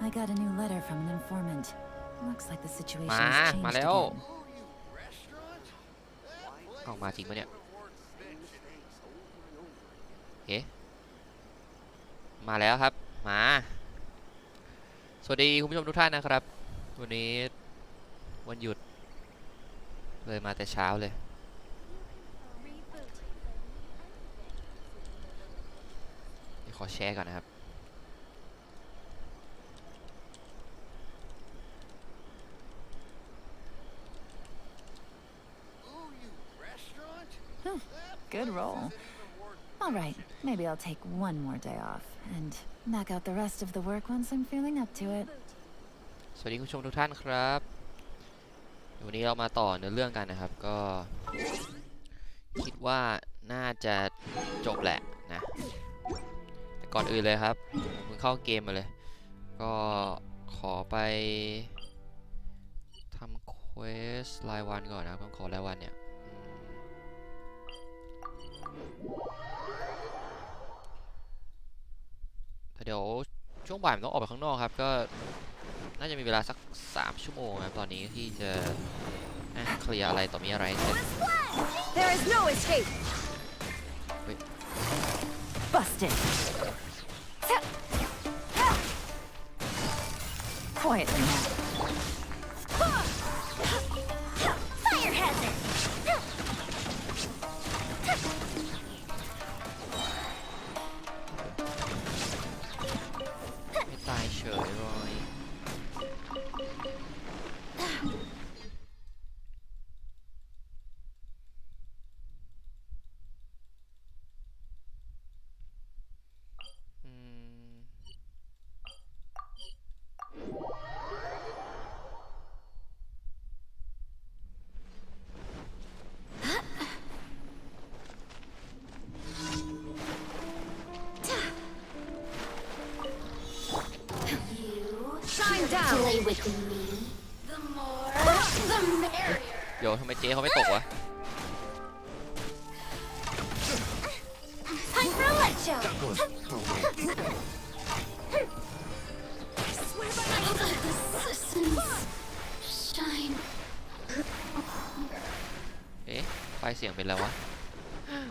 I got a new letter from an informant. Looks like the situation มา has changed มาแล้ว again. ออกมาจริงปะเนี่ยเอ๊ะมาแล้วครับมาสวัสดีคุณผู้ชมทุกท่านนะครับวันนี้วันหยุดเลยมาแต่เช้าเลยเดี๋ยวขอแชร์ก่อนนะครับGood roll. All right, maybe I'll take one more day off and knock out the rest of the work once I'm feeling up to it. สวัสดีคุณผู้ชมทุกท่านครับวันนี้เรามาต่อเนื้อเรื่องกันนะครับก็คิดว่าน่าจะจบแหละนะแต่ก่อนอื่นเลยครับเพิ่งเข้าเกมมาเลยก็ขอไปทำเควสรายวันก่อนนะครับต้องขอรายวันเนี่ยแต่เดี๋ยวช่วงบ่ายต้องออกไปข้างนอกครับก็น่าจะมีเวลาสัก3 ชั่วโมงครับตอนนี้ที่จะเคลียร์อะไรต่อมีอะไรเสร็จ There is no escape. Busted. Quietly now. Fire hazard. ไม่ตายเฉยเลยเดี๋ยวทำไมเจ๊เขาไม่ตกวะเอ๊ะไฟเสียงเป็นแล้ววะ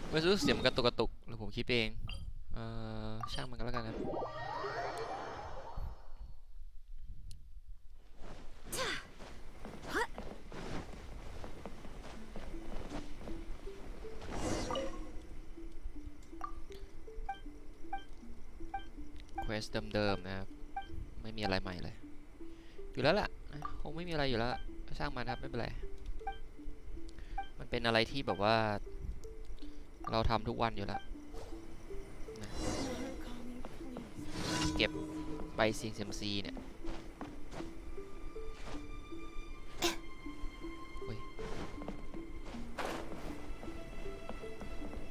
ไม่รู้เสียงมันกระตุกหรือผมคิดเองช่างมันกันแล้วกันนะเควสเดิมๆนะครับไม่มีอะไรใหม่เลยอยู่แล้วล่ะคงไม่มีอะไรอยู่แล้วช่างมันครับไม่เป็นไรมันเป็นอะไรที่แบบว่าเราทำทุกวันอยู่แล้วนะเก็บใบเสี่ยงเซียมซีเนี่ย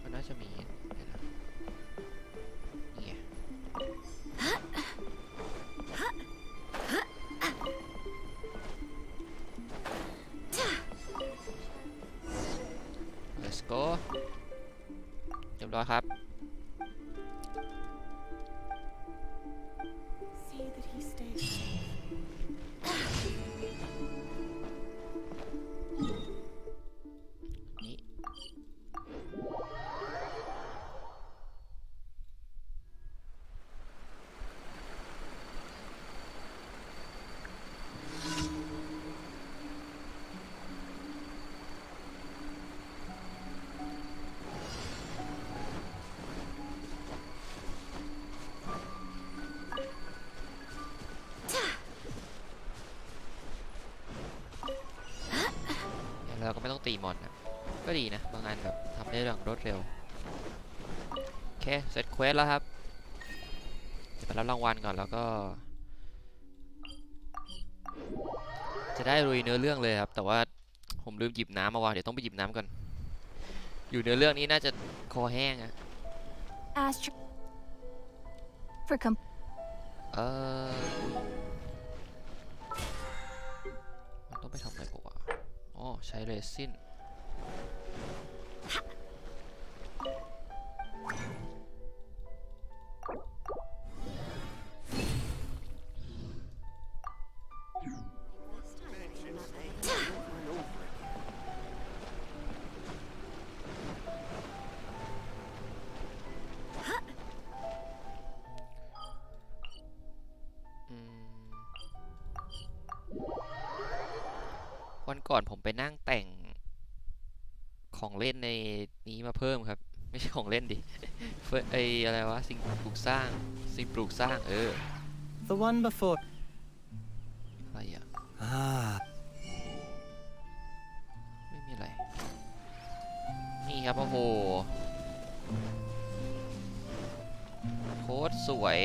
มันน่าจะมีก็เรียบร้อยครับนี่เราก็ไม่ต้องตีมอนนะก็ดีนะบางอันแบบทำได้อย่างรวดเร็วโอเคเสร็จเควสแล้วครับเดี๋ยวไปรับรางวัลก่อนแล้วก็จะได้ลุยเนื้อเรื่องเลยครับแต่ว่าผมลืมหยิบน้ำมาวางเดี๋ยวต้องไปหยิบน้ำก่อนอยู่เนื้อเรื่องนี้น่าจะคอแห้งอะมันต้องไปทำอะไรกว่าอ๋อใช้เรซิน ก่อนผมไปนั่งแต่งของเล่นในนี้มาเพิ่มครับไม่ใช่ของเล่นดิไออะไรวะสิ่งปลูกสร้างThe one before. อะไรอ่ะ Ah. ไม่มีอะไรนี่ครับโอ้โหโคตรสวย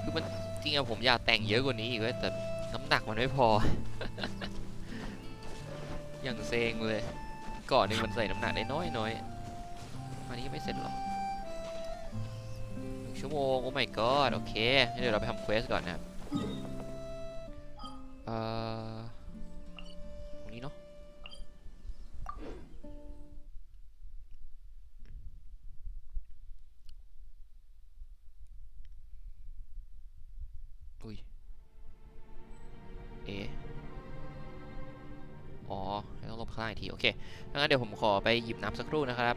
คือมันจริงอะผมอยากแต่งเยอะกว่านี้อีกเว้ยแต่น้ำหนักมันไม่พอ อย่างเซ็งเลยก่อนหนึ่งมันใส่น้ำหนักได้น้อยอันนี้ไม่เสร็จหรอ1 ชั่วโมงโอ้ my god โอเคเดี๋ยวเราไปทำเควสก่อนนะครับตรงนี้เนาะอุ้ยอ๋อต้องลบข้างอีกทีโอเคงั้นเดี๋ยวผมขอไปหยิบน้ำสักครู่นะครับ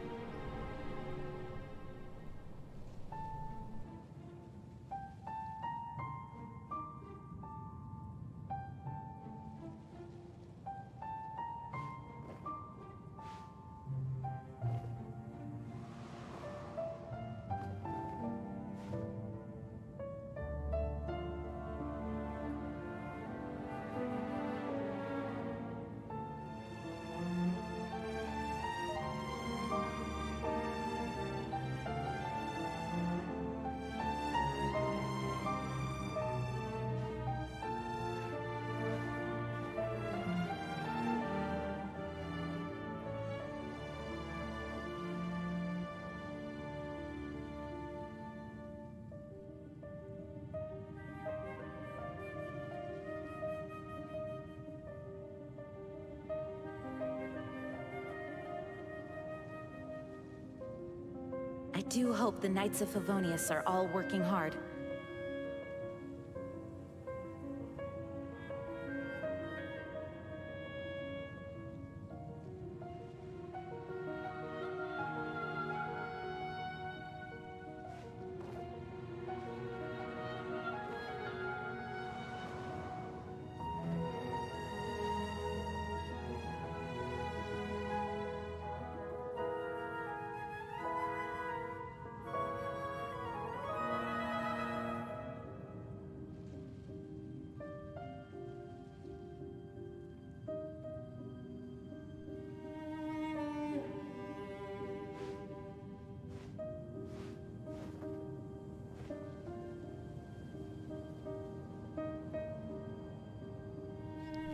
I do hope the Knights of Favonius are all working hard.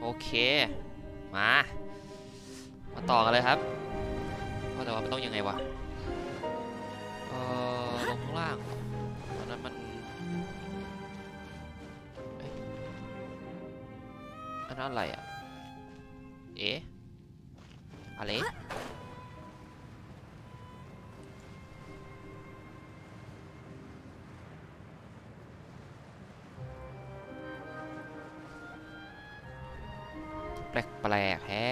โอเคมาต่อกันเลยครับว่าแต่ว่ามันต้องยังไงวะลงข้างล่างตอนนั้นมันอันนั้นอะไรอ่ะอะไรแปลกๆแฮะ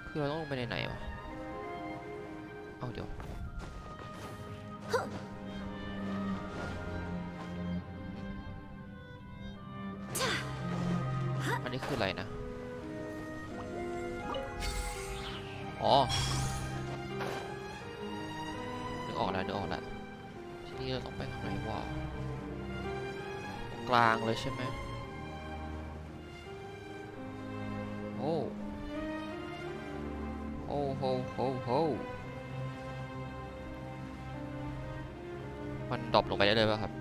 คือเราต้องลงไปในไหนวะเอาเดี๋ยวอันนี้คืออะไรนะอ๋อนึกออกแล้วที่นี่เราต้องไปทางไหนวะกลางเลยใช่ไหมโอ้โหมันดรอปลงไปได้เลยป่ะครับ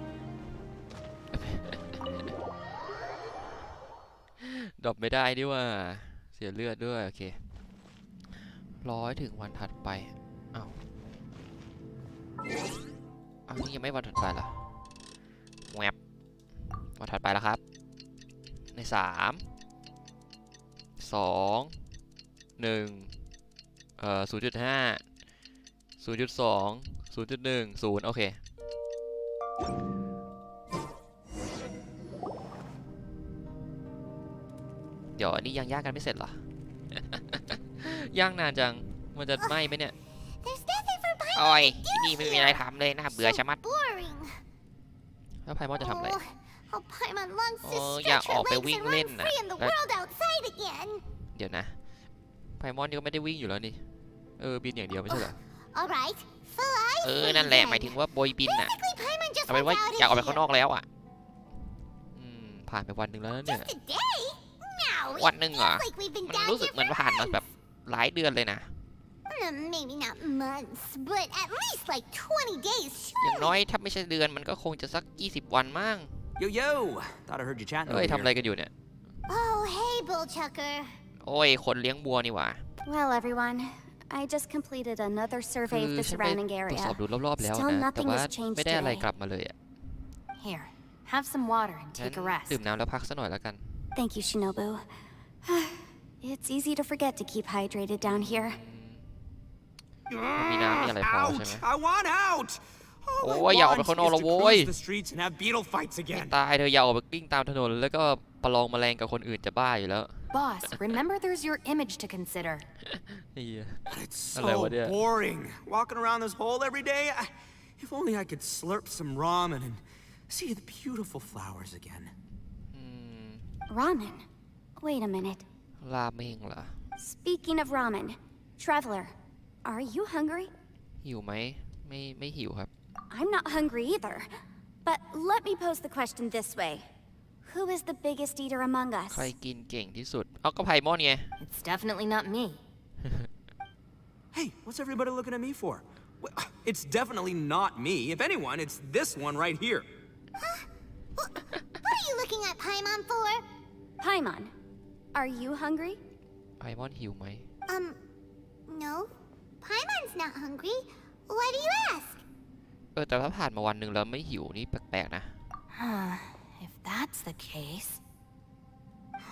ดรอปไม่ได้ดิว่าเสียเลือดด้วยโอเค100 ถึงวันถัดไปอ้าวนี่ยังไม่วันถัดไปล่ะแวบวันถัดไปแล้วครับใน3 2 1 0.5 0.2 0.1 0โอเคเดี๋ยวอันนี้ยังย่างกันไม่เสร็จเหรอย่าง นานจังมันจะไหม้ไหมเนี่ยโอ้ยที่นี่ไม่มีอะไรทำเลยน่าเบื่อชะมัดแล้วไพมอนจะทำอะไร Oh, Paimon longs to อยาก stretch อ her อกไป legs วิ่ง and เล่น run นะ free in the แล้ว world outside again. เดี๋ยวนะไพมอนนี่ก็ไม่ได้วิ่งอยู่แล้วนี่บินอย่างเดียวไม่ใช่เหรอ All right, fly นั่นแหละ free หมายถึงว่าโบยบินน่ะ Basically, Paimon just เอาเป็นว่า wants out อยากออกไป of ข้าง here. นอกแล้วอ่ะผ่านไปวันหนึ่งแล้วเนี่ย Just a day? No, วัน it หนึ่งเหรอ feels like we've been มัน down รู้สึก here เหมือน for ผ่านมา months. แบบหลายเดือนเลยนะ Maybe not months, but at least like 20 days. อย่างน้อยถ้าไม่ใช่เดือนมันก็คงจะสัก20 วันมั้ง Yo, thought I heard you chatting ทำ over อะไร here. กันอยู่เนี่ย Oh, hey, Bullchucker. คนเลี้ยงบัวนี่หว่า Well, everyone, I just completed another คื survey อ of the ฉันไป surrounding ตรวจ area. สอบดูรอบๆแล้ว Still นะ แต่ nothing ว่า has changed ไม่ได้อะไร today. กลับมาเลยอ่ะ Here, have some water and งั้น take a rest. ดื่มน้ำแล้วพักสักหน่อยแล้วกัน Thank you, Shinobu. It's easy to forget to keep hydrated down here. มีน้ำมีอะไรพอใช่ไหม I want out. Oh, yeah, want ako na, is to boy. cruise the streets and have beetle fights ไม่ again. ตายเธออย่าออกไปกิ้งตามถนนแล้วก็ประลองแมลงกับคนอื่นจะบ้าอยู่แล้ว Boss, remember there's your image to consider. เหี้ย But it's Hello, so what, yeah. boring. Walking around this hole every day. If only I could slurp some ramen and see the beautiful flowers again. Ramen? Wait a minute. ราเมงเหรอ Speaking of ramen, Traveler, are you hungry? หิวไหมไม่หิวครับ I'm not hungry either. But let me pose the question this way. Who is the biggest eater among us? ใครกินเก่งที่สุดเอาก็ไพมอนไง It's definitely not me. Hey, what's everybody looking at me for? It's definitely not me. If anyone, it's this one right here. What are you looking at Paimon for? Paimon, are you hungry? ไพมอนหิวไหม No. Paimon's not hungry. Why do you ask? แต่ถ้าผ่านมาวันหนึ่งแล้วไม่หิวนี่แปลกๆนะ If that's the case...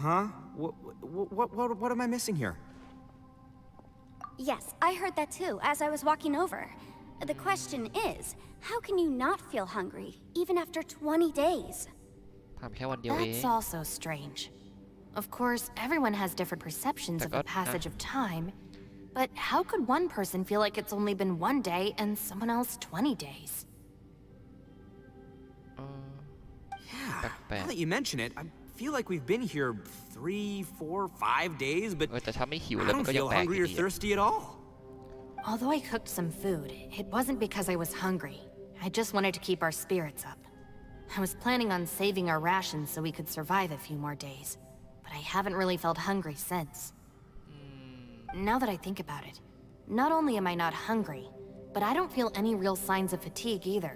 Huh? What am I missing here? Yes, I heard that too as I was walking over. The question is, how can you not feel hungry, even after 20 days? ผ่านแค่วันเดียวเอง That's also strange. Of course, everyone has different perceptions of the passage of time, but how could one person feel like it's only been 1 day and someone else 20 days? Yeah, now that you mention it, I feel like we've been here 3, 4, 5 days, but แต่ถ้าไม่หิว I แล้วมัน don't ก็ยัง feel แปลก hungry อยู่ or ดี thirsty at all. Although I cooked some food, it wasn't because I was hungry. I just wanted to keep our spirits up. I was planning on saving our rations so we could survive a few more days, but I haven't really felt hungry since. Now that I think about it, not only am I not hungry, but I don't feel any real signs of fatigue either.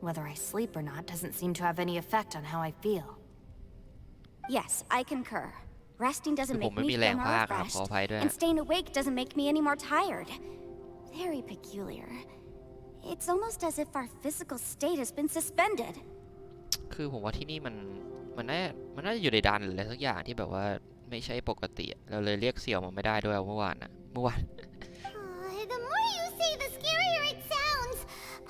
Whether I sleep or not doesn't seem to have any effect on how I feel. Yes, I concur. Resting คือ doesn't ผม make ไม่ me มีแรง feel พา more กครับขอ refreshed, อภัยด้วย and staying awake doesn't make me any more tired. Very peculiar. It's almost as if our physical state has been suspended. คือผมว่าที่นี่มันน่าจะอยู่ในดันหรืออะไรสักอย่างที่แบบว่าไม่ใช่ปกติเราเลยเรียกเสี่ยวมาไม่ได้ด้วยเมื่อวาน The more you say, the scarier it sounds.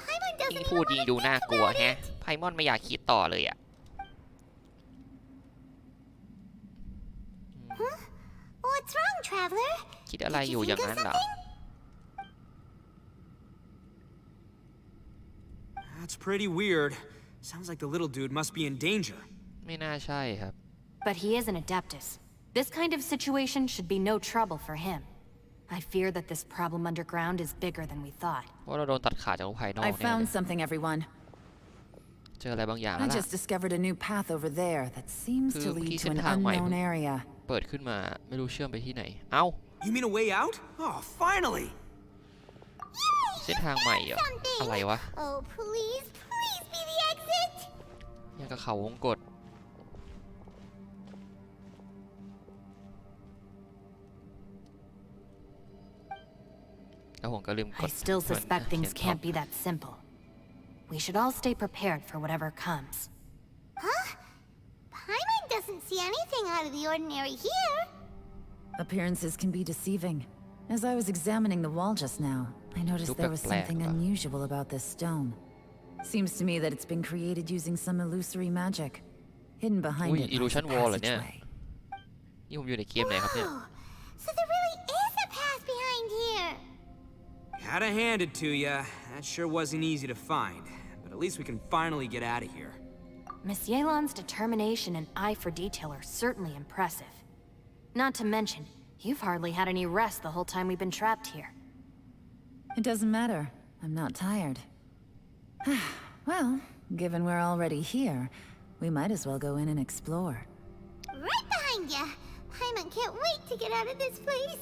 Paimon ยิ่ง doesn't พูด even ยิ่ง want ดู to น่า think กลัว about แฮะ it. ไพมอนไม่อยากคิดต่อเลยอ่ะ What's wrong, Traveler? คิดอะไรอยู่อย่างนั้นเหรอ That's pretty weird. Sounds like the little dude must be in danger. ไม่น่าใช่ครับ But he is an Adeptus. This kind of situation should be no trouble for him. I fear that this problem underground is bigger than we thought. เพราะเราโดนตัดขาดจากโลกภายนอก I เนี่ย found something, everyone. เจออะไรบางอย่าง I แล้วล่ะ just discovered a new path over there that seems toคือ lead to an เส้นทางใหม่ unknown area. เปิดขึ้นมาไม่รู้เชื่อมไปที่ไหน เอ้า You mean a way out? Oh, finally! เส้นทางใหม่เหรอ Something. อะไรวะ Oh, please be the exit. ยังกับเขาวงกตแล้วผมก็ลืมก I ด still เหมือน suspect เขีย things น can't be that simple. We should all stay prepared for whatever comes. Huh? Paimon doesn't see anything out of the ordinary here. Appearances can be deceiving. As I was examining the wall just now, I noticed there was something unusual about this stone. Seems to me that it's been created using some illusory magic. Hidden behind Ui, it lies a illusion wall เหรอเนี่ย passageway. นี่ผมอยู่ในเกมไหนครับเนี่ย Oh, so there really is a path behind here. Gotta hand it to ya. That sure wasn't easy to find. But at least we can finally get out of here. Miss Yelan's determination and eye for detail are certainly impressive. Not to mention, you've hardly had any rest the whole time we've been trapped here. It doesn't matter. I'm not tired. Well, given we're already here, we might as well go in and explore. Right behind ya! Paimon can't wait to get out of this place!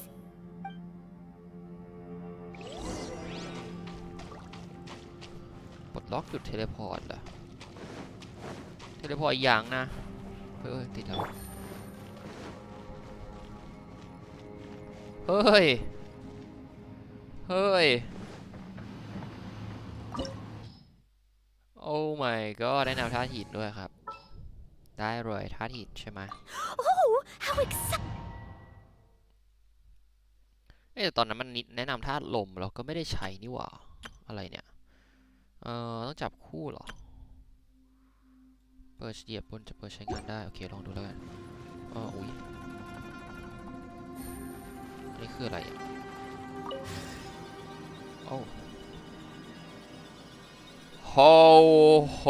ปลดล็อกจุดเทเลพอร์ตเหรอเทเลพอร์ตอย่างนะติดแล้วเฮ้ยโอ้ my god ได้แนวท่าหินด้วยครับได้เลยท่าหินใช่ไหม Oh, how exciting! แต่ตอนนั้นมันแนะนำท่าลมเราก็ไม่ได้ใช้นี่หว่าอะไรเนี่ยต้องจับคู่เหรอเปิดเหยียบบนจะเปิดใช้งานได้โอเคลองดูแล้วกันอุ้ยนี่คืออะไรอ่ะโอ้โห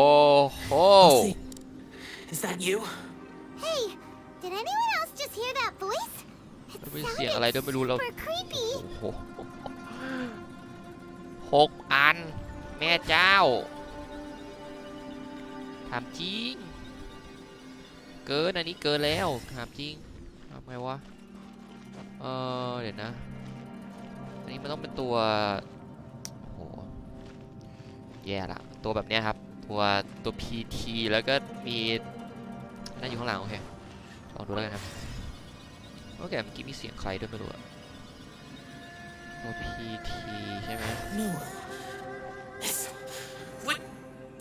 Is that you? Hey, did anyone else just hear that voice? มันเป็นเสียงอะไรด้วยไม่รู้เรา Super creepy! โอ้โห6 อันแม่เจ้าถามจริงเกินอันนี้เกินแล้วถามจริงทำไงวะเดี๋ยวนะอันนี้มันต้องเป็นตัวโอ้โหแย่ละตัวแบบเนี้ยครับตัว PT แล้วก็มีนั่นอยู่ข้างหลังโอเคลองดูแล้วกันครับโอเคเมื่อกี้มีเสียงใครด้วยไม่รู้อะตัว PT ใช่ไหม No. What?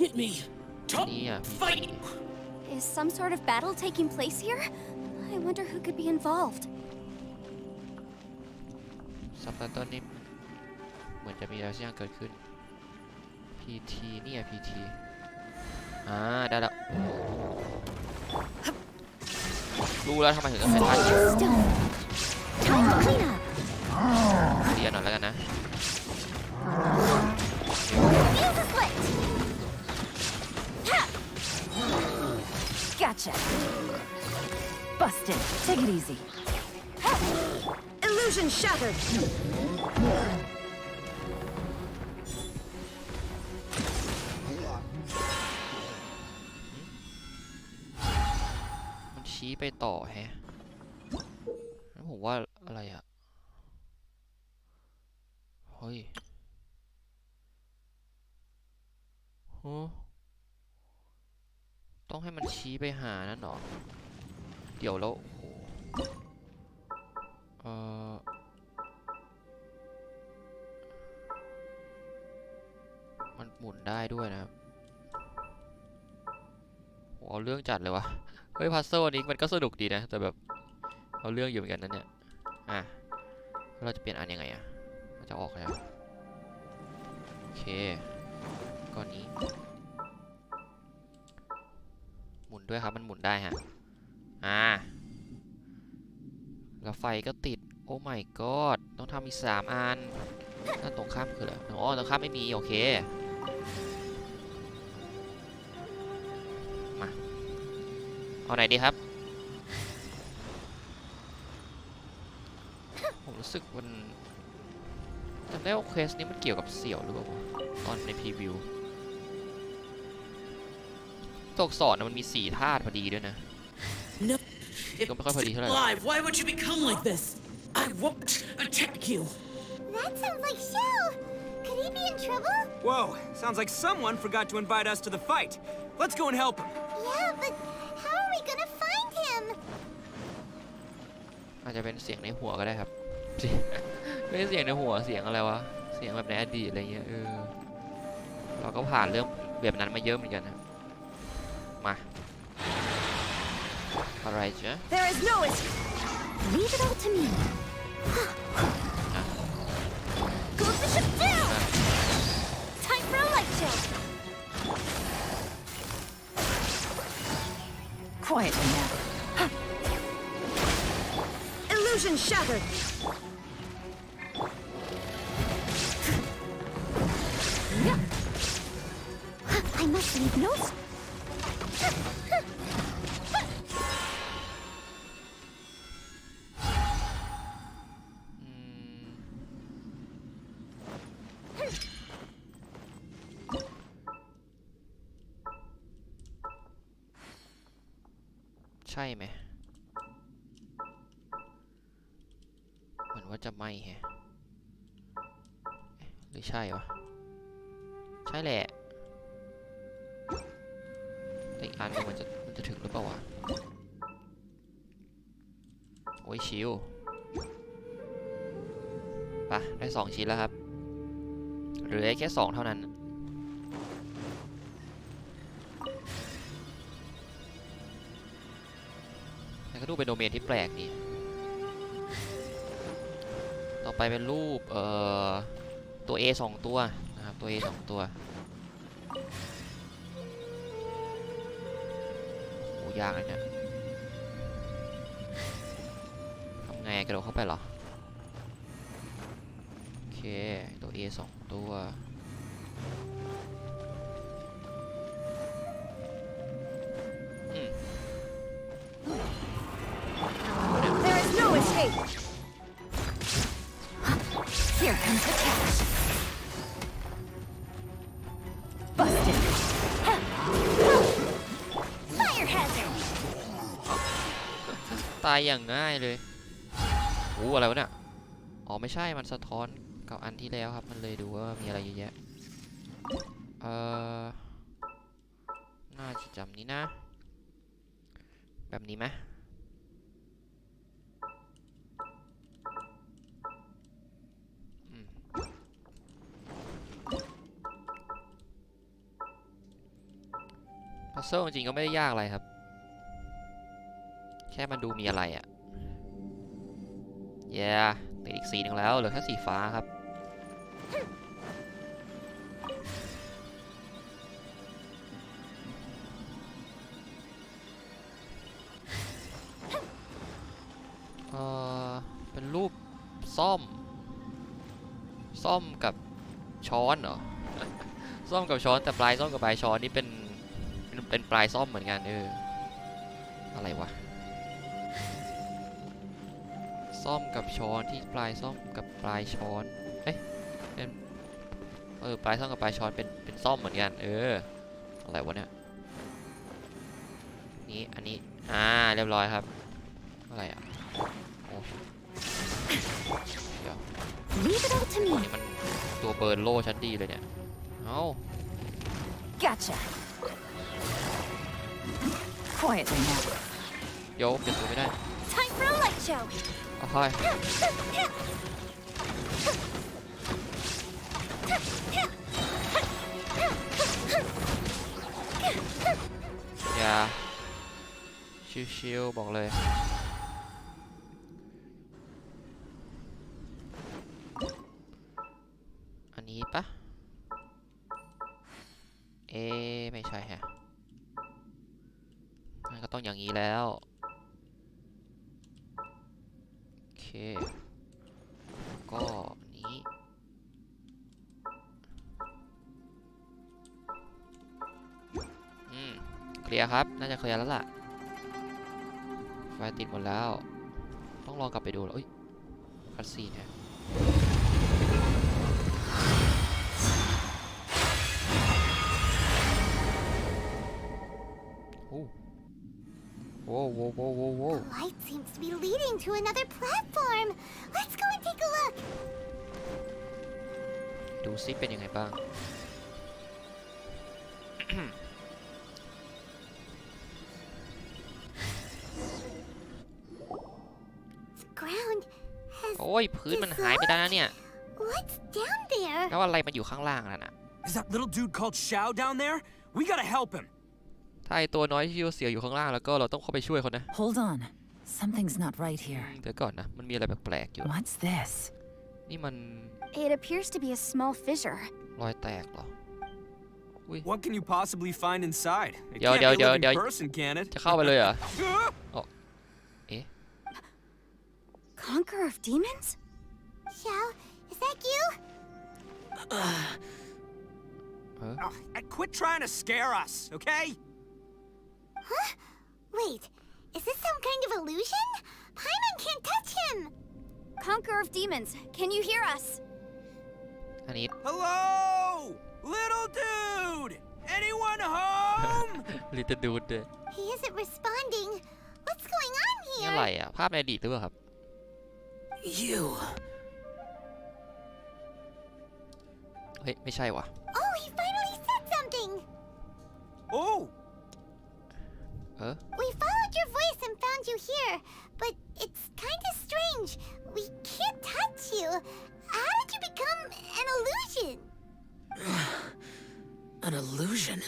Get me. Top นี่อ่ะ PT fight. Is some sort of battle taking place here? I wonder who could be involved. ซับไตเติลนี่เหมือนจะมีอะไรสักอย่างเกิดขึ้น PT นี่อ่ะ PT ได้แล้วรู้แล้วทำไมถึงต้องใช้ท่ายิง Stone. Time to clean up. เรียนหน่อยแล้วกันนะ Fuse is lit! Gotcha. Busted. Take it easy. Illusion shattered. มันชี้ไปต่อแฮะแล้วผมว่าอะไรอ่ะเฮ้ยต้องให้มันชี้ไปหานั่นหรอเดี๋ยวแล้วโอ้โหมันหมุนได้ด้วยนะครับโหเอาเรื่องจัดเลยวะเฮ้ยพัซเซิลอันนี้มันก็สนุกดีนะแต่แบบเอาเรื่องอยู่เหมือนกันนั่นเนี่ยเราจะเปลี่ยนอันยังไงอะเราจะออกแล้วโอเคก้อนนี้หมุนด้วยครับมันหมุนได้ฮะแล้วไฟก็ติดโอ้ my god ต้องทำอีก3 อันด้านตรงข้ามคืออะไรอ๋อตรงข้ามไม่มีโอเคมาเอาไหนดีครับผมรู้สึกมันจำได้ว่าเควสนี้มันเกี่ยวกับเสี่ยวหรือเปล่าตอนในพรีวิวตัวอักษรมันมี4 ธาตุพอดีด้วยนะ No. ก็ไม่ค่อยพอดีเท่าไหร่ Live. Why would you become like this? I won't attack you. That sounds like Shell! Could he be in trouble? Whoa, sounds like someone forgot to invite us to the fight. Let's go and help him. Yeah, but how are we gonna find him? อาจจะเป็นเสียงในหัวก็ได้ครับ ไม่ใช่เสียงในหัวเสียงอะไรวะเสียงแบบในอดีตอะไรเงี้ยเราก็ผ่านเรื่องแบบนั้นมาเยอะเหมือนกันนะมาอะไรจ๊ะ There is no escape. Leave it all to me. Close the ship down. Time for a light show. Quietly now. Illusion shattered. I must leave no ใช่ไหมเหมือนว่าจะไม่แฮะหรือใช่วะใช่แหละแต่อีกอันนึงมันจะถึงหรือเปล่าวะโอ้ยชิวปะได้2ชิ้นแล้วครับเหลือแค่2เท่านั้นแต่ก็ดูเป็นโดเมนที่แปลกดีต่อไปเป็นรูปตัว A 2 ตัวนะครับตัว A 2 ตัวโหยากเลยเนี่ยทำไงกระโดดเข้าไปเหรอโอเคตัว A 2 ตัวThere is no escape. Here comes the catch. Busted. Fire hazard. ตายอย่างง่ายเลยโอ้อะไรวะเนี่ยอ๋อไม่ใช่มันสะท้อนกับอันที่แล้วครับมันเลยดูว่ามีอะไรเยอะแยะน่าจะจำนี้นะแบบนี้ไหมพัซเซิลจริงๆก็ไม่ได้ยากอะไรครับแค่มันดูมีอะไรอ่ะเย้ติดอีกสีหนึ่งแล้วเหลือแค่สีฟ้าครับเป็นรูปซ่อมกับช้อนเหรอ ซ่อมกับช้อนแต่ปลายซ่อมกับปลายช้อนนี่เป็นปลายซ่อมเหมือนกันอะไรวะซ่อมกับช้อนที่ปลายซ่อมกับปลายช้อนเป็นปลายซ่อมกับปลายช้อนเป็นซ่อมเหมือนกันอะไรวะเนี่ยนี่อันนี้เรียบร้อยครับอะไรอ่ะโอ้เดี๋ยว Leave it all to นี่ me. มันตัวเบิร์นโล่ชั้นดีเลยเนี่ยเอ้า Gotcha. Quietly now. เดี๋ยวเปลี่ยนตัวไม่ได้ Time for a light show. เอาค่อยอย่าชิวๆบอกเลยอันนี้ปะไม่ใช่ฮะมันก็ต้องอย่างนี้แล้วโอเคก็นี้เคลียร์ครับน่าจะเคลียร์แล้วล่ะไฟติดหมดแล้วต้องลองกลับไปดูแล้วคัสซีนฮะWhoa. The light seems to be leading to another platform. Let's go and take a look. ดูซิเป็นยังไงบ้าง The ground has โอ้ยพื้นมันหายไปแล้วนะเนี่ย What's down there? แล้วอะไรมาอยู่ข้างล่างนั่นน่ะ Is that little dude called Xiao down there? We gotta help him. ถ้าไอตัวน้อยที่เสียอยู่ข้างล่างแล้วก็เราต้องเข้าไปช่วยเขานะ Hold on. Something's not right here. เดี๋ยวก่อนนะมันมีอะไรแปลกๆอยู่ What's this? นี่มัน It appears to be a small fissure. รอยแตกเหรอ What can you possibly find inside? It Yo, can't yo, be a yo, living yo. person, can it? จะเข้าไปเลยเหรอ Conqueror of demons? Xiao, is that you? Quit trying to scare us, okay? Huh? Wait, is this some kind of illusion? Paimon can't touch him! Conqueror of demons, can you hear us? อันนี้ Hello? Little dude! Anyone home? Little dude He isn't responding. นี่อะไรอ่ะภาพในอดีตหรือเปล่าครับ You. เฮ้ยไม่ใช่วะ Oh, he finally said something. Oh! We followed your voice and found you here, but it's kind of strange. We can't touch you. How did you become an illusion? An illusion?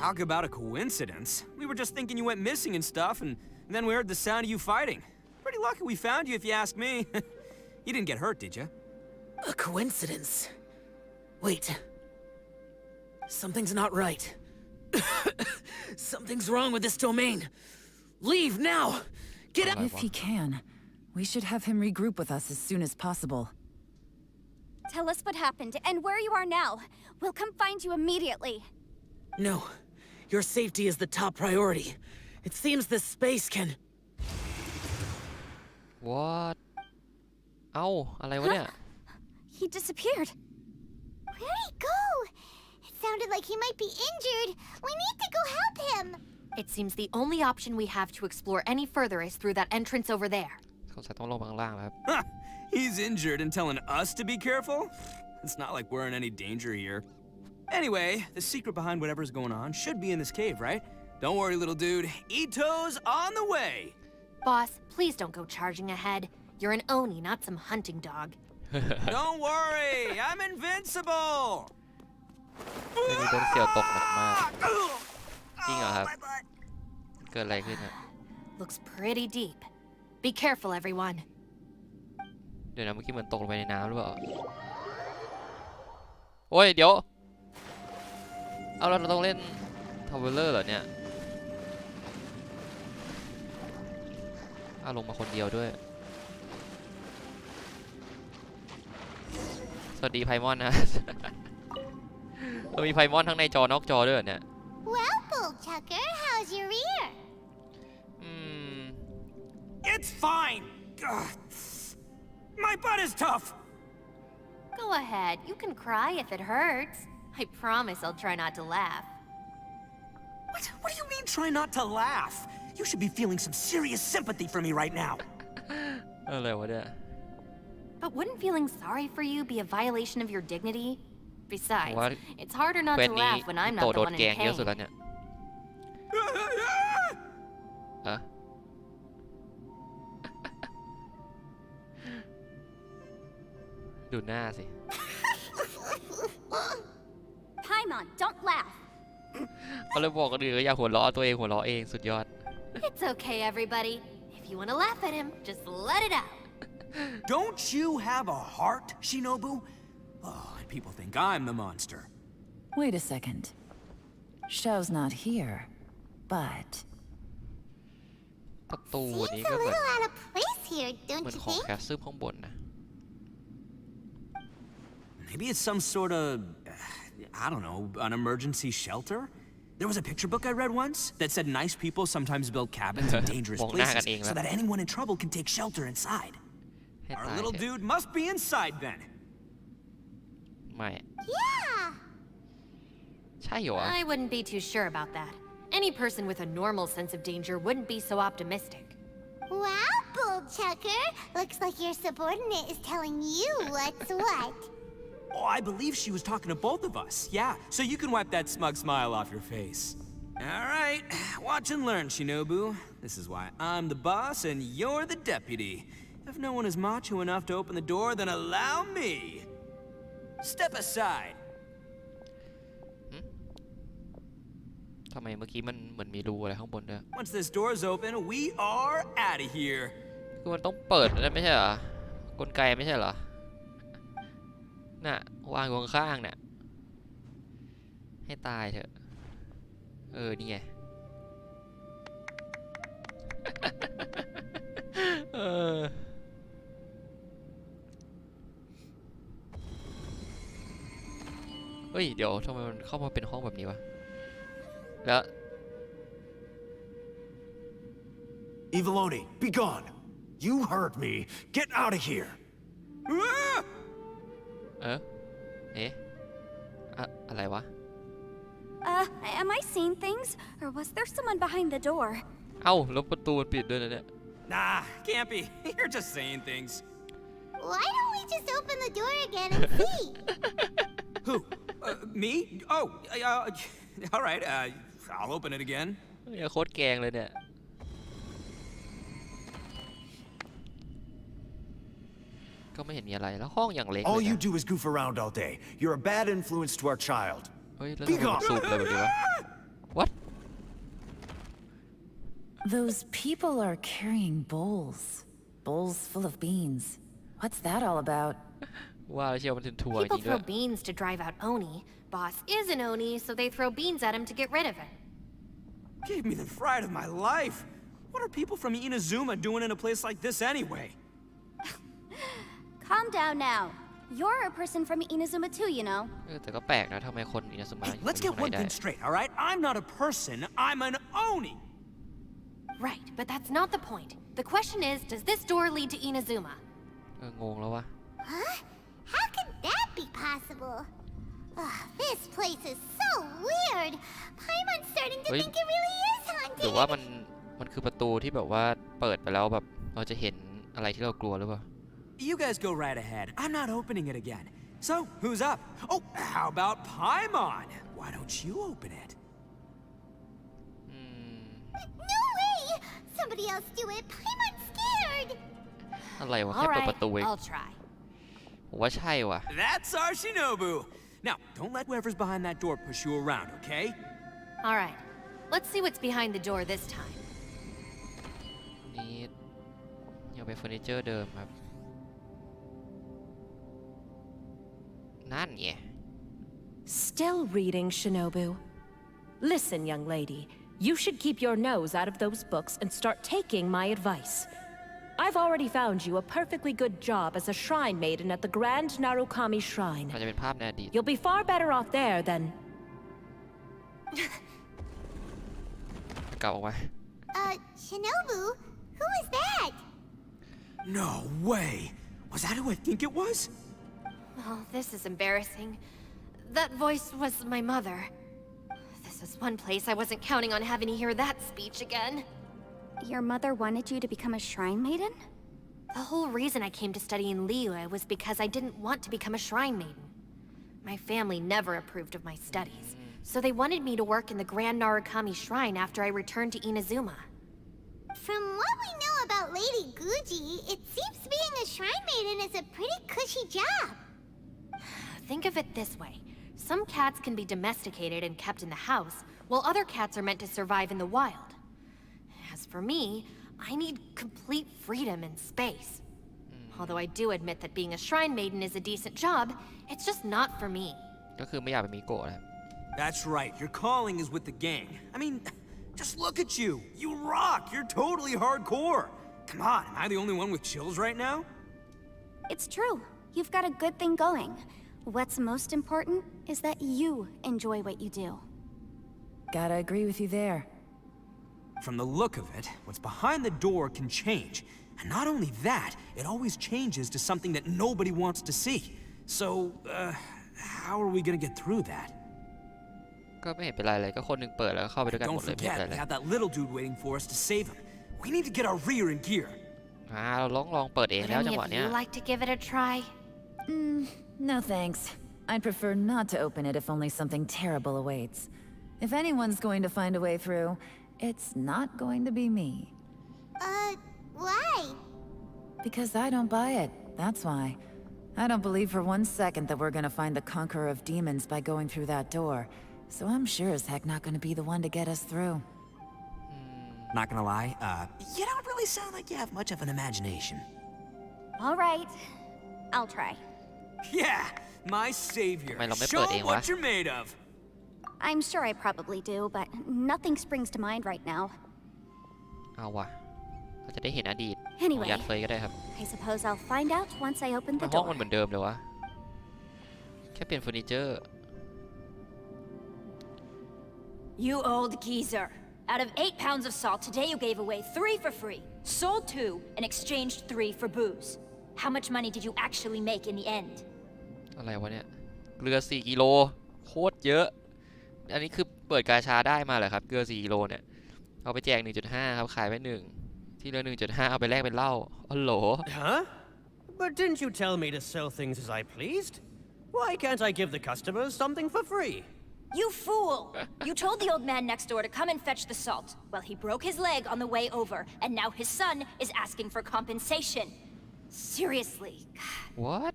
Talk about a coincidence. We were just thinking you went missing and stuff, and then we heard the sound of you fighting. Pretty lucky we found you, if you ask me. You didn't get hurt, did you? A coincidence? Wait. Something's not right. Something's wrong with this domain. Leave now! Get out! If he can, we should have him regroup with us as soon as possible. Tell us what happened and where you are now. We'll come find you immediately. No. Your safety is the top priority. It seems this space can... What เอ้าอะไรวะเนี่ย He disappeared. Where'd he go? It sounded like he might be injured. We need to go help him. It seems the only option we have to explore any further is through that entrance over there. สงสัยต้องลงข้างล่างครับ Huh, he's injured and telling us to be careful? It's not like we're in any danger here. Anyway, the secret behind whatever's going on should be in this cave, right? Don't worry, little dude. Ito's on the way. Boss, please don't go charging ahead. You're an Oni, not some hunting dog. Don't worry, I'm invincible. เรื่องนี้โดนเสี่ยวตกหนักมากจริงเหรอครับ เกิดอะไรขึ้นอ่ะ Looks pretty deep. Be careful, everyone. เดี๋ยวนะเมื่อกี้เหมือนตกลงไปในน้ำหรือเปล่าโอ้ยเดี๋ยวเอาเราต้องเล่นทาวเวลเลอร์เหรอเนี่ยเอาลงมาคนเดียวด้วยสวัสดีไพมอนนะ เรามีไพมอนทั้งในจอนอกจอด้วยเนี่ย Well, Bullchucker, how's your ear? It's fine. Ugh. My butt is tough. Go ahead, you can cry if it hurts. I promise I'll try not to laugh. What do you mean try not to laugh? You should be feeling some serious sympathy for me right now. อะไรวะเนี่ย But wouldn't feeling sorry for you be a violation of your dignity? Besides, What? it's harder not เคว to สนี้ laugh when I'm โต not โด the น one แก in งเยอะสุด pain. แล้วเนี่ยอะ ดูหน้าสิ Paimon, don't laugh. เขาเลยบอกกันอื่นก็อย่าหัวเราะตัวเองหัวเราะเองสุดยอด It's okay, everybody. If you want to laugh at him, just let it out. Don't you have a heart, Shinobu? Oh, and people think I'm the monster. Wait a second. Xiao's not here, but ประตู Seems นี้ a ก็เหมือน little out of place here, เห don't มือน you ของ think? แคสซึมข้างบนนะ Maybe it's some sort of, I don't know, an emergency shelter? There was a picture book I read once that said nice people sometimes build cabins in dangerous มองหน้ากัน places เอง so แล้ว that anyone in trouble can take shelter inside. ให้ Our ตาย little เถอะ dude must be inside then. ไม่ Yeah. ใช่เหรอ I wouldn't be too sure about that. Any person with a normal sense of danger wouldn't be so optimistic. Wow, Bullchucker. Looks like your subordinate is telling you what's what. Oh, I believe she was talking to both of us. Yeah, so you can wipe that smug smile off your face. All right, watch and learn, Shinobu. This is why I'm the boss and you're the deputy. If no one is macho enough to open the door, then allow me. Step aside. ทำไมเมื่อกี้มันเหมือนมีรูอะไรข้างบนด้วย Once this door's open, we are out of here. คือมันต้องเปิดนั่นไม่ใช่เหรอ กลไกไม่ใช่เหรอ น่ะวางอยู่ข้างๆเนี่ยให้ตายเถอะ นี่ไง เฮ้ย เดี๋ยวทำไมมันเข้ามาเป็นห้องแบบนี้วะ แล้ว Eviloni, be gone! You heard me. Get out of here. Ah! เอ๊ะอะไรวะ Am I seeing things? Or was there someone behind the door? เอ้าแล้วประตูมันปิดด้วยนะเนี่ย Nah, can't be. You're just saying things. Why don't we just open the door again and see? Who? Me? Oh, all right. I'll open it again. โคตรแกงเลยเนี่ยก็ไม่เห็นมีอะไรแล้วห้องอย่างเล็กเลย All you นะ do is goof around all day. You're a bad influence to our child. เฮ้ยแล้วทำไมมันสูบเลยแบบนี้วะ What Those people are carrying bowls. Bowls full of beans. What's that all about? ว่าแล้วเชียวมันถึงทัวร์จ People ริงด้ว throw ย beans to drive out Oni. Boss is an Oni, so they throw beans at him to get rid of him. Gave me the fright of my life. What are people from Inazuma doing in a place like this anyway? Calm down now. You're a person from Inazuma too, you know. แต่ก็แปลกนะทำไมคนอินาซึมะ Hey, let's get one thing straight, all right? I'm not a person. I'm an Oni. Right, but that's not the point. The question is, does this door lead to Inazuma? งงแล้ววะ Huh? How could that be possible? This place is so weird. Paimon's starting to think it really is หรือว่า haunted. มันคือประตูที่แบบว่าเปิดไปแล้วแบบเราจะเห็นอะไรที่เรากลัวหรือเปล่า You guys go right ahead. I'm not opening it again. So, who's up? Oh, how about Paimon? Why don't you open it? No way! Somebody else do it. Paimon's scared. อะไรวะ All แค่เปิด right, ประตูเอง I'll try. ผมว่าใช่ว่ะ That's our Shinobu. Now, don't let whoever's behind that door push you around, okay? All right, let's see what's behind the door this time. นี่ยังเป็นเฟอร์นิเจอร์เดิมครับ นั่นไง Still reading, Shinobu? Listen, young lady, you should keep your nose out of those books and start taking my advice. I've already found you a perfectly good job as a shrine maiden at the Grand Narukami Shrine. มันจะเป็นภาพในอดีต You'll be far better off there than... กลับออกมา Shinobu? Who is that? No way. Was that who I think it was? Oh, this is embarrassing. That voice was my mother. This is one place I wasn't counting on having to hear that speech again. Your mother wanted you to become a shrine maiden? The whole reason I came to study in Liyue was because I didn't want to become a shrine maiden. My family never approved of my studies, so they wanted me to work in the Grand Narukami Shrine after I returned to Inazuma. From what we know about Lady Guji, it seems being a shrine maiden is a pretty cushy job. Think of it this way. Some cats can be domesticated and kept in the house, while other cats are meant to survive in the wild. As for me, I need complete freedom and space. Although I do admit that being a shrine maiden is a decent job, it's just not for me. ก็คือไม่อยากเป็นมิโกะนะครับ That's right. Your calling is with the gang. I mean, just look at you. You rock. You're totally hardcore. Come on, am I the only one with chills right now? It's true. You've got a good thing going. What's most important is that you enjoy what you do. Gotta agree with you there. From the look of it, what's behind the door can change. And not only that, it always changes to something that nobody wants to see. So, how are we gonna get through that? ก็ไม่เห็นเป็นไรเลยก็คนหนึ่งเปิดแล้วก็เข้าไปด้วยกันหม Don't ดเลยไม่เป็นไร forget, เล we ย have that little dude waiting for us to save him. We need to get our rear in gear. เราลองเปิดเอง Would แล้วจั any งหวะ of เนี้ย you like to give it a try? No thanks. I'd prefer not to open it if only something terrible awaits. If anyone's going to find a way through, it's not going to be me. Why? Because I don't buy it, that's why. I don't believe for one second that we're gonna find the conqueror of demons by going through that door. So I'm sure as heck not gonna be the one to get us through. Not gonna lie, you don't really sound like you have much of an imagination. All right. I'll try. Yeah, my savior. ทำไมเราไม่ Show เปิดเอ 'em งวะ what you're made of. I'm sure I probably do, but nothing springs to mind right now. เอาว่ะเราจะได้เห็นอดีต Anyway ยัดเฟยก็ได้ครับ I suppose I'll find out once I open มั the นห้อง door. มันเหมือนเดิมเลยวะแค่เปลี่ยนเฟอร์นิเจอร์ You old geezer. Out of 8 pounds of salt, today you gave away 3 for free, sold 2, and exchanged 3 for booze. How much money did you actually make in the end? อะไรวะเนี่ยเกลือ4 กิโลโคตรเยอะอันนี้คือเปิดกาชาได้มาเหรอครับเกลือ4 กิโลเนี่ยเอาไปแจก 1.5 ครับขายไป1 ที่ละ1.5เอาไปแลกเป็นเหล้าอ๋อโหล Huh? But didn't you tell me to sell things as I pleased? Why can't I give the customers something for free? You fool! You told the old man next door to come and fetch the salt. Well, he broke his leg on the way over, and now his son is asking for compensation. Seriously. What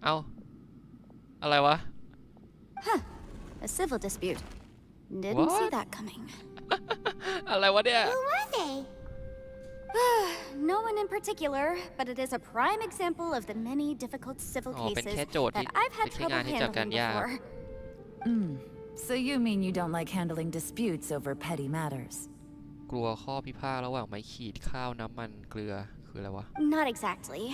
เอาอะไรวะ A civil dispute. Didn't see What? that coming. อะไรวะเนี่ย Who were they? No one in particular, but it is a prime example of the many difficult civil อ๋อเป็น cases แค่โจทย์ที่ that I've had เป็นแค่ trouble งานที่จัดการ handling ยาก before. So you mean you don't like handling disputes over petty matters? กลัวข้อพิพาทระหว่างไม้ขีดข้าวน้ำมันเกลือคืออะไรวะ Not exactly.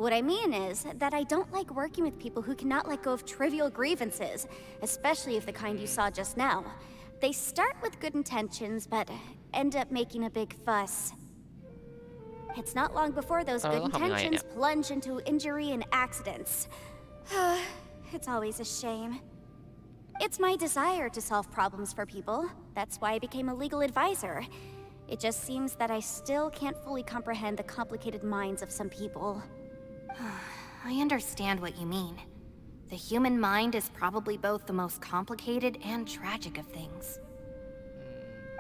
What I mean is that I don't like working with people who cannot let go of trivial grievances, especially of the kind you saw just now. They start with good intentions, but end up making a big fuss. It's not long before those good intentions plunge into injury and accidents. It's always a shame. It's my desire to solve problems for people. That's why I became a legal advisor. It just seems that I still can't fully comprehend the complicated minds of some people. I understand what you mean. The human mind is probably both the most complicated and tragic of things.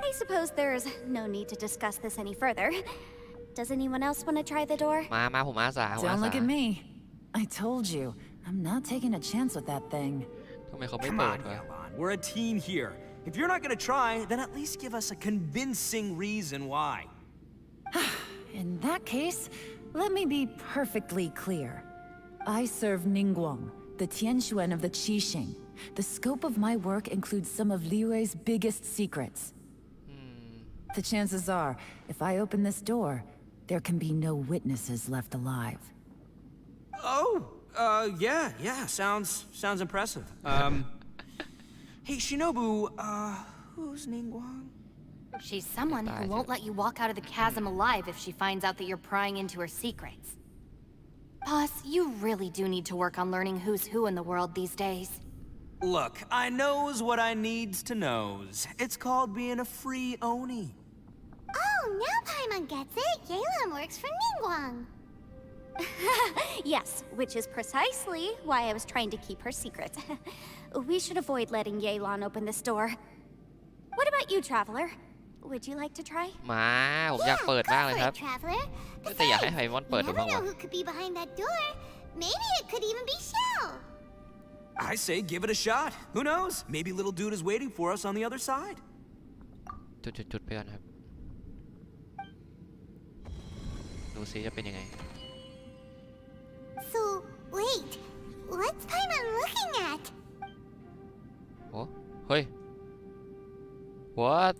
I suppose there's no need to discuss this any further. Does anyone else want to try the door? มาผมอาสา Don't look at me. I told you, I'm not taking a chance with that thing. ทำไมเขาไม่ Come เปิด on, วะ Yelon. We're a team here. If you're not gonna try, then at least give us a convincing reason why. In that case, let me be perfectly clear. I serve Ningguang, the Tianxuan of the Qixing. The scope of my work includes some of Liyue's biggest secrets. The chances are, if I open this door, there can be no witnesses left alive. Oh, yeah, sounds impressive. Hey, Shinobu, who's Ningguang? She's someone who won't let you walk out of the chasm alive if she finds out that you're prying into her secrets. Boss, you really do need to work on learning who's who in the world these days. Look, I knows what I needs to knows. It's called being a free Oni. Oh, now Paimon gets it. Yelan works for Ningguang. Yes, which is precisely why I was trying to keep her secret. We should avoid letting Yelan open this door. What about you, Traveler? Would you like to try? มาผมอยากเปิดมากเลยครับ Traveler. แต่อยากให้ไฮมอน You เปิดดู never บ้าง know วะ who could be behind that door. Maybe it could even be Shell. I say give it a shot. Who knows? Maybe little dude is waiting for us on the other side. จุดไปก่อนครับดูซิจะเป็นยังไง So, wait. What's Paimon looking at? โอ้เฮ้ย what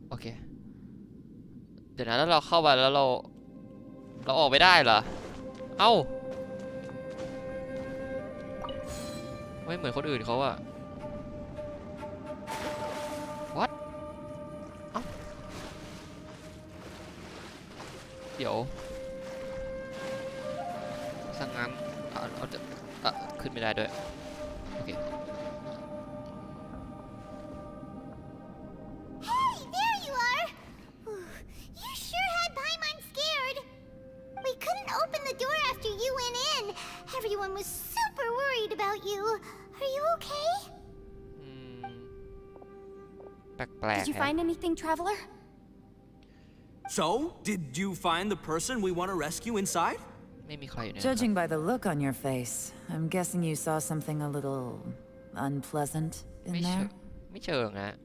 โอเคเดี๋ยวนะแล้วเราเข้ามาแล้วเราออกไม่ได้เหรอเอ้าไม่เหมือนคนอื่นเขาอะ what เอ้าเดี๋ยวสังงั้นเอาจะขึ้นไม่ได้ด้วยโอเค Hey, there you are. You sure had Paimon scared. We couldn't open the door after you went in. Everyone was super worried about you. Are you okay? แปลก Did you ๆ find anything, Traveler? So, did you find the person we want to rescue inside? ไม่มีใครอยู่ในนั้น Judging by the look on your face, I'm guessing you saw something a little unpleasant in ไม่เชิ there. งนะ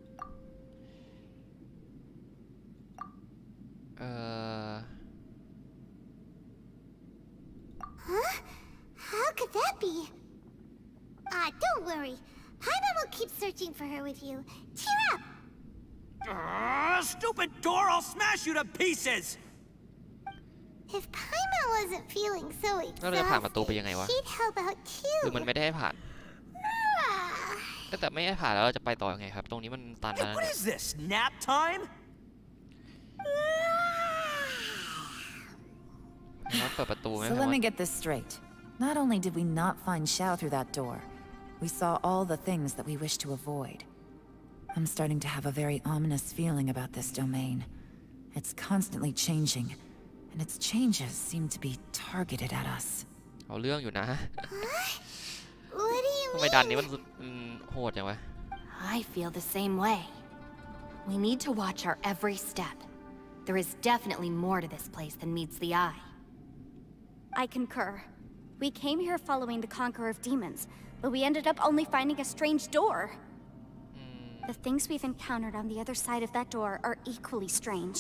Huh? How could that be? Don't worry. Paimon will keep searching for her with you. Cheer up. Stupid door! I'll smash you to pieces! If Paimon wasn't feeling so แล้วเราจะผ่านประตูไปยังไงวะ exhausted, she'd help out หรือ too. มันไม่ได้ให้ผ่าน แต่ไม่ให้ผ่านแล้วเราจะไปต่อยังไงครับ ตรงนี้มันตันแล้ว Hey, what is this? Nap time? แล้วเปิดประตูไหม So let me get this straight. Not only did we not find Xiao through that door, we saw all the things that we wish to avoid. I'm starting to have a very ominous feeling about this domain. It's constantly changing, and its changes seem to be targeted at us. เอาเรื่องอยู่นะ What do you ทำไมดันนี้มันโหดจังวะ I feel the same way. We need to watch our every step. There is definitely more to this place than meets the eye. I concur. We came here following the Conqueror of Demons, but we ended up only finding a strange door. The things we've encountered on the other side of that door are equally strange.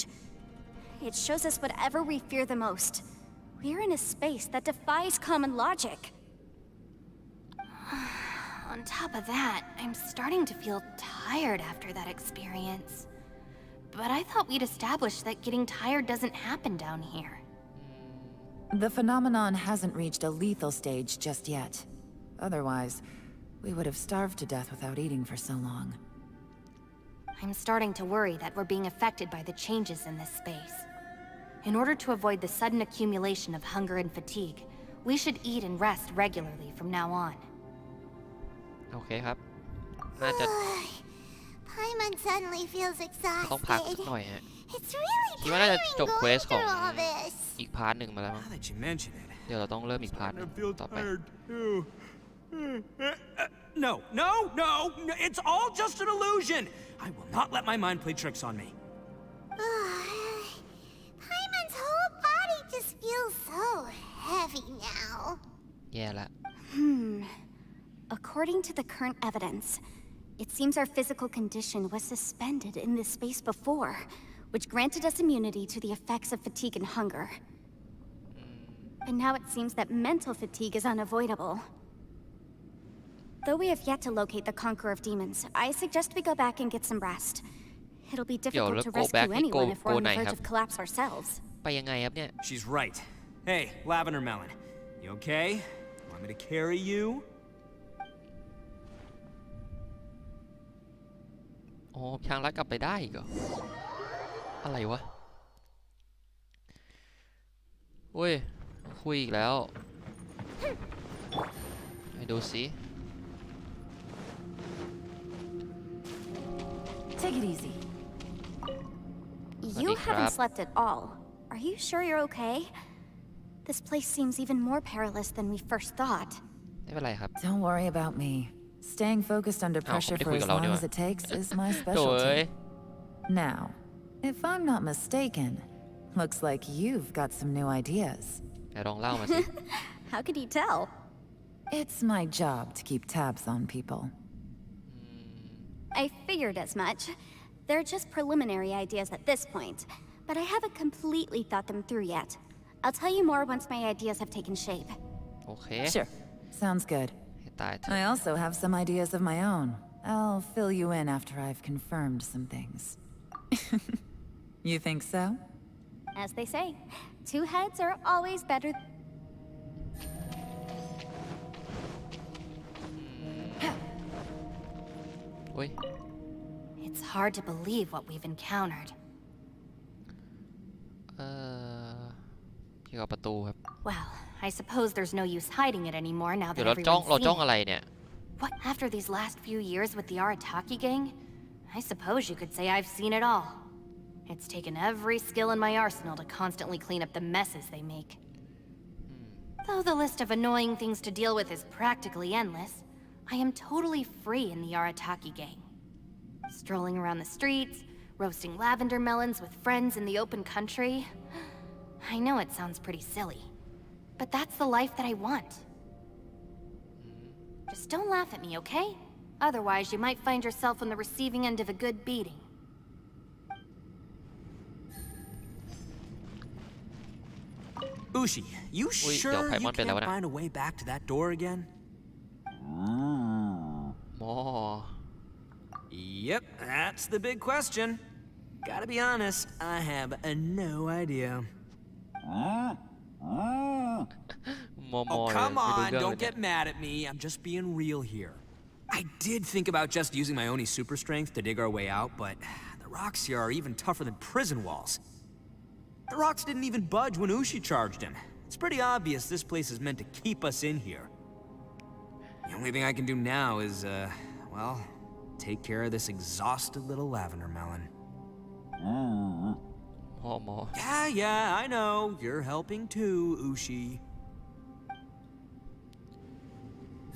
It shows us whatever we fear the most. We're in a space that defies common logic. On top of that, I'm starting to feel tired after that experience. But I thought we'd established that getting tired doesn't happen down here. The phenomenon hasn't reached a lethal stage just yet. Otherwise, we would have starved to death without eating for so long. I'm starting to worry that we're being affected by the changes in this space. In order to avoid the sudden accumulation of hunger and fatigue, we should eat and rest regularly from now on. โอเคครับ น่าจะ Paimon suddenly feels ต้องพักสัก exhausted. หน่อยฮะ It's really คิดว่าน่าจะ tiring จบเควส going ของ through all this. อีกพาร์ทหนึ่งมาแล้วมั้ง Now that you mention it. เดี๋ยวเราต้องเริ่มอีกพาร์ทหนึ่งต่อไป No, no, no, no, it's all just an illusion. I will not let my mind play tricks on me. Paimon's whole body just feels so heavy now. แย่ละ According to the current evidence, it seems our physical condition was suspended in this space before, which granted us immunity to the effects of fatigue and hunger. But now it seems that mental fatigue is unavoidable. Though we have yet to locate the Conqueror of Demons, I suggest we go back and get some rest. It'll be difficult to rescue anyone if we're on the verge of collapse ourselves. ไปยังไงครับเนี่ย She's right. Hey, Lavender Melon, you okay? Want me to carry you? อ๋อช้างรัดกลับไปได้อีกเหรอ อะไรวะเว้ย คุยอีกแล้วไปดูสิ Take it easy. You haven't slept at all. Are you sure you're okay? This place seems even more perilous than we first thought. ไม่เป็นไรครับ Don't worry about me. Staying focused under pressure for as long as it takes is my specialty. Now, if I'm not mistaken, looks like you've got some new ideas. ลองเล่ามาสิ How could you tell? It's my job to keep tabs on people. I figured as much. They're just preliminary ideas at this point, but I haven't completely thought them through yet. I'll tell you more once my ideas have taken shape. โอเค Sure, sounds good. ให้ตายเถอะ I also have some ideas of my own. I'll fill you in after I've confirmed some things. You think so? As they say, two heads are always better. It's hard to believe what we've encountered. เกี่ยวกับประตูครับ Well, I suppose there's no use hiding it anymore now เดี๋ย that วเราจ้อง everyone's จ้อง seen อะไร it. เนี่ย What, after these last few years with the Arataki gang? I suppose you could say I've seen it all. It's taken every skill in my arsenal to constantly clean up the messes they make. Though the list of annoying things to deal with is practically endless, I am totally free in the Arataki gang. Strolling around the streets, roasting lavender melons with friends in the open country. I know it sounds pretty silly, but that's the life that I want. Just don't laugh at me, okay? Otherwise, you might find yourself on the receiving end of a good beating. Ushi, you sure you can't find a way back to that door again? หมอ Yep, that's the big question. Gotta be honest, I have no idea. หมอ Oh, come ไม่รู้ on, เรื่อง don't get mad at me. I'm just being real here. I did think about just using my Oni super strength to dig our way out, but the rocks here are even tougher than prison walls. The rocks didn't even budge when Ushi charged him. It's pretty obvious this place is meant to keep us in here. The only thing I can do now is, well, take care of this exhausted little lavender melon. Yeah, I know. You're helping too, Ushi.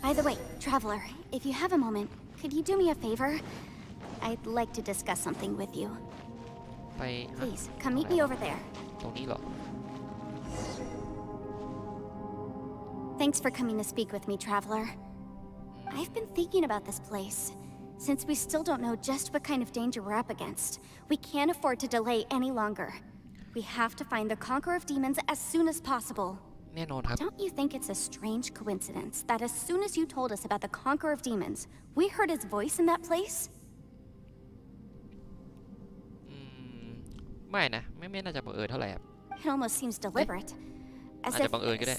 By the way, Traveler, if you have a moment, could you do me a favor? I'd like to discuss something with you. ไป Please, come meet me over there. ตรงนี้เหรอ Thanks for coming to speak with me, Traveler. I've been thinking about this place. Since we still don't know just what kind of danger we're up against, we can't afford to delay any longer. We have to find the Conqueror of Demons as soon as possible. แน่นอนครับ Don't you think it's a strange coincidence that as soon as you told us about the Conqueror of Demons, we heard his voice in that place? ไม่นะไม่น่าจะบังเอิญเท่าไหร่ครับ It almost seems deliberate. As if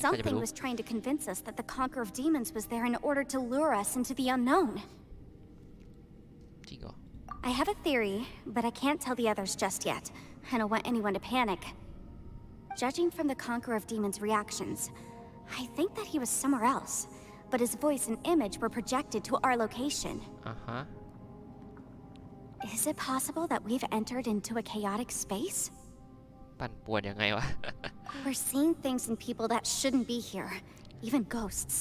something was trying to convince us that the Conqueror of Demons was there in order to lure us into the unknown. จริงเหรอ I have a theory, but I can't tell the others just yet. I don't want anyone to panic. Judging from the Conqueror of Demons' reactions, I think that he was somewhere else, but his voice and image were projected to our location. Is it possible that we've entered into a chaotic space? ปั่นป่วนยังไงวะ We're seeing things in people that shouldn't be here, even ghosts.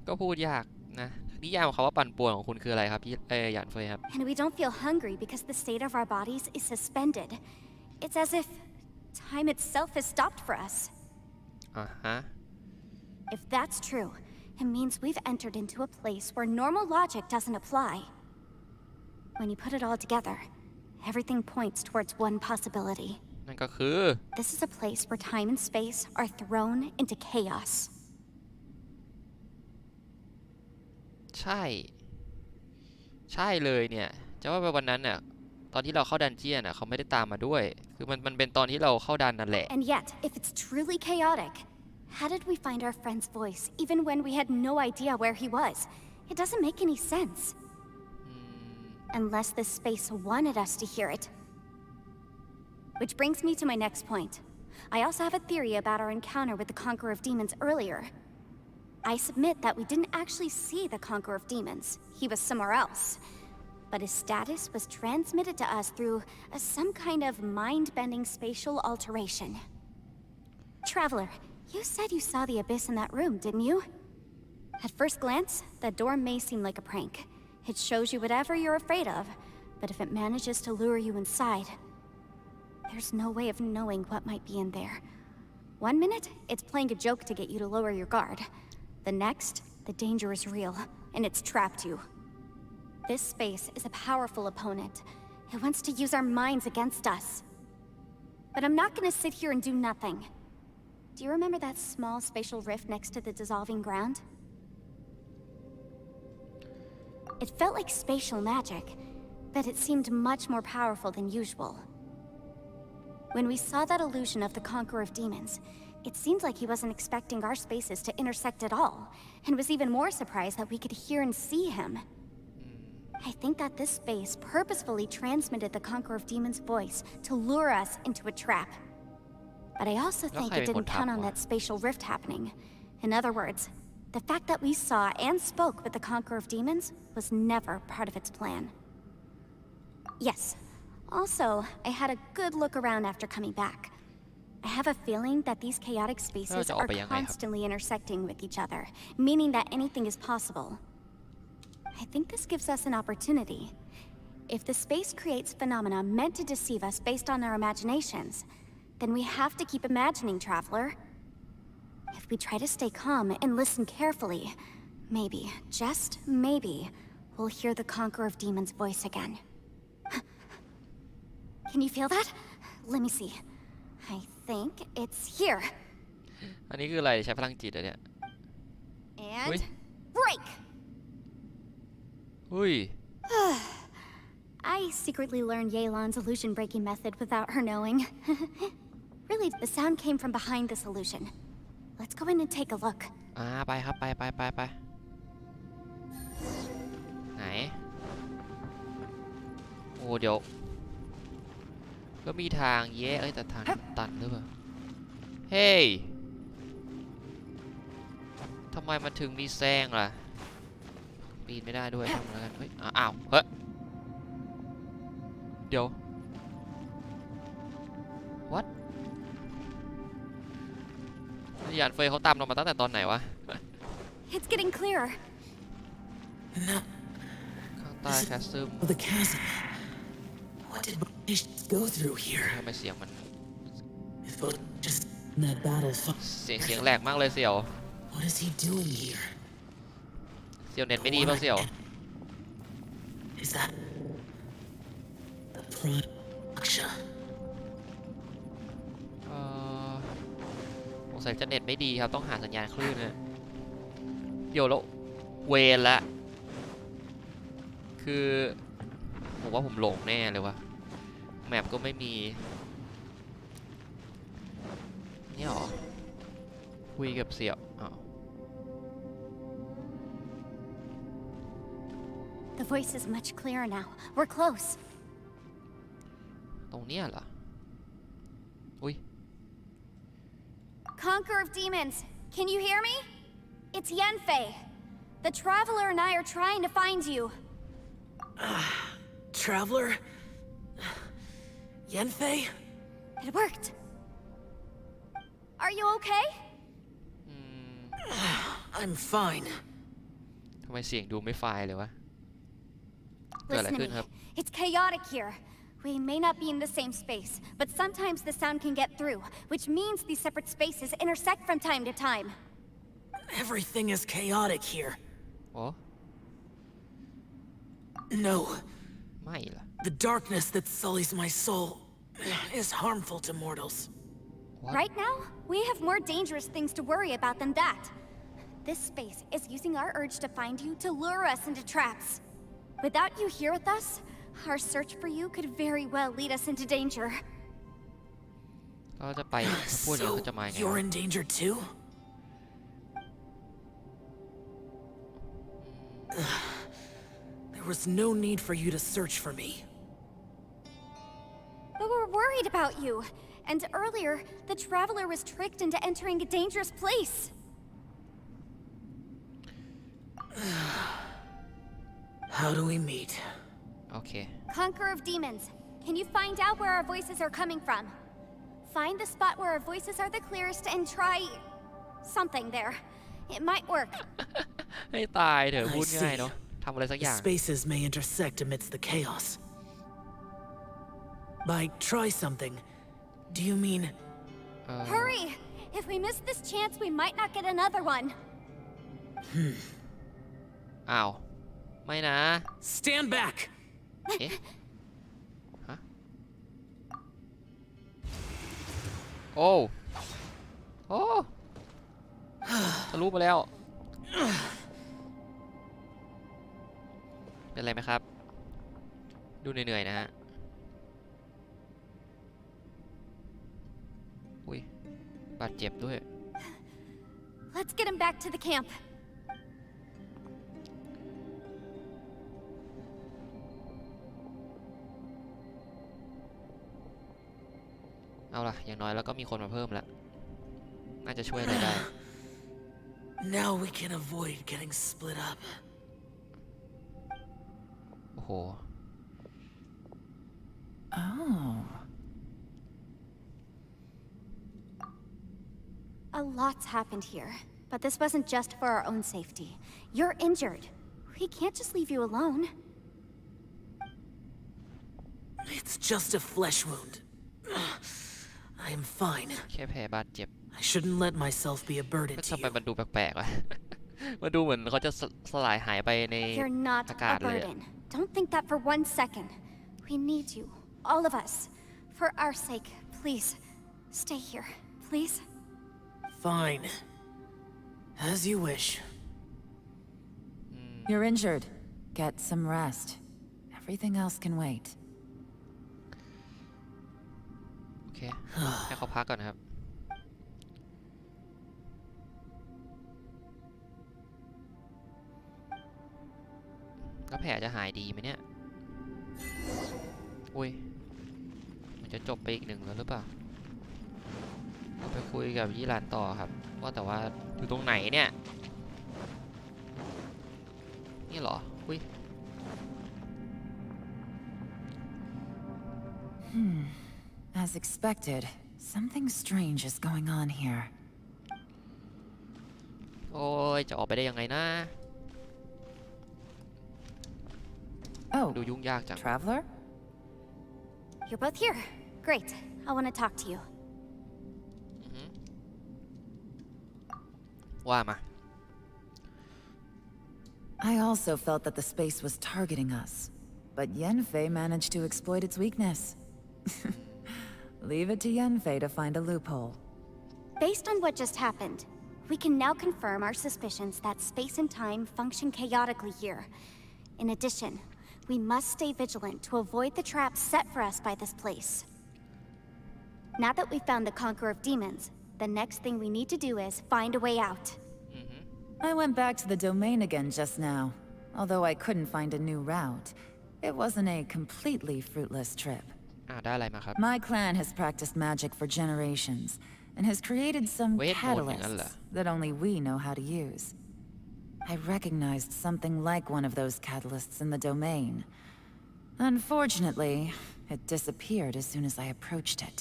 ก็พูดยากนะนิยามของคำว่าปั่นป่วนของคุณคืออะไรครับพี่หยานเฟยครับ And we don't feel hungry because the state of our bodies is suspended. It's as if time itself has stopped for us. If that's true, it means we've entered into a place where normal logic doesn't apply. When you put it all together, everything points towards one possibility. นั่นก็คือ This is a place where time and space are thrown into chaos. ใช่เลยเนี่ยจะว่าไปวันนั้นน่ะตอนที่เราเข้าดันเจียนน่ะเขาไม่ได้ตามมาด้วยคือมันเป็นตอนที่เราเข้าดันนั่นแหละ And yet, if it's truly chaotic, how did we find our friend's voice even when we had no idea where he was? It doesn't make any sense. Unless this space wanted us to hear it. Which brings me to my next point. I also have a theory about our encounter with the Conqueror of Demons earlier. I submit that we didn't actually see the Conqueror of Demons. He was somewhere else. But his status was transmitted to us through some kind of mind-bending spatial alteration. Traveler, you said you saw the abyss in that room, didn't you? At first glance, the door may seem like a prank. It shows you whatever you're afraid of, but if it manages to lure you inside, there's no way of knowing what might be in there. One minute, it's playing a joke to get you to lower your guard. The next, the danger is real, and it's trapped you. This space is a powerful opponent. It wants to use our minds against us. But I'm not gonna sit here and do nothing. Do you remember that small spatial rift next to the dissolving ground? It felt like spatial magic, but it seemed much more powerful than usual. When we saw that illusion of the Conqueror of Demons, it seemed like he wasn't expecting our spaces to intersect at all, and was even more surprised that we could hear and see him. I think that this space purposefully transmitted the Conqueror of Demons' voice to lure us into a trap. But I also think it didn't count on that spatial rift happening. In other words, the fact that we saw and spoke with the Conqueror of Demons was never part of its plan. Yes. Also, I had a good look around after coming back. I have a feeling that these chaotic spaces are constantly intersecting with each other, meaning that anything is possible. I think this gives us an opportunity. If the space creates phenomena meant to deceive us based on our imaginations, then we have to keep imagining, Traveler. If we try to stay calm and listen carefully, maybe, just maybe, we'll hear the Conqueror of Demons' voice again. Can you feel that? Let me see. I think it's here. อันนี้คืออะไรใช้พลังจิตเหรอเนี่ย And break. I secretly learned Yelan's illusion breaking method without her knowing. Really, the sound came from behind this illusion. Let's go in and take a look. ไปครับไปไหน อ้เดี๋ยวก็มีทางแยกแต่ทางตันหรือเปล่าเฮ้ยทำไมมันถึงมีแซงล่ะปีนไม่ได้ด้วยทำอะไรกันเฮ้ยอ้าวเฮ้ยเดี๋ยว what ยานเฟยเขาตามเรามาตั้งแต่ตอนไหนวะ It's getting clearer. ข้างใต้แคสซึม The chasm. What did British go through here? ทำไมเสียงมัน If it just that battle. เสียงแหลกมากเลยเสี่ยว What is he doing here? เสี่ยวเน็ตไม่ดีป่ะเสี่ยว Is that the production? สงสัยจะเน็ตไม่ดีครับต้องหาสัญญาณคลื่นนะเดี๋ยวแล้วเวรละคือผมว่าผมหลงแน่เลยวะแมปก็ไม่มีนี่หรอคุยกับเสี่ยวอ้าว The voice is much clearer now. We're close. ตรงเนี้ยเหรออุ้ย Conqueror of demons, can you hear me? It's Yenfei. The Traveler and I are trying to find you. Traveler? Yenfei? It worked. Are you okay? I'm fine. ทำไมเสียงดูไม่ไฟล์เลยวะเกิดอะไร Listen ขึ้น to ครับ me. It's chaotic here. We may not be in the same space, but sometimes the sound can get through, which means these separate spaces intersect from time to time. Everything is chaotic here. อ๋อ No. ไม่ล่ะ The darkness that sullies my soul is harmful to mortals. What? Right now, we have more dangerous things to worry about than that. This space is using our urge to find you to lure us into traps. Without you here with us, our search for you could very well lead us into danger. ก็จะไปถ้าพูดอย่างนี้ So เขาจะมาไง you're in danger too? There was no need for you to search for me. But we're worried about you. And earlier, the Traveler was tricked into entering a dangerous place. How do we meet? โอเค Conqueror of demons, can you find out where our voices are coming from? Find the spot where our voices are the clearest and try something there. It might work. ให้ตายเถอะพูดง่ายเนาะทำอะไรสักอ The ย่าง spaces may intersect amidst the chaos. By try something, do you mean... Hurry! If we miss this chance, we might not get another one. อ้าวไม่นะ Stand back! เอ๊ะฮะโอ้โอ้ทะลุมาแล้วเป็นไรไหมครับดูเหนื่อยๆนะฮะอุ้ยบาดเจ็บด้วย Let's get him back to the camp. เอาล่ะอย่างน้อยแล้วก็มีคนมาเพิ่มแล้วน่าจะช่วยอะไรได้ Now we can avoid getting split up. โอ้โห Oh. A lot's happened here, but this wasn't just for our own safety. You're injured. We can't just leave you alone. It's just a flesh wound. I am fine. แค่แผลบาดเจ็บ I shouldn't let myself be a burden ก็ to ทำไม you. มันดูแปลกๆวะ มันดูเหมือนเขาจะสลายหายไปใน You're not อากาศ a เลยอะ burden. Don't think that for 1 second. We need you, all of us. For our sake, please, stay here, please. Fine. As you wish. You're injured. Get some rest. Everything else can wait. โอเค ให้เขาพักก่อนนะครับ แล้วแผลจะหายดีไหมเนี่ย อุ้ยมันจะจบไปอีกหนึ่งแล้วหรือเปล่าเราไปคุยกับยี่หลานต่อครับว่าแต่ว่าอยู่ตรงไหนเนี่ยนี่เหรออุ้ยAs expected, something strange is going on here. โอ้ยจะออกไปได้ยังไงนะ Oh, ดูยุ่งยากจัง traveler? You're both here. Great. I want to talk to you. ว่ามา I also felt that the space was targeting us, but Yenfei managed to exploit its weakness. Leave it to Yenfei to find a loophole. Based on what just happened, we can now confirm our suspicions that space and time function chaotically here. In addition, we must stay vigilant to avoid the traps set for us by this place. Now that we've found the Conqueror of Demons, the next thing we need to do is find a way out. I went back to the domain again just now. Although I couldn't find a new route, it wasn't a completely fruitless trip. ได้อะไรมาครับ My clan has practiced magic for generations and has created some catalysts that only we know how to use. I recognized something like one of those catalysts in the domain. Unfortunately, it disappeared as soon as I approached it.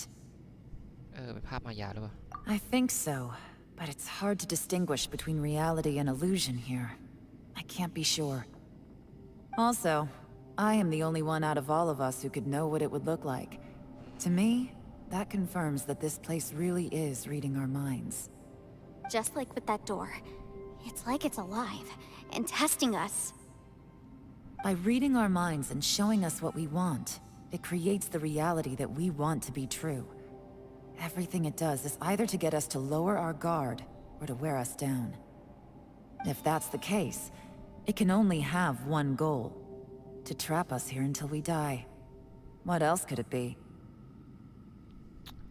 เป็นภาพมายาหรือเปล่า I think so, but it's hard to distinguish between reality and illusion here. I can't be sure. Also, I am the only one out of all of us who could know what it would look like. To me, that confirms that this place really is reading our minds. Just like with that door, it's like it's alive and testing us. By reading our minds and showing us what we want, it creates the reality that we want to be true. Everything it does is either to get us to lower our guard or to wear us down. If that's the case, it can only have one goal: to trap us here until we die. What else could it be?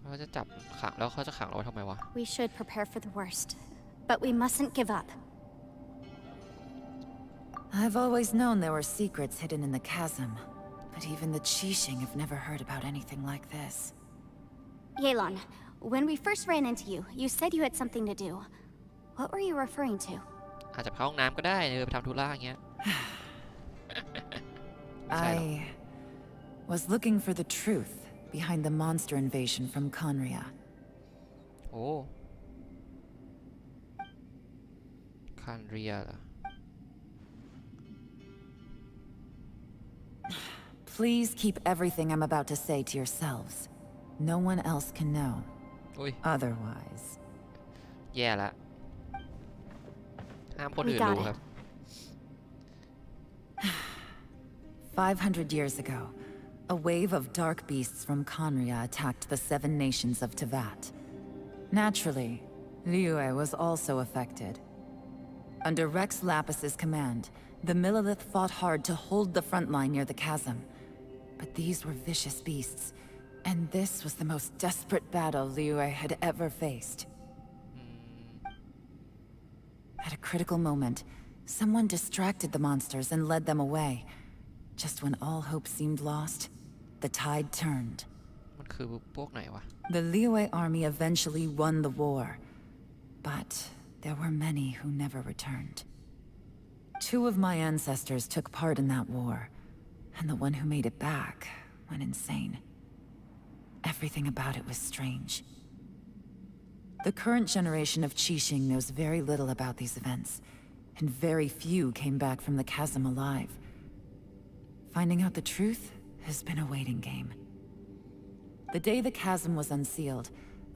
เขาจะจับขังแล้วเขาจะขังเราไว้ทำไมวะ We should prepare for the worst, but we mustn't give up. I've always known there were secrets hidden in the chasm, but even the Qixing have never heard about anything like this. Yelan, when we first ran into you, you said you had something to do. What were you referring to? อาจจะเข้าห้องน้ำก็ได้ไปทำธุระอย่างเงี้ย I was looking for the truth behind the monster invasion from Conria. โอ้คันเรียเหรอ Please keep everything I'm about to say to yourselves. No one else can know. อุ้ย Otherwise. แย่ละห้ามคนอื่นรู้ครับ 500 years ago, a wave of dark beasts from Conria attacked the 7 nations of Tevat. Naturally, Liyue was also affected. Under Rex Lapis's command, the Millelith fought hard to hold the front line near the chasm. But these were vicious beasts, and this was the most desperate battle Liyue had ever faced. At a critical moment, someone distracted the monsters and led them away. Just when all hope seemed lost, the tide turned. มันคือพวกไหนวะ The Liyue army eventually won the war, but there were many who never returned. 2 of my ancestors took part in that war, and the one who made it back went insane. Everything about it was strange. The current generation of Qixing knows very little about these events, and very few came back from the chasm alive. Finding out the truth has been a waiting game. The day the chasm was unsealed,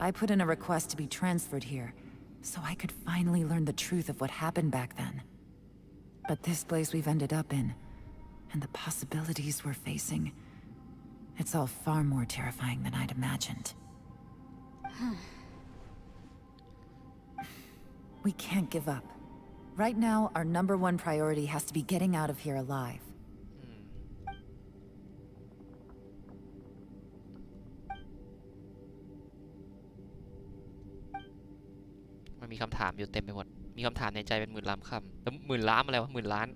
I put in a request to be transferred here, so I could finally learn the truth of what happened back then. But this place we've ended up in, and the possibilities we're facing, it's all far more terrifying than I'd imagined. We can't give up. Right now, our #1 priority has to be getting out of here alive. มันมีคำถามอยู่เต็มไปหมด มีคำถามในใจเป็นหมื่นล้านคำแล้วหมื่นล้านอะไรวะ10,000,000,000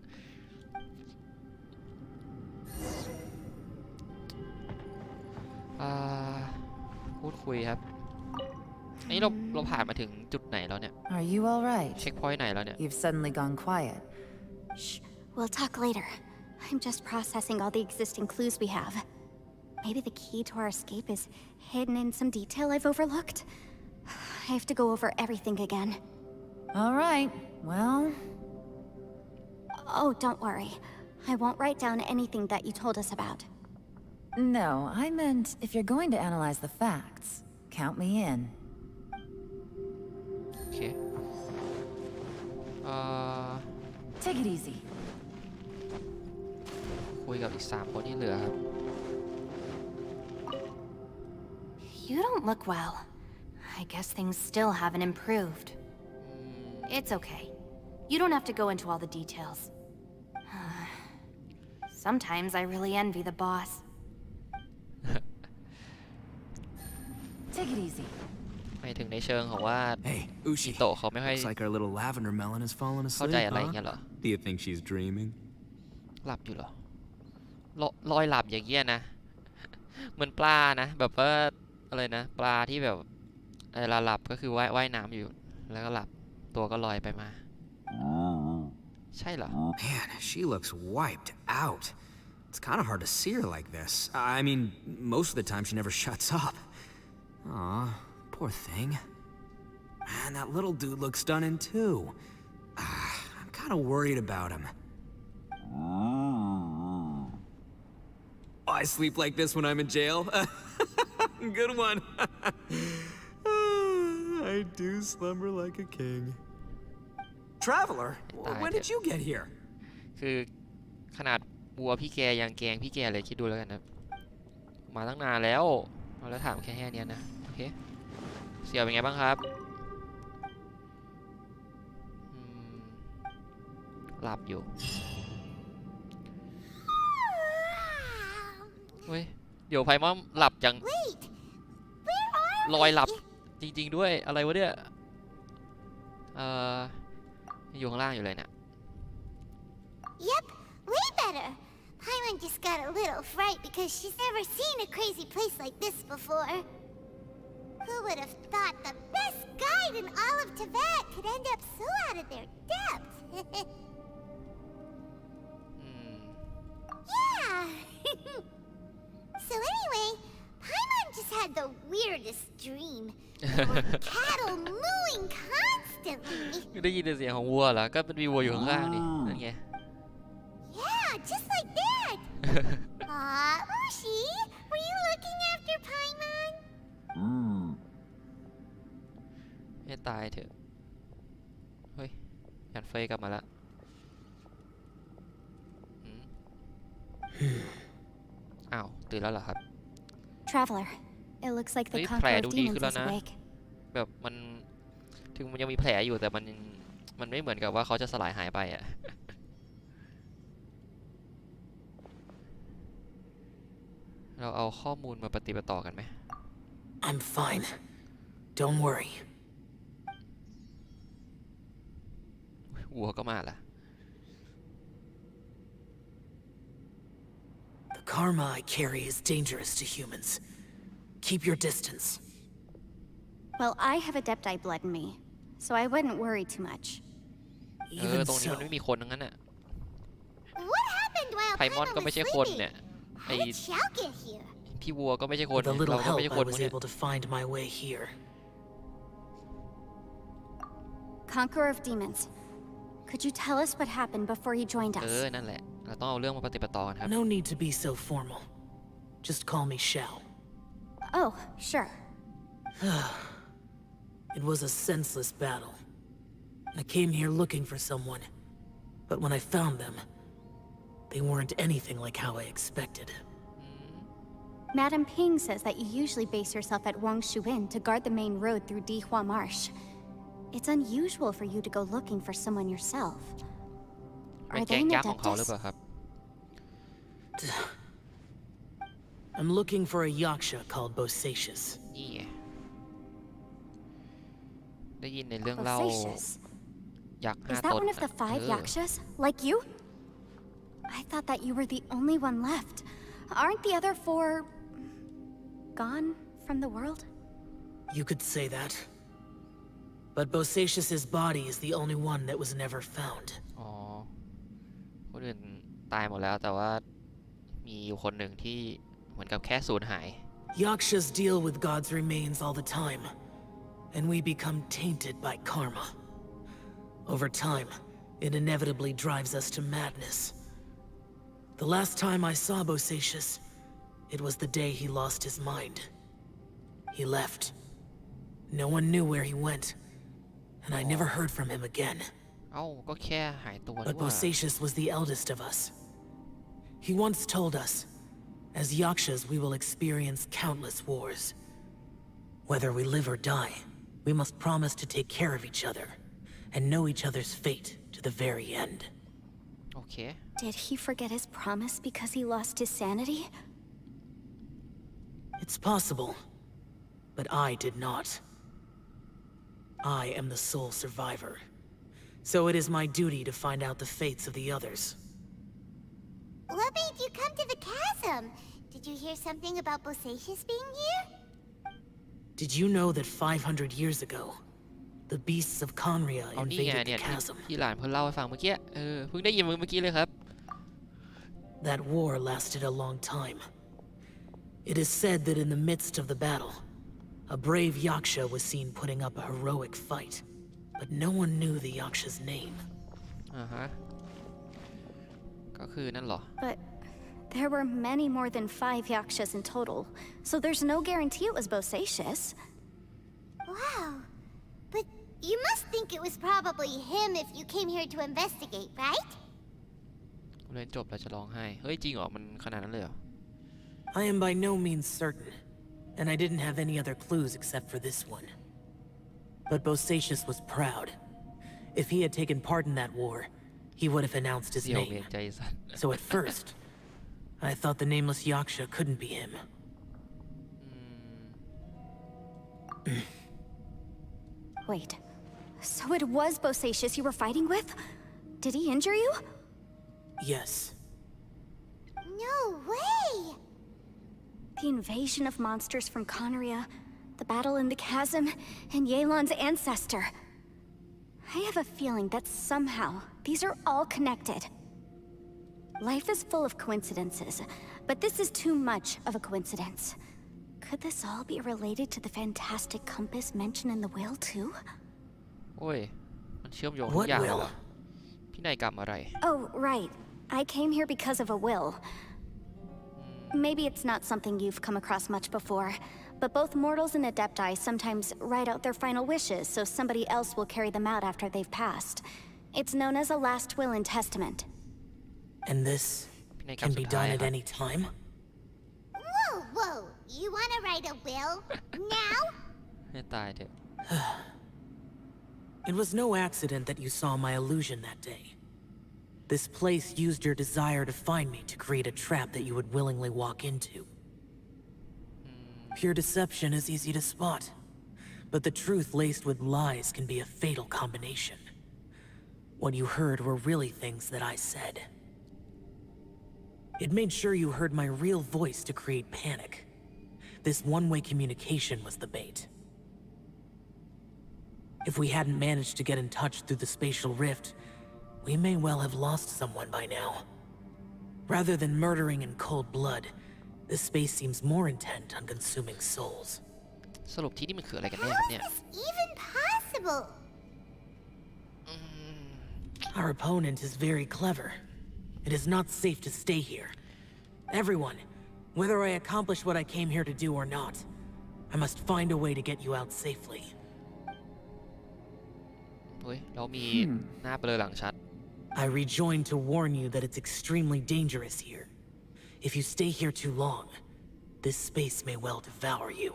พูดคุยครับอันนี้เราผ่านมาถึงจุดไหนแล้วเนี่ย Are you all right? เช็คพอยต์ไหนแล้วเนี่ย You've suddenly gone quiet. Shh, we'll talk later. I'm just processing all the existing clues we have. Maybe the key to our escape is hidden in some detail I've overlooked. I have to go over everything again. All right, well... Oh, don't worry. I won't write down anything that you told us about. No, I meant if you're going to analyze the facts, count me in. โอเค Take it easy. คุยกับอีก3 คนที่เหลือครับ You don't look well. I guess things still haven't improved. It's okay. You don't have to go into all the details. Sometimes I really envy the boss. Take it easy. ไม่ถึงในเชิงของว่า Hey, อิ Ushi. โตะเขาไม่ค่อย Looks like our little lavender melon has fallen เข้า asleep, ใจอะไร huh? เงี้ยเหรอ Do you think she's dreaming? หลับอยู่เหรอลอยหลับอย่างเงี้ยนะ เหมือนปลานะ แบบว่าอะไรนะ ปลาที่แบบเวลาหลับก็คือว่ายน้ำอยู่ แล้วก็หลับ ตัวก็ลอยไปมา ใช่เหรอ Man, she looks wiped out. It's kind of hard to see her like this. I mean, most of the time she never shuts up. Aw, poor thing. Man, that little dude looks stunning too. I'm kind of worried about him. I sleep like this when I'm in jail. Good one. I do slumber like a king. Traveler, when did you get here? คือขนาดวัวพี่แกยังแกงพี่แกเลยคิดดูแล้วกันนะ มาตั้งนานแล้วแล้วถามแค่เนี้ยนะ โอเค เสี่ยวเป็นไงบ้างครับ หลับอยู่ เฮ้ย เดี๋ยวไพมอนหลับจัง ลอยหลับจริงๆด้วย อะไรวะเนี่ย อยู่ข้างล่างอยู่เลยเนี่ย Yep, way better. Paimon just got a little fright because she's never seen a crazy place like this before. Who would have thought the best guide in all of Tibet could end up so out of their depth? Yeah. So anyway, Paimon just had the weirdest dream. There were cattle mooing constantly. ได้ยินแต่เสียงของวัวเหรอ ก็เป็นมีวัวอยู่ข้างล่างนี่นั่นไง Yeah, just like that. Aw, Ushi, were you looking after Paimon? ให้ตายเถอะ เฮ้ยยันเฟยกลับมาแล้ว อ้าว ตื่นแล้วเหรอครับ Traveler, it looks like the เฮ้ย conqueror แผล of ดูดี demons ขึ้นแล้ว is นะ awake. แบบมันถึงมันยังมีแผลอยู่แต่มันไม่เหมือนกับว่าเขาจะสลายหายไปอ่ะ เราเอาข้อมูลมาปฏิบัติต่อกันไหม I'm fine. Don't worry. วัวก็มาละ The karma I carry is dangerous to humans. Keep your distance. Well, I have Adepti blood in me, so I wouldn't worry too much. ตรงนี้ Even มัน so, ไม่มีคนทั้งนั้นอ่ะ What happened while ไพมอน Paimon ก็ was ไม่ใช่คน sleeping? เนี่ย ไอ How did Xiao get here? พี่วัวก็ไม่ใช่คน with a เรา little ก็ help, ไม่ใช่ I คน was เนี่ย able to find my way here. Conqueror of demons, could you tell us what happened before you joined นั่น us? แหละ เราต้องเอาเรื่องมาปฏิบัติต่อกันครับ No need to be so formal. Just call me Xiao. Oh, sure. It was a senseless battle. I came here looking for someone, but when I found them, they weren't anything like how I expected. Madam Ping says that you usually base yourself at Wangshu Inn to guard the main road through Dihua Marsh. It's unusual for you to go looking for someone yourself. เป็น Are แก๊ they ง an ยักษ์ของเขาหรือ adeptus? เปล่าครับ I'm looking for a yaksha called Bosacius. นี่ไงได้ยินในเรื่องเล่า Bosacius. ยักษ์ Is 5 that ตน one of the 5 yakshas? Like you? I thought that you were the only one left. Aren't the other 4... gone from the world? You could say that. But Bosacius's body is the only one that was never found. อ๋อคนอื่นตายหมดแล้วแต่ว่ามีอยู่คนหนึ่งที่เหมือนกับแค่สูญหาย Yakshas deal with God's remains all the time, and we become tainted by karma. Over time, it inevitably drives us to madness. The last time I saw Bosacius, it was the day he lost his mind. He left. No one knew where he went, and I never heard from him again. เอ้าก็แค่หายตัวนี่ But ว่า Bosacius was the eldest of us. He once told us, as Yakshas we will experience countless wars. Whether we live or die, we must promise to take care of each other, and know each other's fate to the very end. โอเค Did he forget his promise because he lost his sanity? It's possible, but I did not. I am the sole survivor, so it is my duty to find out the fates of the others. What made you come to the chasm? Did you hear something about Bosacius being here? Did you know that 500 years ago, the beasts of Conria เอานี่ไง invaded เนี่ย the chasm? ที่หลานเพิ่งเล่าให้ฟังเมื่อกี้เพิ่งได้ยินเมื่อกี้เลยครับ That war lasted a long time. It is said that in the midst of the battle, a brave Yaksha was seen putting up a heroic fight, but no one knew the Yaksha's name. อ่าฮะก็คือนั่นเหรอ But there were many more than 5 Yakshas in total, so there's no guarantee it was Bosacius. Wow. But you must think it was probably him if you came here to investigate, right? เรียนจบแล้วจะร้องไห้เฮ้ยจริงเหรอมันขนาดนั้นเลยเหรอ I am by no means certain, and I didn't have any other clues except for this one. But Bosacius was proud. If he had taken part in that war, he would have announced his เสี่ยวเมี name. ยใจสั่น So at first, I thought the nameless Yaksha couldn't be him. Wait, so it was Bosacius you were fighting with? Did he injure you? Yes. No way! The invasion of monsters from Conria, the battle in the chasm, and Yelan's ancestor. I have a feeling that somehow these are all connected. Life is full of coincidences, but this is too much of a coincidence. Could this all be related to the fantastic compass mentioned in the will too? โอ้ยมันเชื่อมโยงทุก What อย่างเลย will? เหรอพี่นายกรรมอะไร Oh, right. I came here because of a will. Maybe it's not something you've come across much before, but both mortals and adepti sometimes write out their final wishes so somebody else will carry them out after they've passed. It's known as a last will and testament. And this พี่นายกรรม can สุ be ดท้าย done ค at รับ any time? Whoa, whoa! You wanna write a will? Now? ให้ตายเถอะ It was no accident that you saw my illusion that day. This place used your desire to find me to create a trap that you would willingly walk into. Pure deception is easy to spot, but the truth laced with lies can be a fatal combination. What you heard were really things that I said. It made sure you heard my real voice to create panic. This one-way communication was the bait. If we hadn't managed to get in touch through the spatial rift, we may well have lost someone by now. Rather than murdering in cold blood, this space seems more intent on consuming souls. สรุปที่นี่มันคืออะไรกันแน่ How ครับ is เนี่ย this even possible? Our opponent is very clever. It is not safe to stay here. Everyone, whether I accomplish what I came here to do or not, I must find a way to get you out safely. เฮ้ยเรามีหน้าเบลอหลังชัด I rejoined to warn you that it's extremely dangerous here. If you stay here too long, this space may well devour you.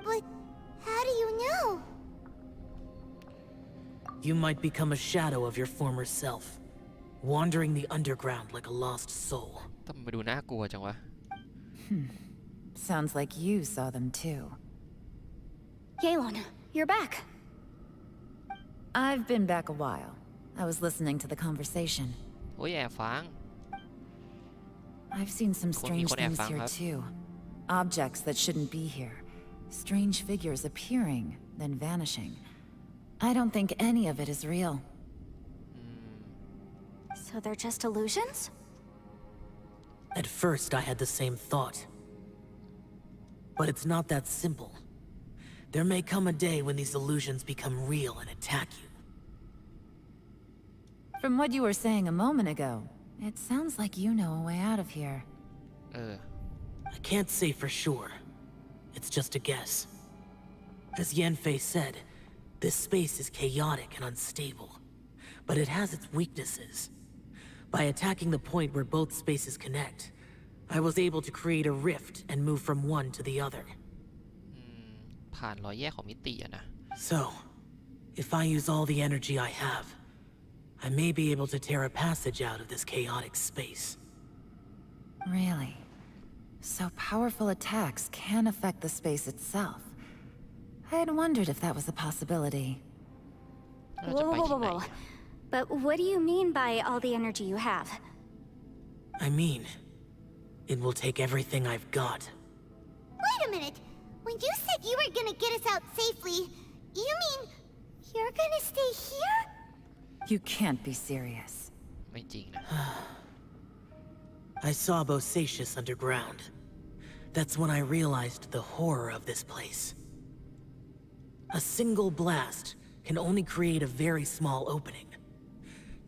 But how do you know? You might become a shadow of your former self, wandering the underground like a lost soul. แต่มันไปดูน่ากลัวจังวะ Sounds like you saw them too. Yelan, you're back. I've been back a while. I was listening to the conversation. โอ้ยแอบฟัง I've seen some Kung strange ikaw na things fang here hap. too. Objects that shouldn't be here. Strange figures appearing, then vanishing. I don't think any of it is real. So they're just illusions? At first, I had the same thought. But it's not that simple. There may come a day when these illusions become real and attack you. From what you were saying a moment ago, it sounds like you know a way out of here. I can't say for sure. It's just a guess. As Yanfei said, this space is chaotic and unstable, but it has its weaknesses. By attacking the point where both spaces connect, I was able to create a rift and move from one to the other. ผ่านรอยแยกของมิติอะนะ So, if I use all the energy I have, I may be able to tear a passage out of this chaotic space. Really? So powerful attacks can affect the space itself. I had wondered if that was a possibility. เราจะไปที่ไหน But what do you mean by all the energy you have? I mean, it will take everything I've got. Wait a minute. When you said you were gonna get us out safely, you mean you're gonna stay here? You can't be serious. ไม่จริงนะ I saw Bosacius underground. That's when I realized the horror of this place. A single blast can only create a very small opening.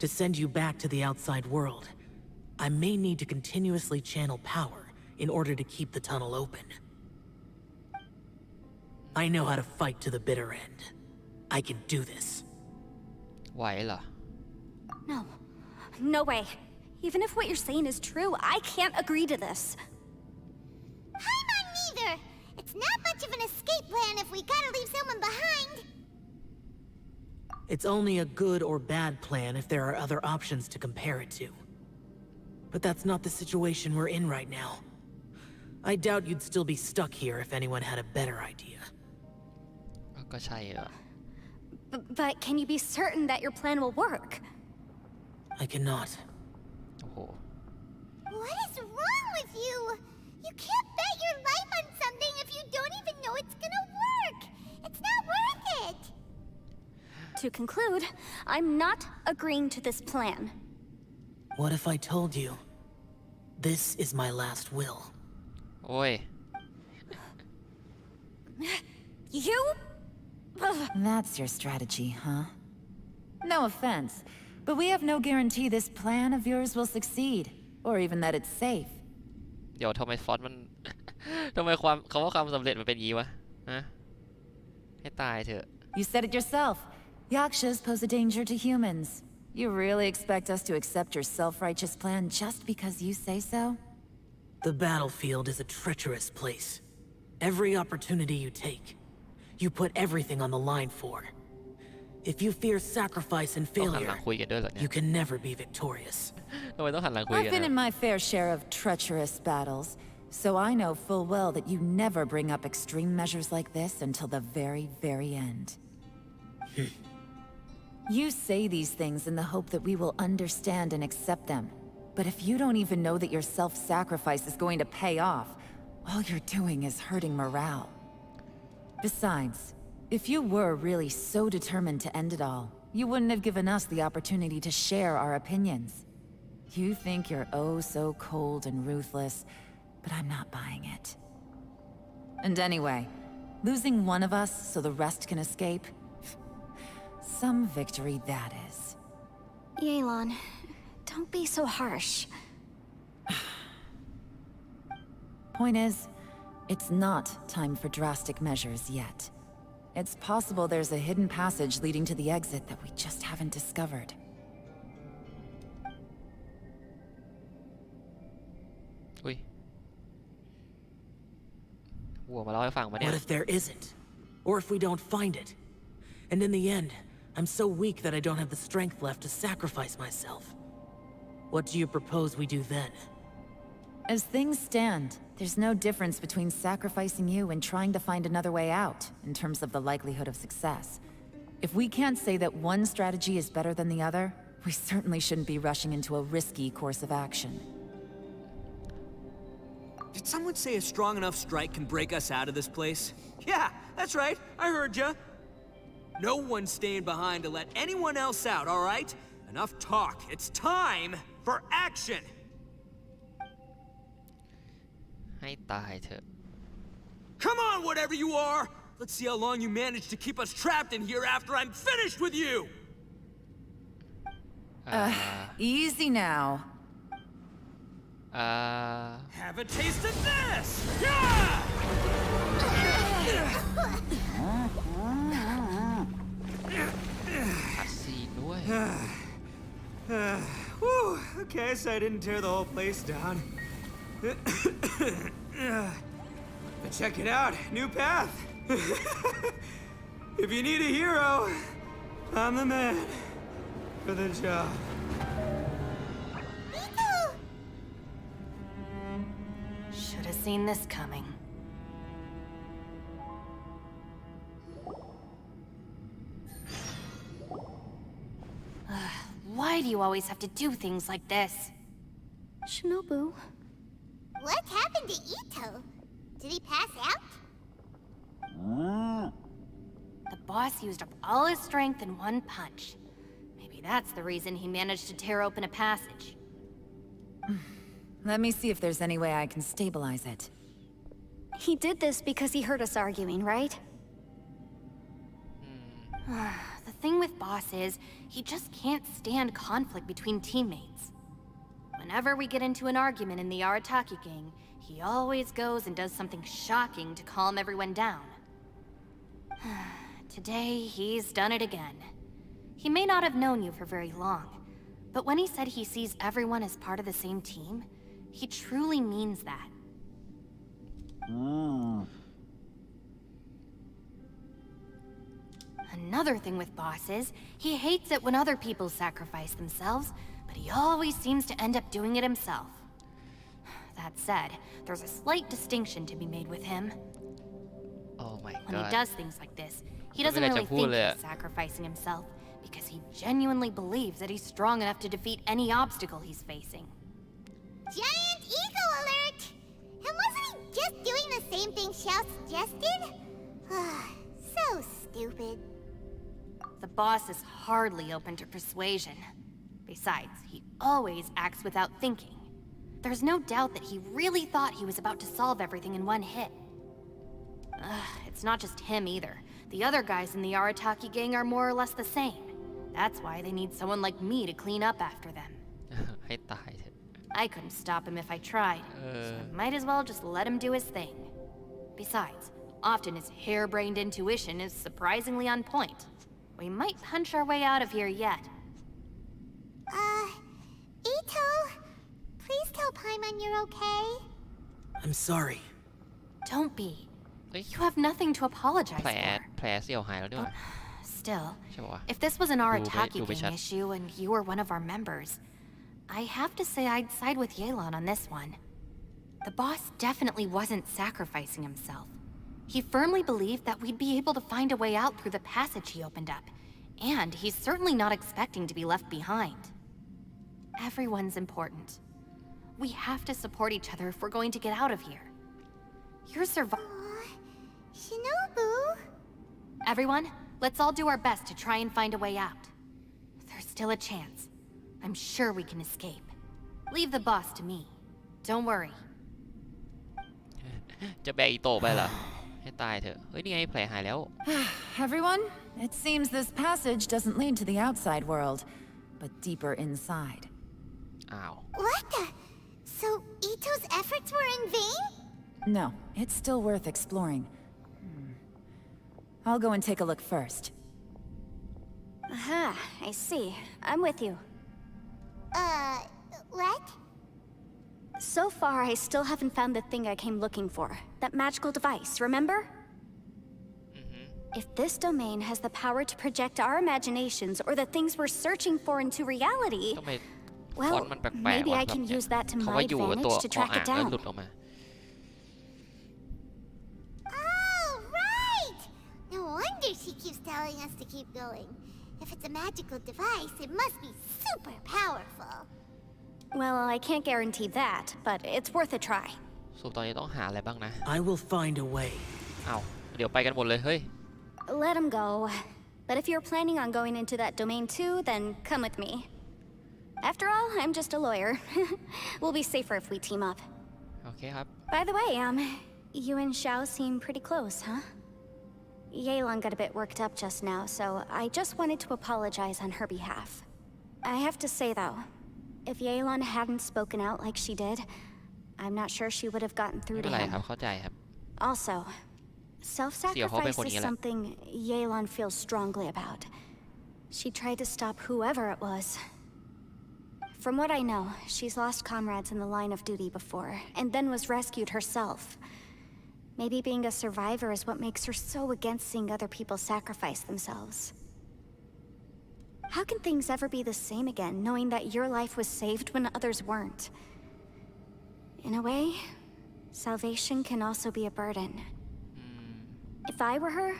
To send you back to the outside world, I may need to continuously channel power in order to keep the tunnel open. I know how to fight to the bitter end. I can do this. ไหวเหรอ No. No way. Even if what you're saying is true, I can't agree to this. I'm not neither. It's not much of an escape plan if we gotta leave someone behind. It's only a good or bad plan if there are other options to compare it to. But that's not the situation we're in right now. I doubt you'd still be stuck here if anyone had a better idea. ก็ใช่เหรอ But can you be certain that your plan will work? I cannot. โอ้โห What is wrong with you? You can't bet your life on something if you don't even know it's gonna work. It's not worth it. To conclude, I'm not agreeing to this plan. What if I told you, this is my last will? โอ้ย You? That's your strategy, huh? No offense, but we have no guarantee this plan of yours will succeed, or even that it's safe. เดี๋ยวทำไมฟอนต์มัน ทำไมความคำว่าความสำเร็จมันเป็นอย่างนี้วะฮะให้ตายเถอะ You said it yourself. Yakshas pose a danger to humans. You really expect us to accept your self-righteous plan just because you say so? The battlefield is a treacherous place. Every opportunity you take, you put everything on the line for. If you fear sacrifice and ต้องหันหลั failure, งคุยกันด้วยเหรอเนี่ย you can never be victorious. ทำไมต้องหันหลังคุย I've กัน been in นะ my fair share of treacherous battles, so I know full well that you never bring up extreme measures like this until the very, very end. You say these things in the hope that we will understand and accept them. But if you don't even know that your self-sacrifice is going to pay off, all you're doing is hurting morale. Besides, if you were really so determined to end it all, you wouldn't have given us the opportunity to share our opinions. You think you're oh so cold and ruthless, but I'm not buying it. And anyway, losing one of us so the rest can escape? Some victory that is. Yelan, don't be so harsh. Point is, it's not time for drastic measures yet. It's possible there's a hidden passage leading to the exit that we just haven't discovered. อุ้ยวัวมาเล่าให้ฟังมาเนี่ย What if there isn't? Or if we don't find it? And in the end, I'm so weak that I don't have the strength left to sacrifice myself. What do you propose we do then? As things stand, there's no difference between sacrificing you and trying to find another way out, in terms of the likelihood of success. If we can't say that one strategy is better than the other, we certainly shouldn't be rushing into a risky course of action. Did someone say a strong enough strike can break us out of this place? Yeah, that's right. I heard ya. No one's staying behind to let anyone else out, all right? Enough talk. It's time for action. ให้ตายเถอะ Come on, whatever you are. Let's see how long you manage to keep us trapped in here after I'm finished with you. Easy now. Have a taste of this. อัดซีนด้วย Whew, okay, so I didn't tear the whole place down. But check it out, new path. If you need a hero, I'm the man for the job. Should have seen this coming. Why do you always have to do things like this? Shinobu, What happened to Ito? Did he pass out? The boss used up all his strength in one punch. Maybe that's the reason he managed to tear open a passage. Let me see if there's any way I can stabilize it. he did this because he heard us arguing, right? The thing with Boss is, he just can't stand conflict between teammates. Whenever we get into an argument in the Arataki gang, he always goes and does something shocking to calm everyone down. Today, he's done it again. He may not have known you for very long, but when he said he sees everyone as part of the same team, he truly means that. Another thing with Boss is, he hates it when other people sacrifice themselves, but he always seems to end up doing it himself. That said, there's a slight distinction to be made with him. Oh my When he god does things like this, he What doesn't did I really just think pull it? he's sacrificing himself, because he genuinely believes that he's strong enough to defeat any obstacle he's facing. Giant ego alert! And wasn't he just doing the same thing Xiao suggested? So stupid. The boss is hardly open to persuasion. Besides, he always acts without thinking. There's no doubt that he really thought he was about to solve everything in one hit. It's not just him either. The other guys in the Arataki gang are more or less the same. That's why they need someone like me to clean up after them. ให้ตายเถอะ I couldn't stop him if I tried, so I might as well just let him do his thing. Besides, often his harebrained intuition is surprisingly on point. We might punch our way out of here yet. Ito, please tell Paimon you're okay. I'm sorry. Don't be. เฮ้ย You have nothing to apologize แผล for. แผลเสี่ยวหายแล้วด้วย Still, ใช่ปะวะ if this was an Arataki do be gang chat. issue and you were one of our members, I have to say I'd side with Yelan on this one. The boss definitely wasn't sacrificing himself. He firmly believed that we'd be able to find a way out through the passage he opened up, and he's certainly not expecting to be left behind. Everyone's important. We have to support each other if we're going to get out of here. Your Shinobu? Everyone, let's all do our best to try and find a way out. There's still a chance. I'm sure we can escape. Leave the boss to me. Don't worry. จะแบกอีโตะไปเหรอ ให้ตายเถอะ เฮ้ย นี่ไงแผลหายแล้ว Everyone, it seems this passage doesn't lead to the outside world, but deeper inside. อ้าว What the? So Ito's efforts were in vain? No, it's still worth exploring. I'll go and take a look first. Aha, I see. I'm with you. What? So far, I still haven't found the thing I came looking for. That magical device, remember? If this domain has the power to project our imaginations or the things we're searching for into reality, ทำไมฟอน well, ต์มันแปลกๆ maybe วะ I แบบ can เนี่ย use that to เขา my ว่าอยู่กับตัว advantage to อ track อ่า it งแล้ว down. หลุดออกมา Oh, right! No wonder she keeps telling us to keep going. If it's a magical device, it must be super powerful. Well, I can't guarantee that, but it's worth a try. สุดตอนนี้ต้องหาอะไรบ้างนะ I will find a way. อ้าวเดี๋ยวไปกันหมดเลยเฮ้ย Let him go. But if you're planning on going into that domain too, then come with me. After all, I'm just a lawyer. We'll be safer if we team up. โอเคครับ By the way, you and Xiao seem pretty close, huh? Yelan got a bit worked up just now, so I just wanted to apologize on her behalf. I have to say though, if Yelan hadn't spoken out like she did, I'm not sure she would have gotten ไม่ through เป็ to นไร him. ครับเข้าใจครับ Also, self-sacrifice is something Yelan feels strongly about. She tried to stop whoever it was. From what I know, she's lost comrades in the line of duty before, and then was rescued herself. Maybe being a survivor is what makes her so against seeing other people sacrifice themselves. How can things ever be the same again, knowing that your life was saved when others weren't? In a way, salvation can also be a burden. If I were her,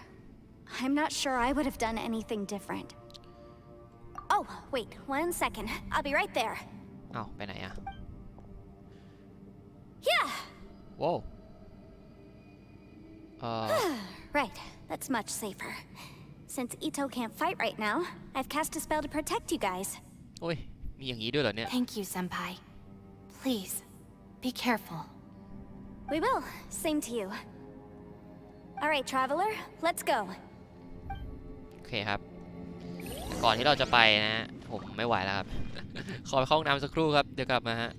I'm not sure I would have done anything different. Oh, wait, 1 second. I'll be right there. อ้าวไปไหนอะ Yeah! ว้าว Right, that's much safer. Since Ito can't fight right now, I've cast a spell to protect you guys. โอ้ยมีอย่างนี้ด้วยเหรอเนี่ย Thank you, Senpai. Please, be careful. We will. Same to you. Alright, traveler, let's go. โอเคครับก่อนที่เราจะไปนะฮะผมไม่ไหวแล้วครับ ขอไปเข้าห้องน้ำสักครู่ครับเดี๋ยวกลับมาฮะ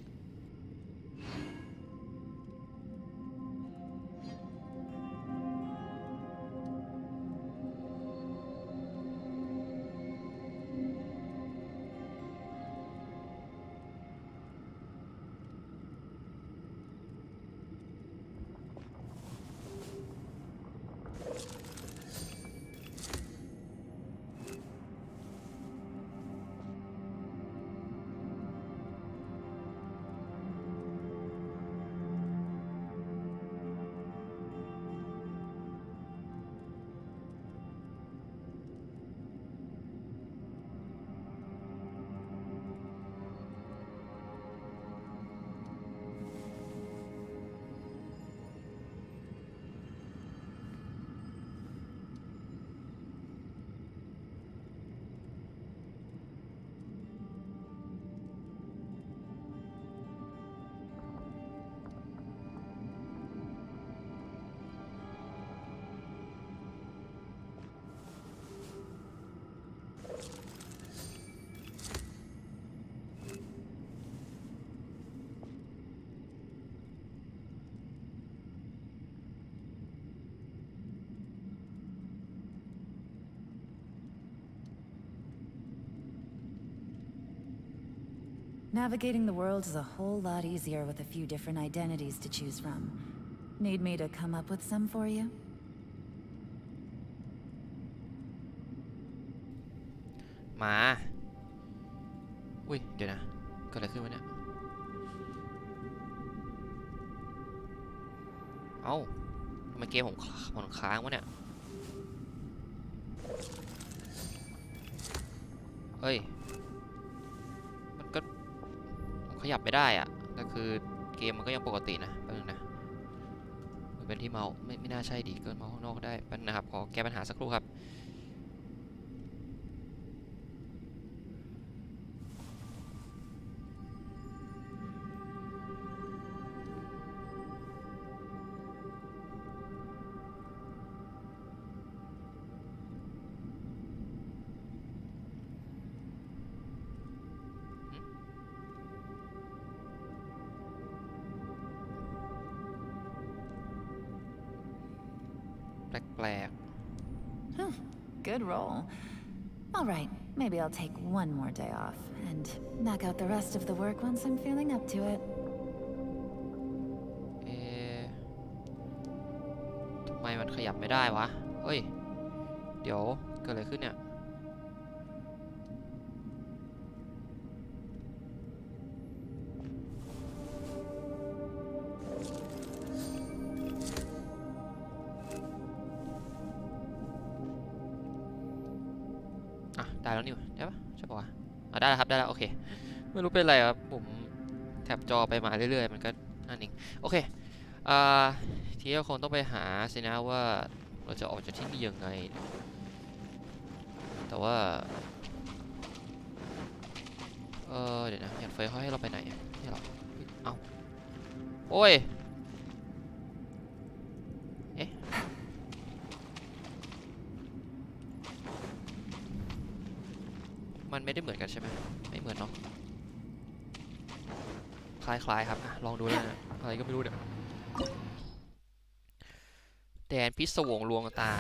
Navigating the world is a whole lot easier with a few different identities to choose from. Need me to come up with some for you? มาอุ้ยเดี๋ยวนะเกิดอะไรขึ้นวะเนี่ยเอ้าทำไมเกมผมค้างวะเนี่ยเฮ้ยมันก็ขยับไม่ได้อะแต่คือเกมมันก็ยังปกตินะแป๊บนึงนะมันเป็นที่เมาส์ไม่น่าใช่ดิเกินเมาส์ข้างนอกได้แป๊บนึงนะครับขอแก้ปัญหาสักครู่ครับแปลก Good roll. All right, maybe I'll take one more day off and knock out the rest of the work once I'm feeling up to it. ทำไมมันขยับไม่ได้วะเฮ้ยเดี๋ยวเกิดอะไรขึ้นเนี่ยได้แล้วนี่ได้ปะใช่ปะวะได้แล้วครับได้แล้วโอเคไม่รู้เป็นไรครับผมแท็บจอไปมาเรื่อยๆมันก็นั่นเองโอเค ทีก็คงต้องไปหาสินะว่าเราจะออกจากที่นี่ยังไงแต่ว่าเดี๋ยวนะหยัดเฟยเขาให้เราไปไหนนี่หรอเอ้าโอ้ยเอ๊ะมันไม่ได้เหมือนกันใช่ไหมไม่เหมือนเนาะคล้ายๆครับลองดูแล้วนะอะไรก็ไม่รู้เนี่ยแดนพิศวงลวงตา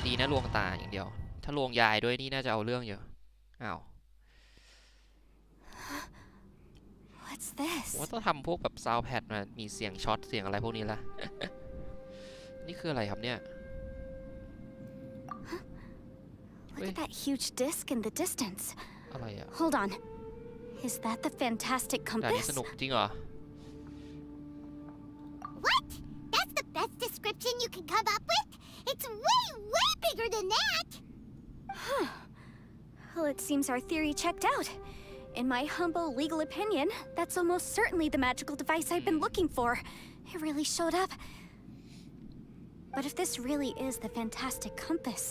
ดีนะลวงตาอย่างเดียวถ้าลวงยายด้วยนี่น่าจะเอาเรื่องเยอะอ้าว What's this? ว่าต้องทำพวกแบบซาวด์แพดมามีเสียงช็อตเสียงอะไรพวกนี้ละ นี่คืออะไรครับเนี่ย Look at that huge disc in the distance. อะไรอ่ะ Hold on. Is that the fantastic ด่านนี้ compass? สนุกจริงเหรอ What? That's the best description you can come up with? It's way, way bigger than that! Well, it seems our theory checked out. In my humble legal opinion, that's almost certainly the magical device I've been looking for. It really showed up. But if this really is the fantastic compass,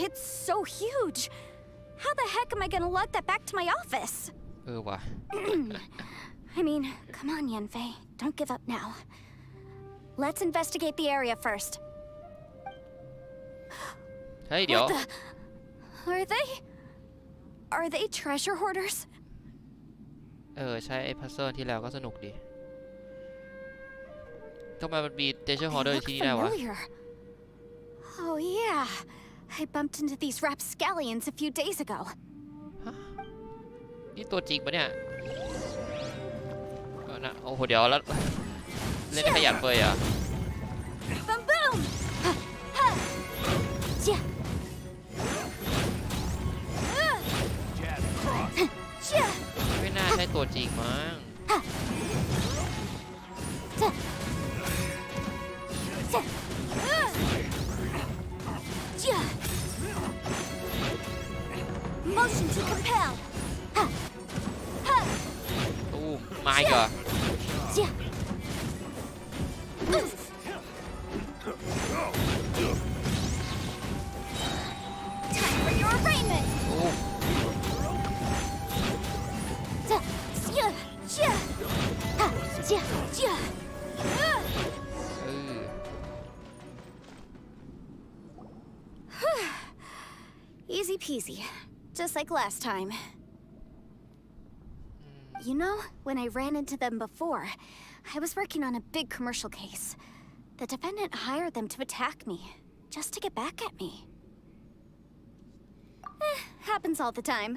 it's so huge. How the heck am I gonna lug that back to my office? ว่ะ I mean, come on, Yanfei. Don't give up now. Let's investigate the area first. เฮ้ยเดี๋ยว What the? Are they treasure hoarders? ใช่ไอ้พัซเซิลที่แล้วก็สนุกดีทำไมมันมีเดชฮอร์เดอ They ร์ look ที่นี่ได้วะ familiar. Oh yeah, I bumped into these rapscallions a few days ago. นี่ตัวจริงปะเนี่ยนะโอ้โหเดี๋ยวแล้วเล่นขยันเฟยอ่ะ Boom boom! Yeah. Yeah. ไม่น่าใช่ตัวจริงมั้ง Motion to compel. ตู้มมาอีกเหรอ Time for your arraignment. ตู้ Easy peasy, just like last time. You know, when I ran into them before, I was working on a big commercial case. The defendant hired them to attack me, just to get back at me. Happens all the time.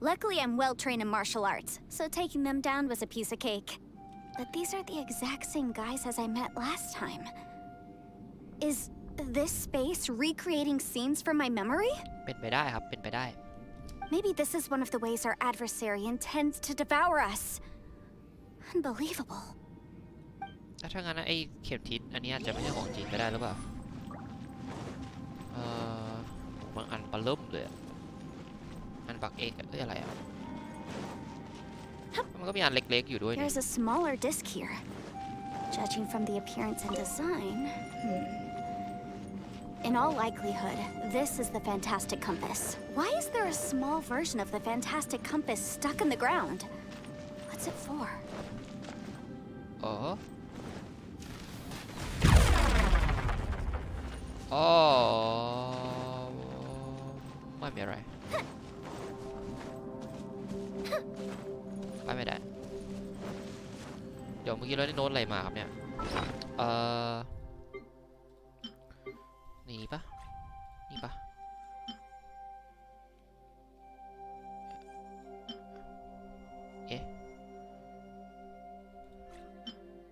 Luckily, I'm well trained in martial arts, so taking them down was a piece of cake. But these are the exact same guys as I met last time. Is this space recreating scenes from my memory? เป็นไปได้ครับเป็นไปได้ Maybe this is one of the ways our adversary intends to devour us. Unbelievable. ถ้างั้นนะไอ้เข็มทิศอันนี้อาจจะไม่ใช่ของจริงก็ได้หรือเปล่าบางอันปลาเริ่มเลยอันปักเอกอะไรอ่ะมันก็มีอันเล็กๆอยู่ด้วยนี่ There's a smaller disc here. Judging from the appearance and design, In all likelihood, this is the fantastic compass. Why is there a small version of the fantastic compass stuck in the ground? What's it for? ไม่มีอะไรไปไม่ได้เดี๋ยวเมื่อกี้เราได้โน้ตอะไรมาครับเนี่ยนี่ปะนี่ปะ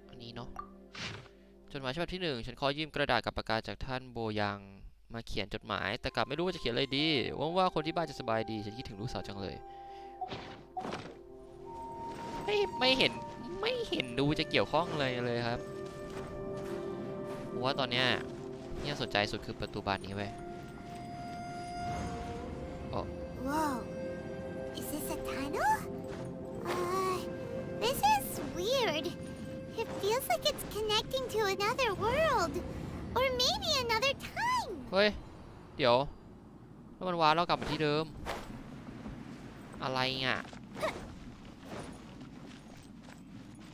อันนี้เนาะจดหมายฉบับที่ 1ฉันขอยืมกระดาษกับปากกาจากท่านโบยังมาเขียนจดหมายแต่กลับไม่รู้ว่าจะเขียนอะไรดีหวังว่าคนที่บ้านจะสบายดีฉันคิดถึงลูกสาวจังเลยไม่เห็นดูจะเกี่ยวข้องเลยครับเพราะว่าตอนเนี้ยที่สนใจสุดคือประตูบานนี้เว้ย Whoa. Is this a tunnel? This is weird. It like it's connecting to another world. Or maybe another time. เฮ้ยเดี๋ยวแล้วมันว้าเรากลับมาที่เดิมอะไรอ่ะ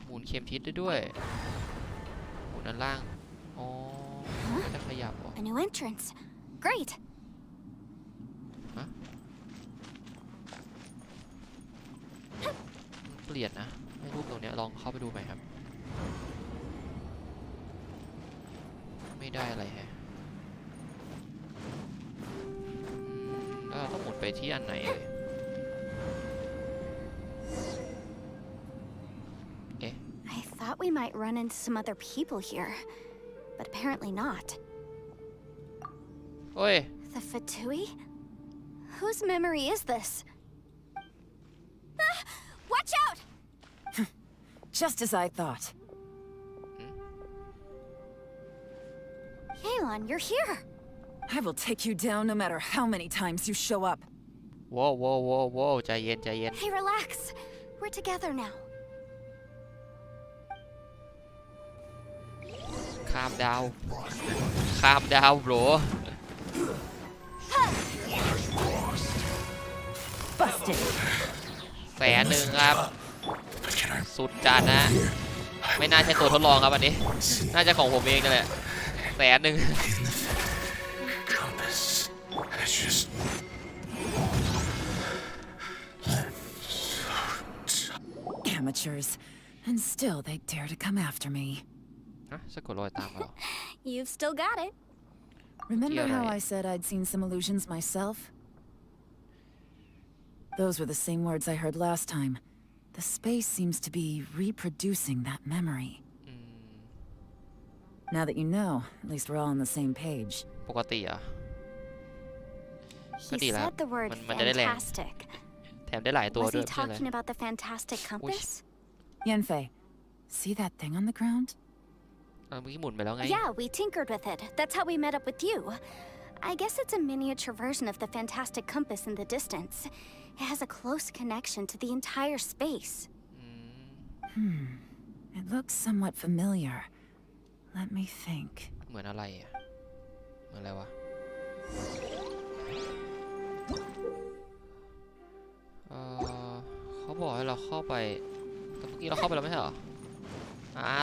หมุนเข็มทิศได้ด้วยหมุนด้านล่างอ๋อมันจะขยับเหรอ A new entrance. Great. ฮะเปลี่ยนนะให้รูปตรงเนี้ยลองเข้าไปดูใหม่ครับไม่ได้อะไรแฮะแล้วเราต้องหมุนไปที่อันไหนเลยเอ๊ะ I thought we might run into some other people here, but apparently not. โอ้ย The Fatui? Whose memory is this? Ah, watch out! Just as I thought. Yelan, you're here. I will take you down no matter how many times you show up. ว้าวว้าวว้าวว้าวใจเย็นใจเย็น Hey, relax. We're together now. ข้ามดาวข้ามดาวโบร Busted. 100,000ครับสุดจัดนะไม่น่าใช่ตัวทดลองครับอันนี้น่าจะของผมเองนั่นแหละ100,000 Compass. It's just... Amateurs. And still they dare to come after me. ฮะสะกดรอยตามเหรอ You've still got it. Remember how right. I said I'd seen some illusions myself? Those were the same words I heard last time. The space seems to be reproducing that memory. Now that you know, at least we're all on the same page. ปกติอ่ะ He said the word มันจะได้แรง fantastic. แถมได้หลายตัว Was ด้ he วยไม่ใช่เลย talking about the fantastic compass? Yanfei, see that thing on the ground? เมื่อกี้หมุนไปแล้วไง Yeah, we tinkered with it. That's how we met up with you. I guess it's a miniature version of the fantastic compass in the distance. It has a close connection to the entire space. It looks somewhat familiar. Let me think. เหมือนอะไรอ่ะเหมือนอะไรวะเขาบอกให้เราเข้าไปแต่เมื่อกี้เราเข้าไปแล้วไม่ใช่เหรอ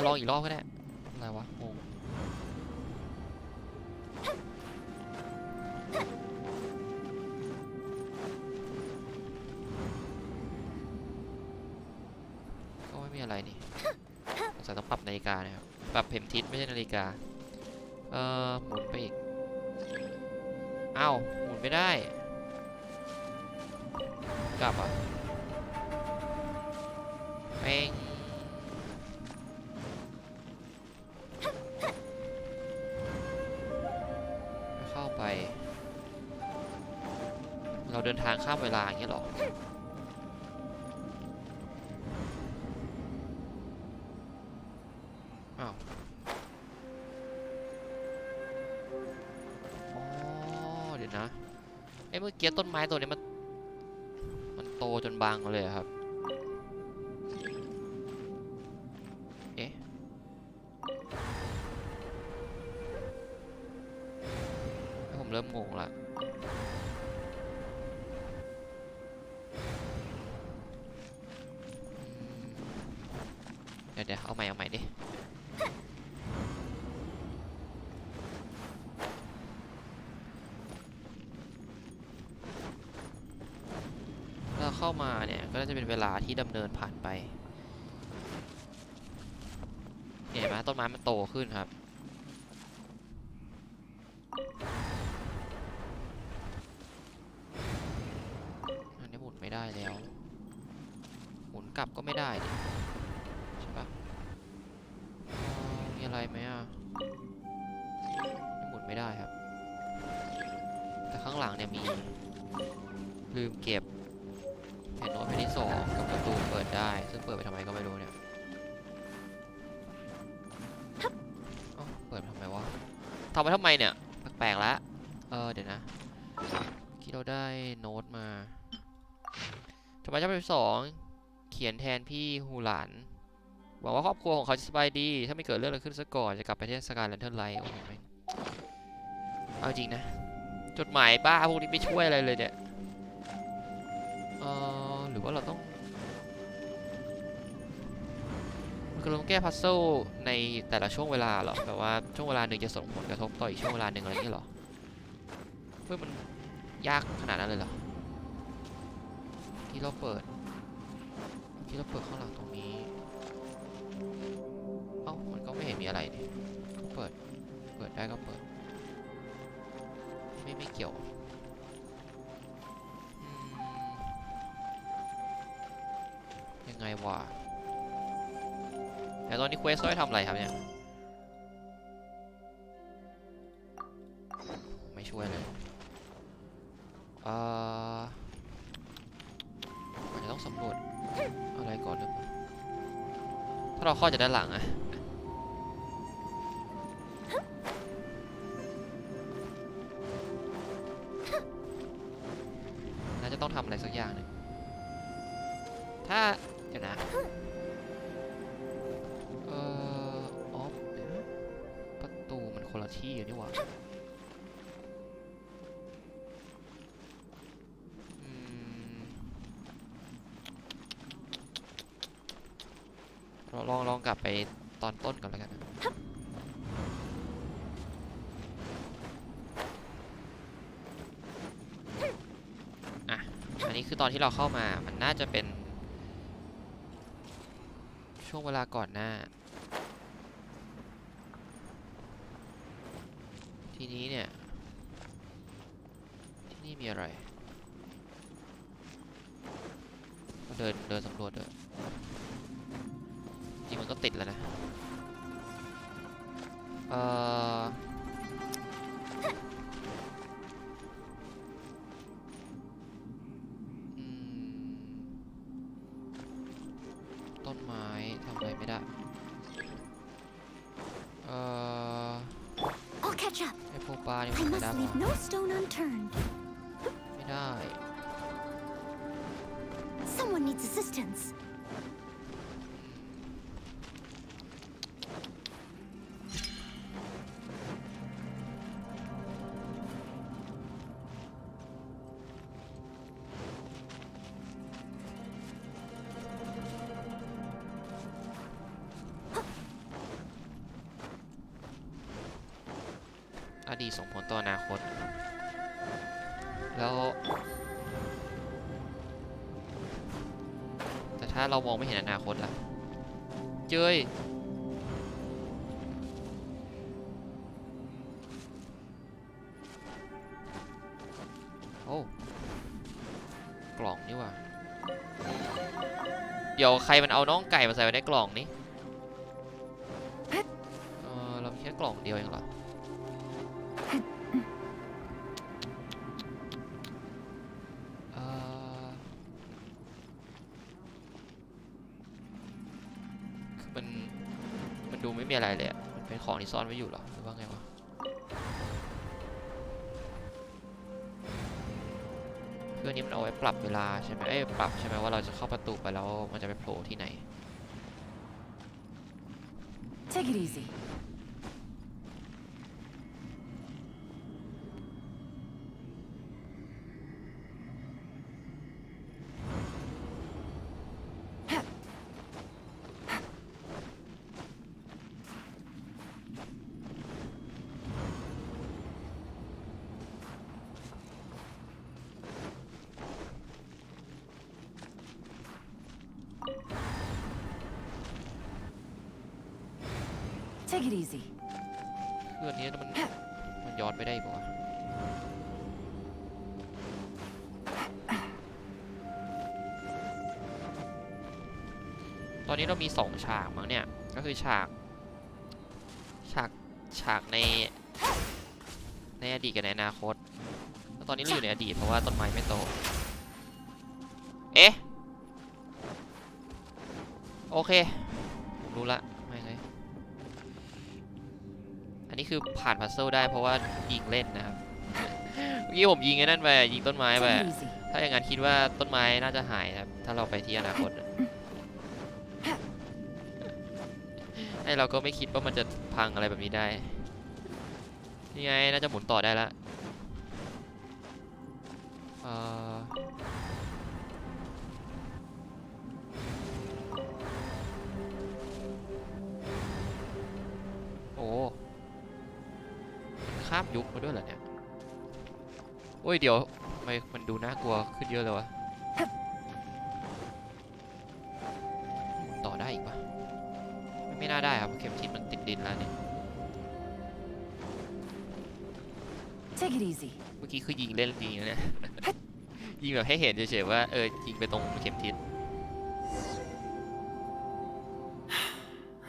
ลองอีกรอบก็ได้อะไรวะงงก็ไม่มีอะไรนี่สงสัยต้องปรับนาฬิกานะครับปรับเข็มทิศไม่ใช่นาฬิกาหมุนไปอีกอ้าวหมุนไม่ได้กลับอ่ะแม่งเข้าไปเราเดินทางข้ามเวลาอย่างเงี้ยหรออ้าวเดี๋ยวนะเมื่อกี้ต้นไม้ตัวนี้มันโตจนบางเลยครับเอ๊ะผมเริ่มงงละเดี๋ยวเอาใหม่ดิเข้ามาเนี่ยก็จะเป็นเวลาที่ดำเนินผ่านไปเห็นไหมต้นไม้มันโตขึ้นครับอันนี้หมุนไม่ได้แล้วหมุนกลับก็ไม่ได้ดิใช่ปะมีอะไรไหมอ่ะหมุนไม่ได้ครับแต่ข้างหลังเนี่ยมีลืมเก็บเห็นโน้ตแผ่นที่2กับประตูเปิดได้ซึ่งเปิดไปทำไมก็ไม่รู้เนี่ยเปิดไปทำไมวะทำไปทำไมเนี่ยแปลกๆแล้วเดี๋ยวนะที่เราได้โน้ตมาทำไมเจ้าเป็น2เขียนแทนพี่ฮูหลาน หวังว่าครอบครัวของเขาจะสบายดีถ้าไม่เกิดเรื่องอะไรขึ้นซะก่อนจะกลับไปเทศกาลแลนเทิร์นไลท์โอ้โหเอาจริงนะจดหมายบ้าพวกนี้ไม่ช่วยอะไรเลยเนี่ยหรือว่าเราต้องแก้พัซเซิลในแต่ละช่วงเวลาเหรอแบบว่าช่วงเวลาหนึ่งจะส่งผลกระทบต่ออีกช่วงเวลาหนึ่งอะไรอย่างนี้เหรอเฮ้ยมันยากขนาดนั้นเลยเหรอที่เราเปิดข้างหลังตรงนี้เอ้ามันก็ไม่เห็นมีอะไรนี่เปิดได้ก็เปิดไม่เกี่ยวยังไงวะแต่ตอนนี้เควสต้องทำอะไรครับเนี่ยไม่ช่วยเลยมันจะต้องสำรวจอะไรก่อนหรือเปล่าถ้าเราเข้าจากด้านหลังอะน่าจะต้องทำอะไรสักอย่างหนึ่งถ้าเดี๋ยวนะประตูมันคนละที่อยู่นี่หว่าลองกลับไปตอนต้นก่อนแล้วกันนะอันนี้คือตอนที่เราเข้ามามันน่าจะเป็นช่วงเวลาก่อนหน้าทีนี้เนี่ยที่นี่มีอะไรเดินสำรวจด้วยจริงมันก็ติดแล้วนะต้นไม้ทำอะไรไม่ได้I'll catch up. ไอ้พวกปลานี่มัน I ไม่ must ได้ leave no stone unturned. ไม่ได้ Someone needs assistance. อดีตส่งผลต่ออนาคตแล้วแต่ถ้าเรามองไม่เห็นอนาคตล่ะเจ้ยโอ้กล่องนี่ว่ะเดี๋ยวใครมันเอาน้องไก่มาใส่ไว้ในกล่องนี้เรามีแค่กล่องเดียวเองเหรอมันดูไม่มีอะไรเลยมันเป็นของที่ซ่อนไว้อยู่หรอหรือว่าไงวะเพื่อนนี้มันเอาไว้ปรับเวลาใช่ไหมปรับใช่ไหมว่าเราจะเข้าประตูไปแล้วมันจะไปโผล่ที่ไหน Take it easy. Take it easy. เพื่อนนี้มันย้อนไปได้ปะวะตอนนี้เรามี2ฉากมั้งเนี่ยก็คือฉากในอดีตกับในอนาคตแล้วตอนนี้เราอยู่ในอดีตเพราะว่าต้นไม้ไม่โตเอ๊ะโอเคผมรู้ละไม่ไงอันนี้คือผ่านพัซเซิลได้เพราะว่ายิงเล่นนะครับเมื่อกี้ผมยิงไอ้นั่นไปยิงต้นไม้ไปถ้าอย่างนั้นคิดว่าต้นไม้น่าจะหายครับถ้าเราไปที่อนาคต ไอเราก็ไม่คิดว่ามันจะพังอะไรแบบนี้ได้นี่ไงน่าจะหมุนต่อได้แล้วโอ้ข้ามยุคมาด้วยเหรอเนี่ยโอ้ยเดี๋ยวทำไมมันดูน่ากลัวขึ้นเยอะเลยวะต่อได้อีกปะไม่น่าได้ครับเข็มทิศมันติดดินแล้วเนี่ย Take it easy. เมื่อกี้คือยิงเล่นจริงนะเนี่ย ยิงแบบให้เห็นเฉยๆว่ายิงไปตรงเข็มทิศ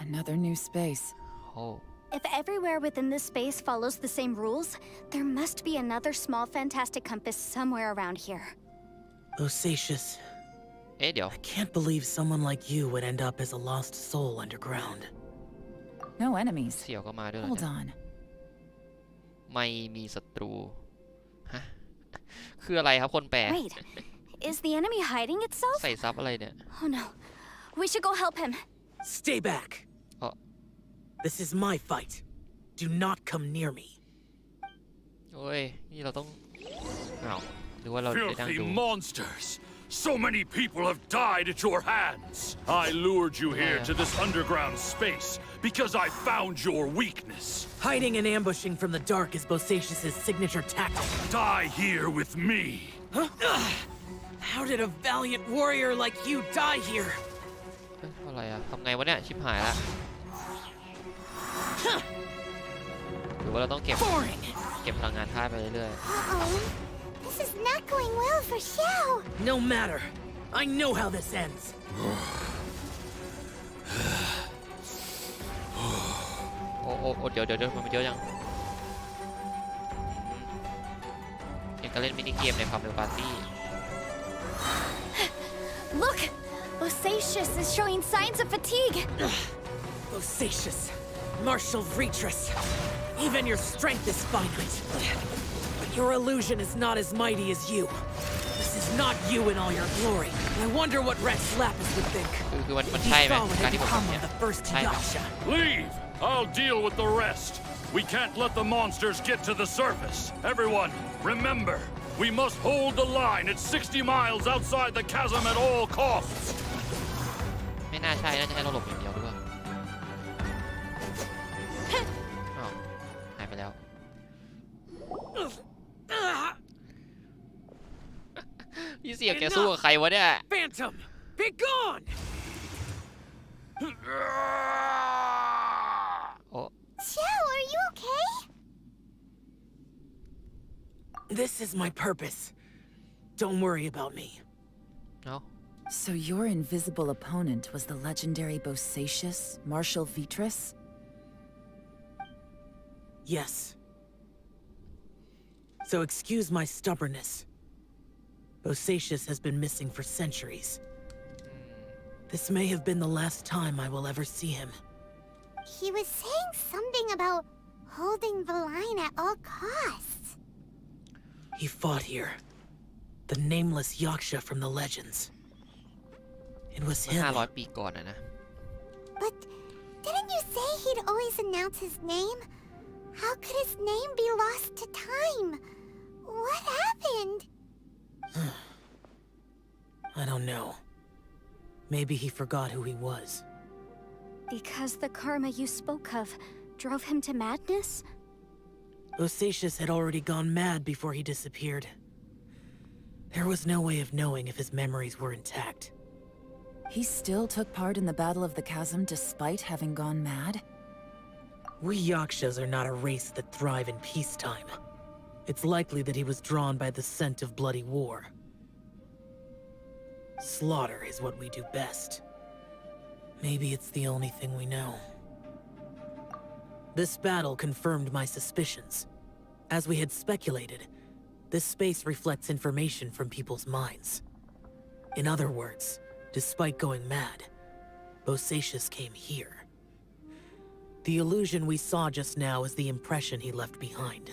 Another new space. โอ้ If everywhere within this space follows the same rules, there must be another small fantastic compass somewhere around here. Bosacious. เดี๋ยว I can't believe someone like you would end up as a lost soul underground. No enemies. เสี่ยวก็มาด้วยเหรอ Hold เนี่ย on. ไม่มีศัตรูฮะคืออะไรครับคนแปล Wait, is the enemy hiding itself? ใส่ซับอะไรเนี่ย Oh no, we should go help him. Stay back. Oh. This is my fight. Do not come near me. โอ้ยนี่เราต้องอ้าวหรือว่าเราได้นั่ง Filthy ดู monsters! So many people have died at your hands. I lured you here to this underground space because I found your weakness. Hiding and ambushing from the dark is Bosacious' signature tactic. Die here with me. Huh? How did a valiant warrior like you die here? อะไรอะทำไงวะเนี่ยชิบหายละหรือว่าเราต้องเก็บพลังงานธาตุไปเรื่อย Uh-oh. This is not going well for Xiao. No matter. I know how this ends. โอ้เดี๋ยวมันเยอะจังยังก็เล่นมินิเกมในความเร็วปาร์ตี้ Look, Bosacious is showing signs of fatigue. Bosacious, martial retreat. Even your strength is finite. But your illusion is not as mighty as you. This is not you in all your glory. I wonder what Rex Lapis would think. คือมัน He ใช่ไหม saw what การ had ที่ผม become ทำเนี่ย of the first ใช่ไหม Yaksha. Leave! I'll deal with the rest. We can't let the monsters get to the surface. Everyone, remember, we must hold the line at 60 miles outside the chasm at all costs. ไม่น่าใช่น่าจะให้เราหลบอย่างเดียวด้วยอ้าวหายไปแล้วพี่เสี่ยวแกสู้กับใครวะเนี่ย Phantom, be gone! โอ้ Xiao, are you okay? This is my purpose. Don't worry about me. เอ้า So your invisible opponent was the legendary Bosacious, Marshal Vitris? Yes. So excuse my stubbornness. Bosacious has been missing for centuries. This may have been the last time I will ever see him. He was saying something about holding the line at all costs. He fought here. The nameless Yaksha from the legends. It was เมื่อ him. 500 ปีก่อนนะ But didn't you say he'd always announce his name? How could his name be lost to time? What happened? I don't know. Maybe he forgot who he was. Because the karma you spoke of drove him to madness? Bosacious had already gone mad before he disappeared. There was no way of knowing if his memories were intact. He still took part in the Battle of the Chasm despite having gone mad? We Yakshas are not a race that thrive in peacetime. It's likely that he was drawn by the scent of bloody war. Slaughter is what we do best. Maybe it's the only thing we know. This battle confirmed my suspicions. As we had speculated, this space reflects information from people's minds. In other words, despite going mad, Bosacious came here. The illusion we saw just now is the impression he left behind.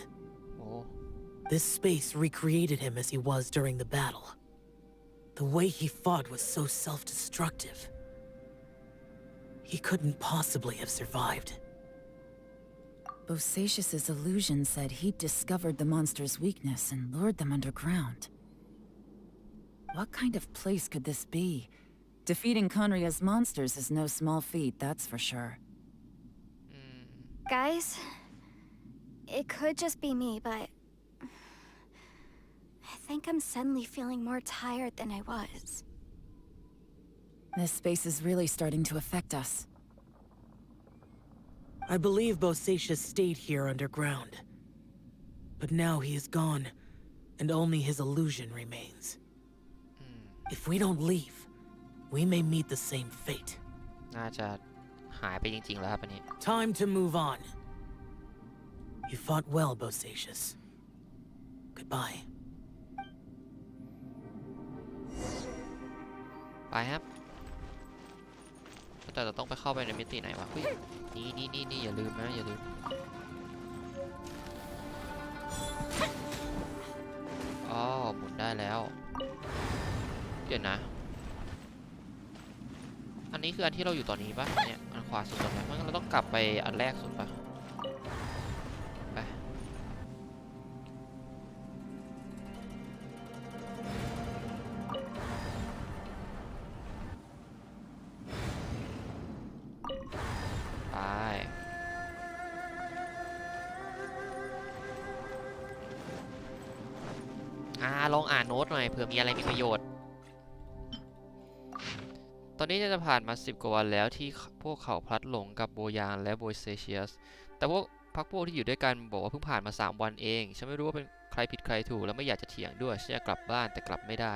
โอ้ This space recreated him as he was during the battle. The way he fought was so self-destructive. He couldn't possibly have survived. Bosacius's illusion said he'd discovered the monster's weakness and lured them underground. What kind of place could this be? Defeating Conria's monsters is no small feat, that's for sure. Guys, it could just be me, but I think I'm suddenly feeling more tired than I was. This space is really starting to affect us. I believe Bosacius stayed here underground. But now he is gone, and only his illusion remains. If we don't leave, we may meet the same fate. น่าจะหายไปจริงๆแล้วครับอันนี้ Time to move on. You fought well, Bosacius. Goodbye. ไปครับแต่เราต้องไปเข้าไปในมิติไหนวะนี่อย่าลืมนะอย่าลืมอ๋อหมุนได้แล้วเดี๋ยวนะอันนี้คืออันที่เราอยู่ตอนนี้ปะเนี่ยอันขวาสุดตรงนี้เพราะงั้นเราต้องกลับไปอันแรกสุดปะไปลองอ่านโน้ตหน่อยเผื่อมีอะไรมีประโยชน์ตอนนี้จะผ่านมา10 กว่าวันแล้วที่พวกเขาพลัดหลงกับโบยานและโบเซเชียสแต่พวกพักพวกที่อยู่ด้วยกันบอกว่าเพิ่งผ่านมา3 วันเองฉันไม่รู้ว่าเป็นใครผิดใครถูกแล้วไม่อยากจะเถียงด้วยฉันอยากกลับบ้านแต่กลับไม่ได้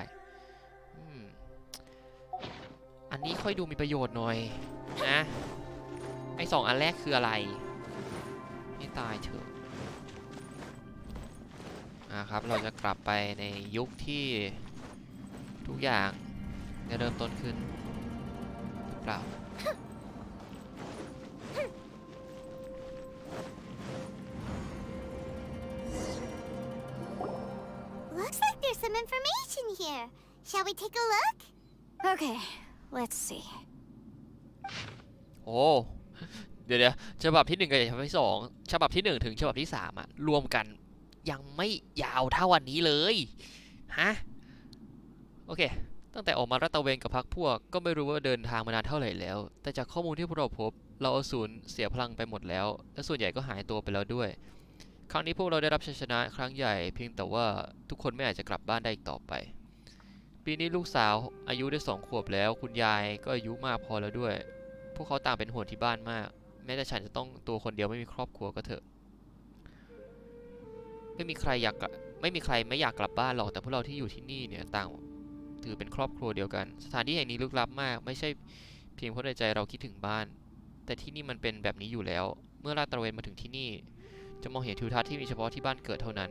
อันนี้ค่อยดูมีประโยชน์หน่อยนะไอ้2 อันแรกคืออะไรไม่ตายเถอะครับเราจะกลับไปในยุคที่ทุกอย่างจะเริ่มต้นขึ้นหรือเปล่า Looks like there's some information here. Shall we take a look? Okay, let's see. โอ้เดี๋ยวฉบับที่1กับฉบับที่2ฉบับที่1ถึงฉบับที่3อะรวมกันยังไม่ยาวเท่าวันนี้เลยฮะโอเคตั้งแต่ออกมารัตระเวนกับพรรคพวกก็ไม่รู้ว่าเดินทางมานานเท่าไหร่แล้วแต่จากข้อมูลที่พวกเราพบเราเอาศูนย์เสียพลังไปหมดแล้วและส่วนใหญ่ก็หายตัวไปแล้วด้วยครั้งนี้พวกเราได้รับชัยชนะครั้งใหญ่เพียงแต่ว่าทุกคนไม่อาจจะกลับบ้านได้อีกต่อไปปีนี้ลูกสาวอายุได้2 ขวบแล้วคุณยายก็อายุมากพอแล้วด้วยพวกเขาต่างเป็นห่วงที่บ้านมากแม้แต่ฉันจะต้องตัวคนเดียวไม่มีครอบครัวก็เถอะไม่มีใครไม่อยากกลับบ้านหรอกแต่พวกเราที่อยู่ที่นี่เนี่ยต่างถือเป็นครอบครัวเดียวกันสถานที่แห่งนี้ลึกลับมากไม่ใช่เพียงเพราะในใจเราคิดถึงบ้านแต่ที่นี่มันเป็นแบบนี้อยู่แล้วเมื่อลาดตระเวนมาถึงที่นี่จะมองเห็นทิวทัศน์ที่มีเฉพาะที่บ้านเกิดเท่านั้น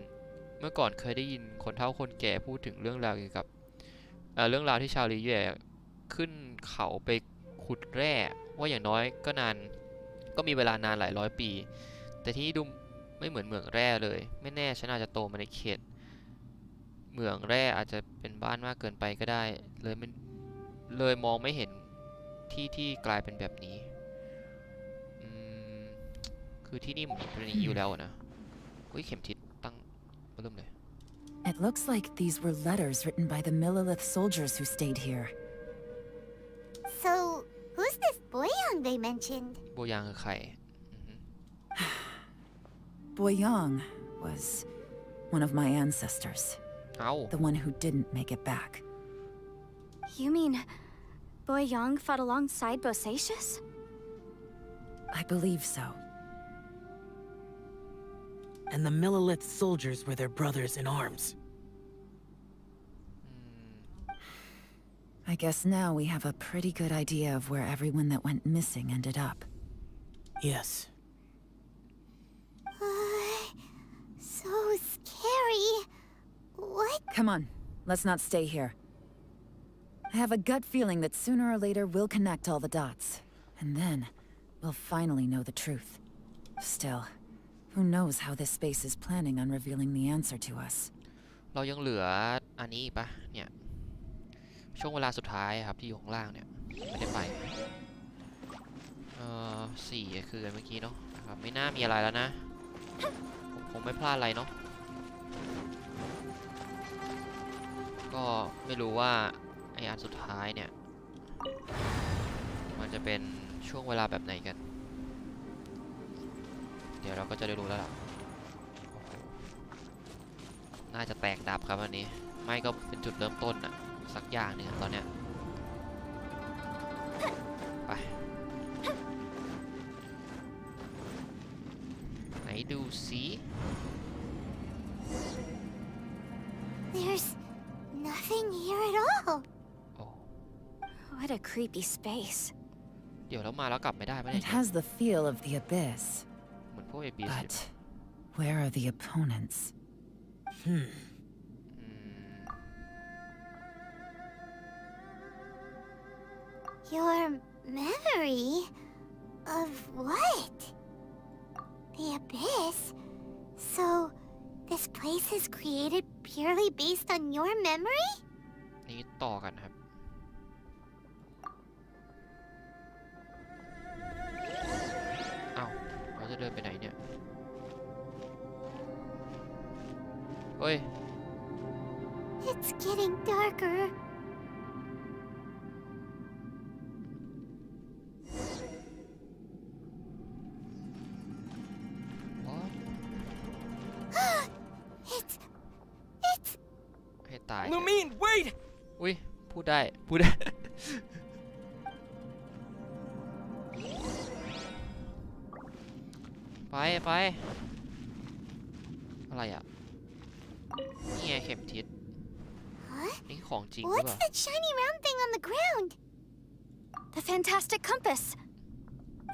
เมื่อก่อนเคยได้ยินคนเฒ่าคนแก่พูดถึงเรื่องราวเกี่ยวกับเรื่องราวที่ชาวลีเย่ขึ้นเขาไปขุดแร่ว่าอย่างน้อยก็มีเวลานานหลายร้อยปีแต่ที่นี่ดูไม่เหมือนเหมืองแร่เลยไม่แน่ฉันอาจจะโตมาในเขตเหมืองแร่อาจจะเป็นบ้านมากเกินไปก็ได้เลยมองไม่เห็นที่กลายเป็นแบบนี้คือที่นี่มันเป็นอย่างนี้อยู่แล้วนะเข็มทิศตั้งเริ่มเลย It looks like these were letters written by the Millelith soldiers who stayed here. So, who's this Boyang they mentioned? โบยางคือใครBoyang was one of my ancestors. The one who didn't make it back. You mean Boyang fought alongside Bosacius? I believe so. And the Millelith soldiers were their brothers in arms. I guess now we have a pretty good idea of where everyone that went missing ended up. Yes. So scary. What? Come on, let's not stay here. I have a gut feeling that sooner or later we'll connect all the dots. And then, we'll finally know the truth. Still, who knows how this space is planning on revealing the answer to us. เรายังเหลืออันนี้ปะเนี่ยช่วงเวลาสุดท้ายครับที่อยู่ข้างล่างเนี่ยไม่ได้ไป 4คือเมื่อกี้เนาะนะครับไม่น่ามีอะไรแล้วนะผมคงไม่พลาดอะไรเนาะก็ไม่รู้ว่าไออันสุดท้ายเนี่ยมันจะเป็นช่วงเวลาแบบไหนกันเดี๋ยวเราก็จะได้รู้แล้วล่ะน่าจะแตกดับครับอันนี้ไม่ก็เป็นจุดเริ่มต้นอะสักอย่างหนึ่งตอนเนี้ยไปไหนดูสิ There's nothing here at all. โอ้ What a creepy space. เดี๋ยวเรามาแล้วกลับไม่ได้ไหม It เนี่ย has the feel of the abyss. เหมือนพวกเอบี But where are the opponents? Your memory of what? The abyss? So, this place is created purely based on your memory? นี่ต่อกันครับเอ้าเราจะเดินไปไหนเนี่ยเฮ้ย It's getting darker. What? It's ให้ตาย Lumine, wait! อุ้ยพูดได้พูดได้ ไปอะไรอ่ะนี่ไงเข็มทิศ Huh? นี่ของจริงหรือเป What's ล่า that shiny round thing on the ground? The fantastic compass.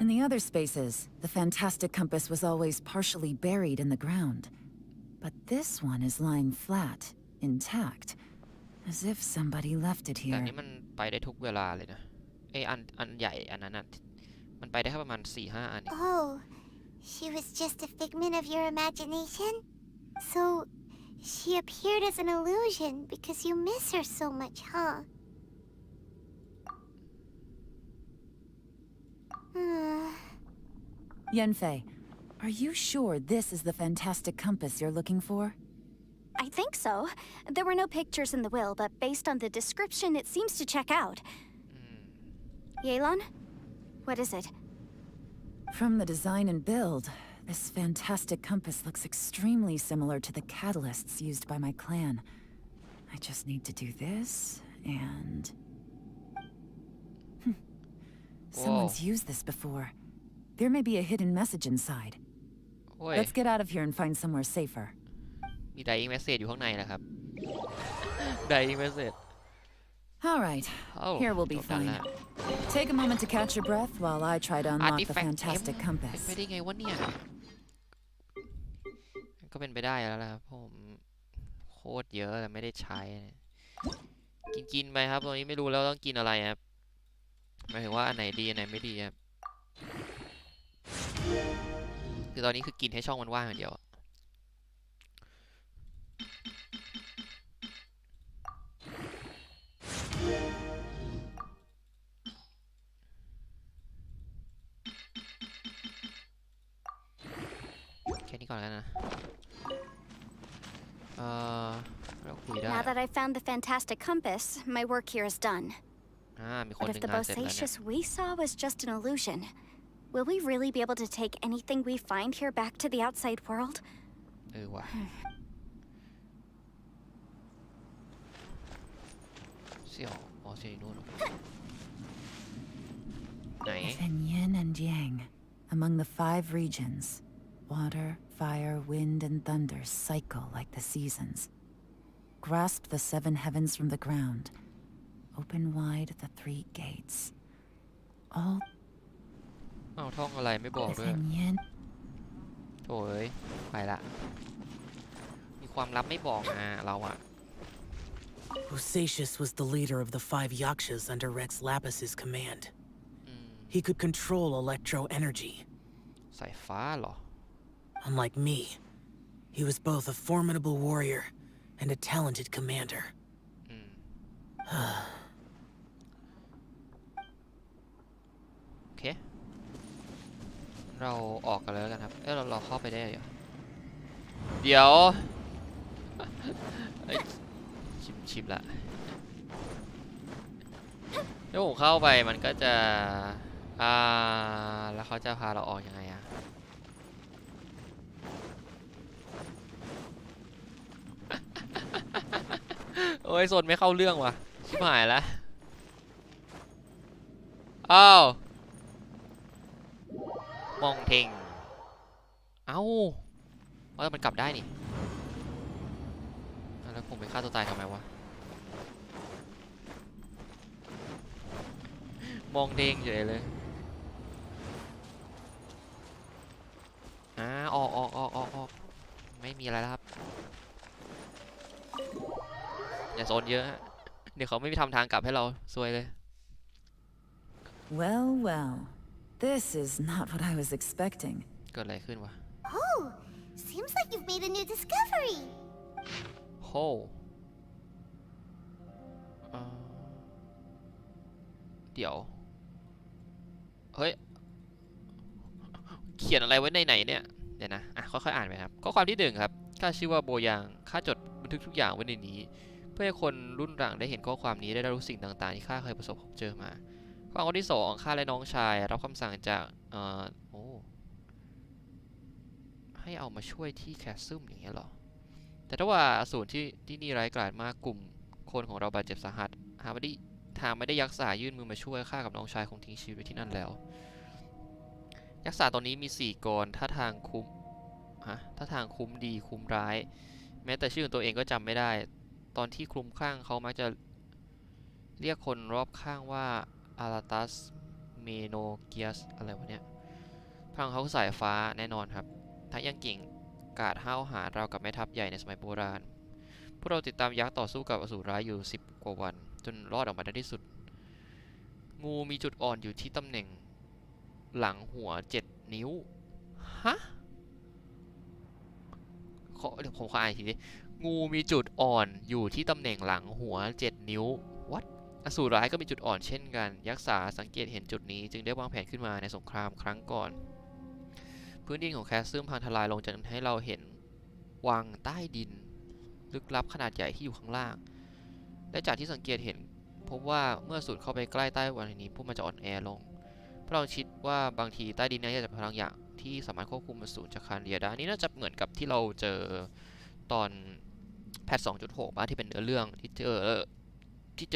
In the other spaces, the fantastic compass was always partially buried in the ground. But this one is lying flat, intact, as if somebody left it แต่ here. นี่มันไปได้ทุกเวลาเลยนะอันใหญ่อันนั้นมันไปได้แค่ประมาณ 4-5 อัน Oh, she was just a figment of your imagination? So, she appeared as an illusion because you miss her so much, huh? Yanfei, are you sure this is the fantastic compass you're looking for? I think so. There were no pictures in the will, but based on the description, it seems to check out. Yelan? What is it? From the design and build, this fantastic compass looks extremely similar to the catalysts used by my clan. I just need to do this, and... Someone's used this before. There may be a hidden message inside. โอ้ย Let's get out of here and find somewhere safer. มี dying message อยู่ข้างในนะครับ dying message All right, Oh, here we'll be don't done fine. that. Take a moment to catch your breath while I try to unlock the Artifact fantastic เป็น compass. ไปได้ไงวะเนี่ยก็เป็นไปได้แล้วล่ะครับผมโคตรเยอะแต่ไม่ได้ใช้กินไปครับตอนนี้ไม่รู้แล้วต้องกินอะไรครับหมายถึงว่าอันไหนดีอันไหนไม่ดีครับคือตอนนี้คือกินให้ช่องมันว่างอย่างเดียวแค่นี้ก่อนแล้วนะเราคุยได้ Now that I've found the fantastic compass, my work here is done. มีคน But ห if นึ่ง the งานเสร็จแล้วเนี่ย Bosacious we saw was just an illusion, will we really be able to take anything we find here back to the outside world? ว่ะเสี่ยวอ๋อเสี่ยวอยู่นู่นไหน Within yin and yang, among the 5 regions, water, fire, wind, and thunder cycle like the seasons. Grasp the 7 heavens from the ground. Open wide the 3 gates. All อ้าวท่องอะไรไม่บอกด้วย within yin. โถ่เอ้ยไปละมีความลับไม่บอกนะเราอะ Bosacious was the leader of the 5 yakshas under Rex Lapis's command. He could control electro energy. สายฟ้าเหรอ Unlike me, he was both a formidable warrior and a talented commander. โอเค เราออกกันแล้วกันครับเราเข้าไปได้เดี๋ยวชิมละถ้าผมเข้าไปมันก็จะแล้วเขาจะพาเราออกยังไงอะโอ้ยโซนไม่เข้าเรื่องว่ะชิบหายแล้วอ้าวมองเทงว่ามันกลับได้นี่แล้วผมไปฆ่าตัวตายทำไมวะมองเด้งเฉยเลยออกไม่มีอะไรแล้วครับอย่าโซนเยอะเดี๋ยวเขาไม่มีทำทางกลับให้เราซวยเลย Well, well. This is not what I was expecting. เกิดอะไรขึ้นวะ Oh, seems like you've made a new discovery. โหเดี๋ยวเฮ้ยเขียนอะไรไว้ในไหนเนี่ยเดี๋ยวนะค่อยๆอ่านไปครับข้อความที่ 1ครับข้าชื่อว่าโบยางข้าจดบันทึกทุกอย่างไว้ในนี้เพื่อให้คนรุ่นหลังได้เห็นข้อความนี้ได้รู้สิ่งต่างๆที่ข้าเคยประสบพบเจอมาข้อที่ 2ข้าและน้องชายรับคำสั่งจากให้เอามาช่วยที่แคสซึมอย่างเงี้ยหรอแต่ถ้าว่าอสูรที่นี่ร้ายกาจมากกลุ่มคนของเราบาดเจ็บสาหัสหาไม่ได้ยักษ์สายื่นมือมาช่วยข้ากับน้องชายคงทิ้งชีวิตไว้ที่นั่นแล้วยักษ์สาตอนนี้มี4 กรท่าทางคุ้มดีคุ้มร้ายแม้แต่ชื่อของตัวเองก็จำไม่ได้ตอนที่คลุ้มคลั่งเขามักจะเรียกคนรอบข้างว่าอาราตัสเมโนเกียสอะไรวะเนี่ยพลังเขาสายฟ้าแน่นอนครับทั้งยังเก่งกาจห้าวหาญราวกับแม่ทัพใหญ่ในสมัยโบราณพวกเราติดตามยักษ์ต่อสู้กับอสูรร้ายอยู่10 กว่าวันจนรอดออกมาได้ที่สุดงูมีจุดอ่อนอยู่ที่ตำแหน่งหลังหัว7 นิ้วฮะเดี๋ยวผมขออ่านอีกทีดิงูมีจุดอ่อนอยู่ที่ตำแหน่งหลังหัว7 นิ้ว What อสูรร้ายก็มีจุดอ่อนเช่นกันยักษ์สาสังเกตเห็นจุดนี้จึงได้วางแผนขึ้นมาในสงครามครั้งก่อนพื้นดินของแคสซึมพังทลายลงจนให้เราเห็นวังใต้ดินลึกลับขนาดใหญ่ที่อยู่ข้างล่างและจากที่สังเกตเห็นพบว่าเมื่อสูดเข้าไปใกล้ใต้วันนี้พวกมันจะอ่อนแอลงเพราะเราคิดว่าบางทีใต้ดินนี้จะเป็นพลังอย่างที่สามารถควบคุมอสูรจากคานเรียได้นี่น่าจะเหมือนกับที่เราเจอตอนแพท 2.6 บ้างที่เป็นเนื้อเรื่องที่เจ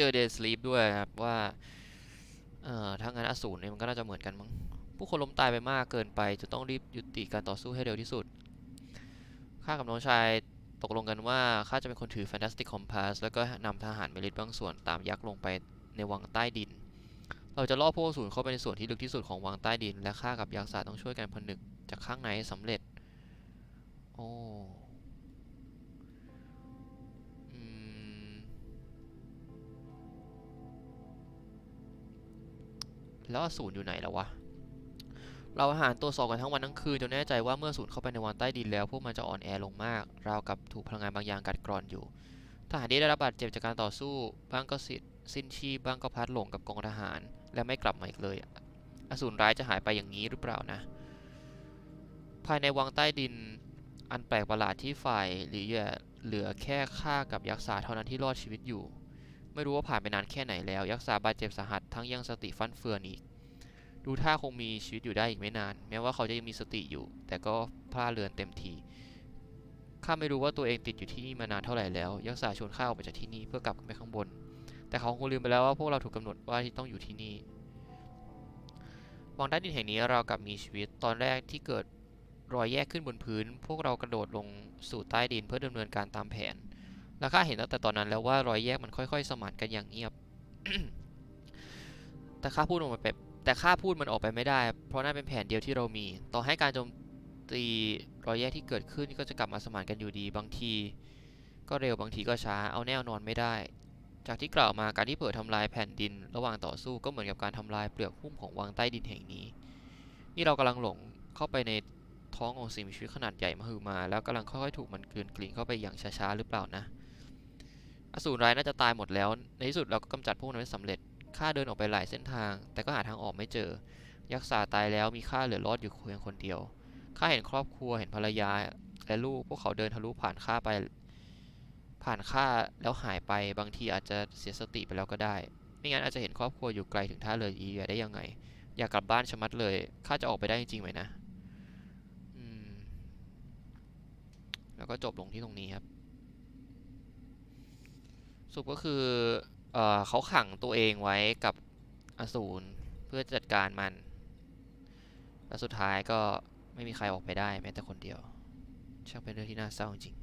อเดย์สลีปด้วยครับว่าถ้างั้นอสูรเนี่ยมันก็น่าจะเหมือนกันมั้งผู้คนล้มตายไปมากเกินไปจะต้องรีบยุติการต่อสู้ให้เร็วที่สุดข้ากับน้องชายตกลงกันว่าข้าจะเป็นคนถือ Fantastic Compass แล้วก็นำทหารเมลิทบางส่วนตามยักษ์ลงไปในวังใต้ดินเราจะล่อพวกอสูรเข้าไปในส่วนที่ลึกที่สุดของวังใต้ดินและข้ากับยักษ์ศาสตร์ต้องช่วยกันผนึกจากข้างในสำเร็จโอ้แล้วอสูรอยู่ไหนแล้ววะเราหาตัวสอบกันทั้งวันทั้งคืนจนแน่ใจว่าเมื่อสูญเข้าไปในวังใต้ดินแล้วพวกมันจะอ่อนแอลงมากราวกับถูกพลังงานบางอย่างกัดกร่อนอยู่ทหารที่ได้รับบาดเจ็บจากการต่อสู้บ้างก็สิ้นชีพบ้างก็พลัดหลงกับกองทหารและไม่กลับมาอีกเลยอสูรร้ายจะหายไปอย่างนี้หรือเปล่านะภายในวังใต้ดินอันแปลกประหลาดที่ฝ่ายหรือเหลือแค่ข้ากับยักษ์สาเท่านั้นที่รอดชีวิตอยู่ไม่รู้ว่าผ่านไปนานแค่ไหนแล้วยักษ์สาบาดเจ็บสาหัสทั้งยังสติฟั่นเฟือนอีกดูท่าคงมีชีวิตอยู่ได้อีกไม่นานแม้ว่าเขาจะยังมีสติอยู่แต่ก็พลาดเลือนเต็มทีข้าไม่รู้ว่าตัวเองติดอยู่ที่นี่มานานเท่าไหร่แล้วยักษ์สาชวนข้าออกไปจากที่นี่เพื่อกลับไปข้างบนแต่เขาคงลืมไปแล้วว่าพวกเราถูกกำหนดว่าที่ต้องอยู่ที่นี่วังใต้ดินแห่งนี้เรากับมีชีวิตตอนแรกที่เกิดรอยแยกขึ้นบนพื้นพวกเรากระโดดลงสู่ใต้ดินเพื่อดำเนินการตามแผนและข้าเห็นตั้งแต่ตอนนั้นแล้วว่ารอยแยกมันค่อยๆสมานกันอย่างเงียบ แต่ข้าพูดมันออกไปไม่ได้เพราะนั่นเป็นแผนเดียวที่เรามีต่อให้การโจมตีรอยแยกที่เกิดขึ้นก็จะกลับมาสมานกันอยู่ดีบางทีก็เร็วบางทีก็ช้าเอาแน่นอนไม่ได้จากที่กล่าวมาการที่เปิดทำลายแผ่นดินระหว่างต่อสู้ก็เหมือนกับการทำลายเปลือกหุ้มของวังใต้ดินแห่งนี้นี่เรากำลังหลงเข้าไปในท้องของสิ่งมีชีวิตขนาดใหญ่มหึมาแล้วกำลังค่อยๆถูกมันกลืนกลืนเข้าไปอย่างช้าๆหรือเปล่านะอสูรร้ายน่าจะตายหมดแล้วในที่สุดเราก็กำจัดพวกนั้นสำเร็จข้าเดินออกไปหลายเส้นทางแต่ก็หาทางออกไม่เจอ ยักษ์สาตายแล้วมีข้าเหลือรอดอยู่เพียงคนเดียวข้าเห็นครอบครัวเห็นภรรยาและลูกพวกเขาเดินทะลุผ่านข้าแล้วหายไปบางทีอาจจะเสียสติไปแล้วก็ได้ไม่งั้นอาจจะเห็นครอบครัวอยู่ไกลถึงท่าเรืออีเวียได้ยังไงอยากกลับบ้านชะมัดเลยข้าจะออกไปได้จริงๆไหมนะแล้วก็จบลงที่ตรงนี้ครับสุดก็คือเขาขังตัวเองไว้กับอสูรเพื่อจัดการมันและสุดท้ายก็ไม่มีใครออกไปได้แม้แต่คนเดียวช่างเป็นเรื่องที่น่าเศร้าจริง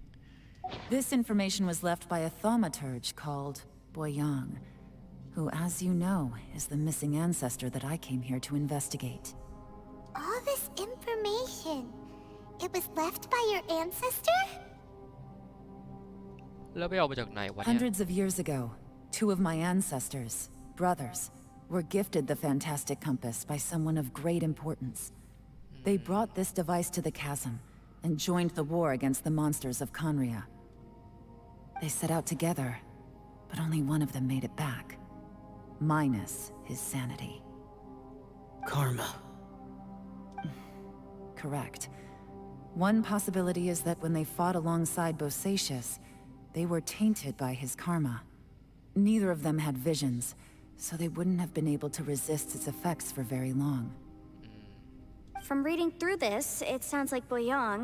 This information was left by a thaumaturge called Boyang, who, as you know, is the missing ancestor that I came here to investigate. All this information. It was left by your ancestor? แล้วไปเอามาจากไหนวะเนี่ย Hundreds of years ago, two of my ancestors, brothers, were gifted the fantastic compass by someone of great importance. They brought this device to the chasm and joined the war against the monsters of Conria. They set out together, but only one of them made it back, minus his sanity. Karma. Correct. One possibility is that when they fought alongside Bosacius, they were tainted by his karma. Neither of them had visions, so they wouldn't have been able to resist its effects for very long. From reading through this, it sounds like Boyang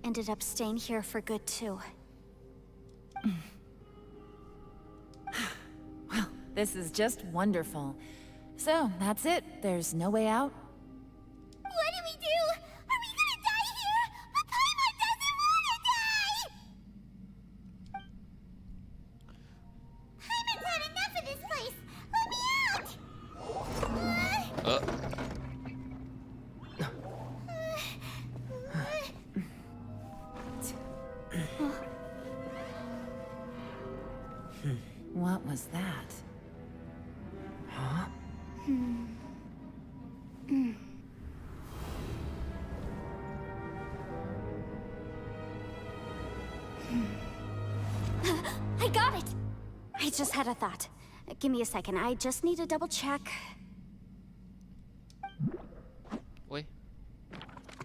ended up staying here for good too. Well, this is just wonderful. So, that's it. There's no way out. What do we do? Are we gonna die here? But Paimon doesn't wanna die! Paimon's had enough of this place! Let me out! What was that? Huh? I got it! I just had a thought. Give me a second, I just need to double check. โอ้ย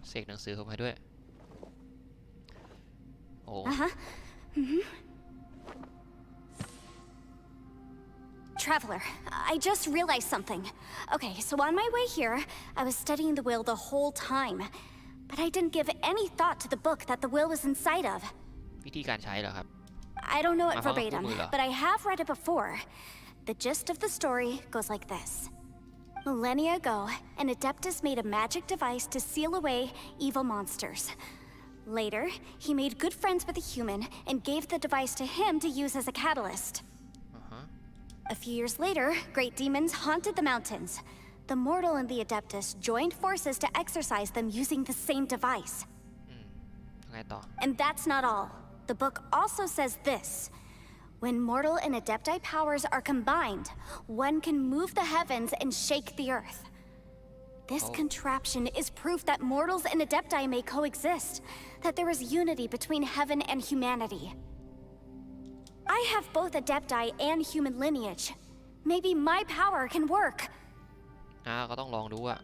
เสกหนังสือเข้าไปด้วยโอ้ Traveler, I just realized something. Okay, so on my way here, I was studying the will the whole time. But I didn't give any thought to the book that the will was inside of. วิธีการใช้เหรอครับ I don't know it มาพร้อมกับ verbatim, คู่มือเหรอ but I have read it before. The gist of the story goes like this. Millennia ago, an Adeptus made a magic device to seal away evil monsters. Later, he made good friends with a human and gave the device to him to use as a catalyst. A few years later, great demons haunted the mountains. The mortal and the Adeptus joined forces to exorcise them using the same device. ไงต่อ And that's not all. The book also says this. When mortal and Adepti powers are combined, one can move the heavens and shake the earth. This contraption is proof that mortals and Adepti may coexist, that there is unity between heaven and humanity. I have both Adepti and human lineage. Maybe my power can work. ก็ต้องลองดูอะ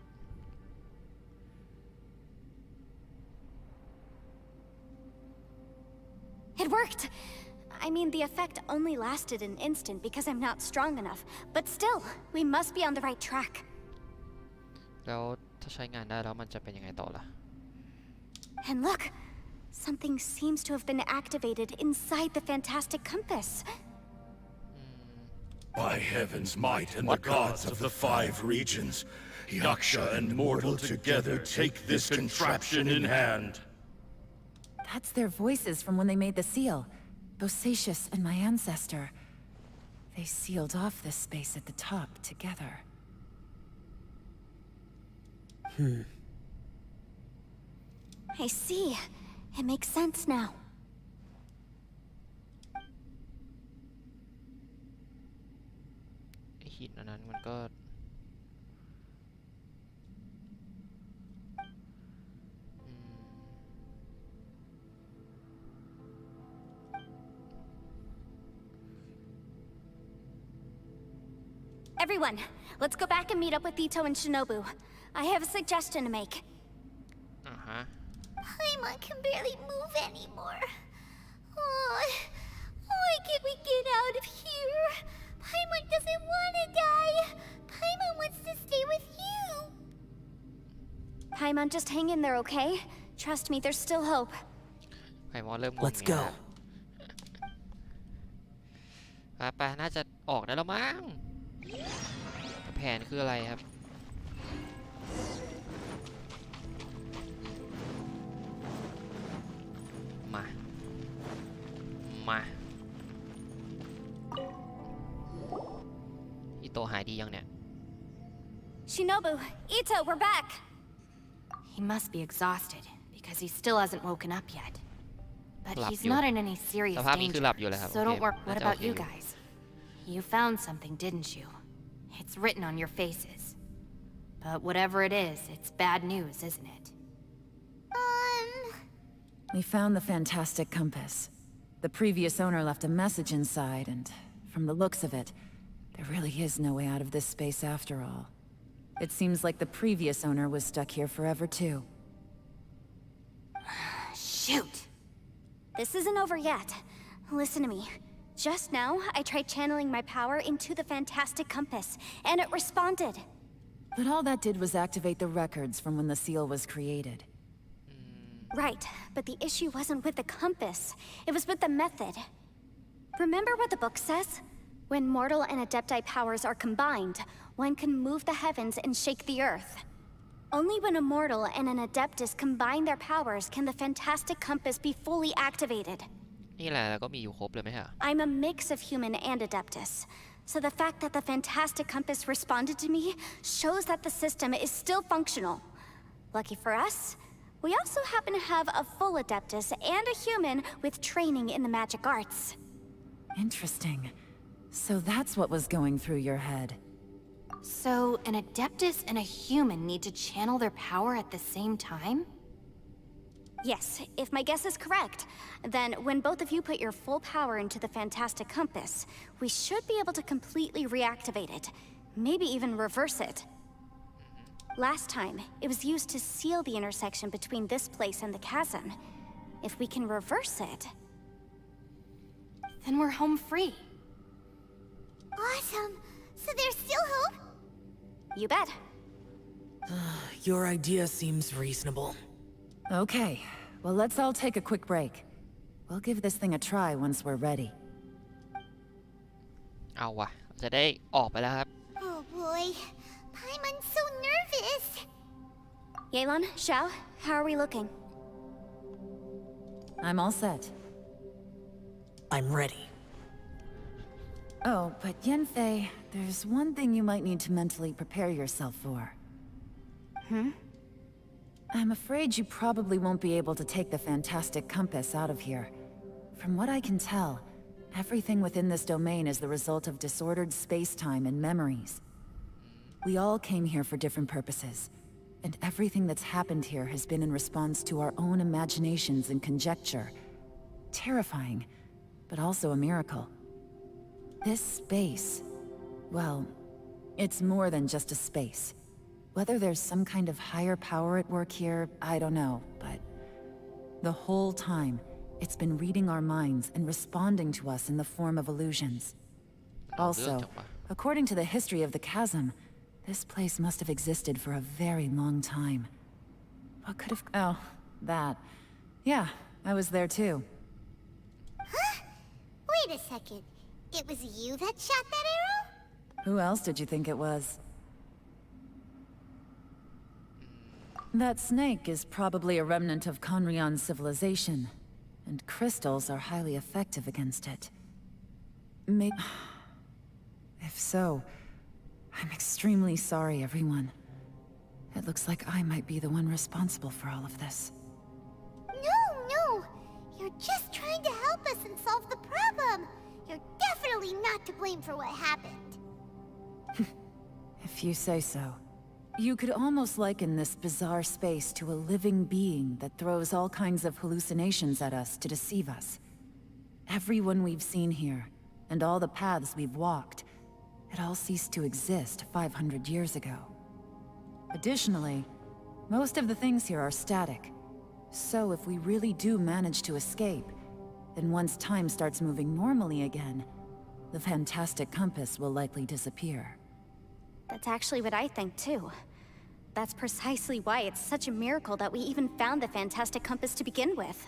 It worked. I mean, the effect only lasted an instant because I'm not strong enough. But still, we must be on the right track. แล้วถ้าใช้งานได้แล้วมันจะเป็นยังไงต่อล่ะ And look, something seems to have been activated inside the fantastic compass. By heaven's might and the gods of the 5 regions, Yaksha and mortal together take this contraption in hand. That's their voices from when they made the seal. Bosacius and my ancestor. They sealed off this space at the top together. I see. It makes sense now. ไอ้หินอันนั้นมันก็ Everyone, let's go back and meet up with Ito and Shinobu. I have a suggestion to make. Paimon can barely move anymore. Oh, why can't we get out of here? Paimon doesn't want to die. Paimon wants to stay with you. Paimon, just hang in there, okay? Trust me, there's still hope. ไผ่มอนเริ่มงง Let's เงี้ย go. ไปน่าจะออกได้แล้วมั้งแผนคืออะไรครับมาอิโตะหายดียังเนี่ย Shinobu, Ito, we're back. He must be exhausted, because he still hasn't woken up yet. But หลับ he's อยู่ not in any ส serious ภาพนี้คือ danger. หลับอยู่เลยครับ So โอ don't เค worry. น่า What จะโอ about เค you อยู่ guys? You found something, didn't you? It's written on your faces. But whatever it is, it's bad news, isn't it? We found the fantastic compass. The previous owner left a message inside, and from the looks of it, there really is no way out of this space after all. It seems like the previous owner was stuck here forever too. Shoot! This isn't over yet. Listen to me. Just now, I tried channeling my power into the fantastic compass, and it responded. But all that did was activate the records from when the seal was created. Right, but the issue wasn't with the compass. It was with the method. Remember what the book says? When mortal and adepti powers are combined, one can move the heavens and shake the earth. Only when a mortal and an adeptus combine their powers can the fantastic compass be fully activated. นี่แหละแล้วก็มีอยู่ครบเลยไหมฮะ I'm a mix of human and adeptus. So the fact that the fantastic compass responded to me shows that the system is still functional. Lucky for us, we also happen to have a full adeptus and a human with training in the magic arts. Interesting. So that's what was going through your head. So, an adeptus and a human need to channel their power at the same time? Yes, if my guess is correct, then when both of you put your full power into the fantastic compass, we should be able to completely reactivate it, maybe even reverse it. Last time, it was used to seal the intersection between this place and the chasm. If we can reverse it... Then we're home free. Awesome. So there's still hope? You bet. Your idea seems reasonable. Okay, well let's all take a quick break. We'll give this thing a try once we're ready. เอาวะจะได้ออกไปแล้วครับ Oh boy. Paimon's so nervous. Yelan, Xiao, how are we looking? I'm all set. I'm ready. Oh, but Yanfei, there's one thing you might need to mentally prepare yourself for. I'm afraid you probably won't be able to take the fantastic compass out of here. From what I can tell, everything within this domain is the result of disordered space-time and memories. We all came here for different purposes, and everything that's happened here has been in response to our own imaginations and conjecture. Terrifying, but also a miracle. This space, well, it's more than just a space. Whether there's some kind of higher power at work here, I don't know, but the whole time, it's been reading our minds and responding to us in the form of illusions. Also, according to the history of the chasm, this place must have existed for a very long time. What could have... Oh, that. Yeah, I was there too. Huh? Wait a second. It was you that shot that arrow? Who else did you think it was? That snake is probably a remnant of Conrion's civilization, and crystals are highly effective against it. If so, I'm extremely sorry, everyone. It looks like I might be the one responsible for all of this. No. You're just trying to help us and solve the problem. You're definitely not to blame for what happened. If you say so. You could almost liken this bizarre space to a living being that throws all kinds of hallucinations at us to deceive us. Everyone we've seen here, and all the paths we've walked, it all ceased to exist 500 years ago. Additionally, most of the things here are static. So if we really do manage to escape, then once time starts moving normally again, the fantastic compass will likely disappear. That's actually what I think too. That's precisely why it's such a miracle that we even found the fantastic compass to begin with.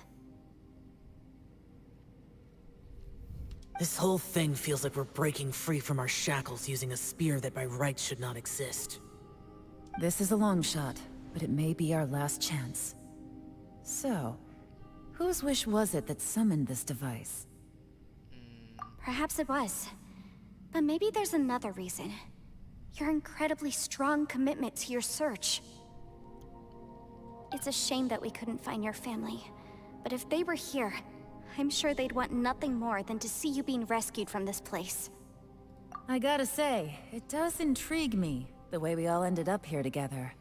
This whole thing feels like we're breaking free from our shackles using a spear that by rights should not exist. This is a long shot, but it may be our last chance. So, whose wish was it that summoned this device? Perhaps it was. But maybe there's another reason. Your incredibly strong commitment to your search. It's a shame that we couldn't find your family. But if they were here, I'm sure they'd want nothing more than to see you being rescued from this place. I gotta say, it does intrigue me, the way we all ended up here together.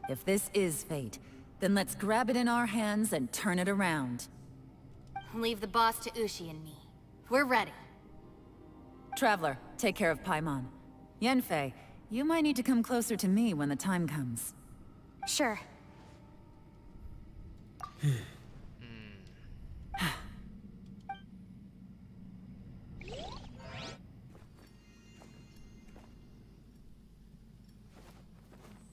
If this is fate, then let's grab it in our hands and turn it around. Leave the boss to Ushi and me. We're ready. Traveler, take care of Paimon. Yanfei, you might need to come closer to me when the time comes. Sure.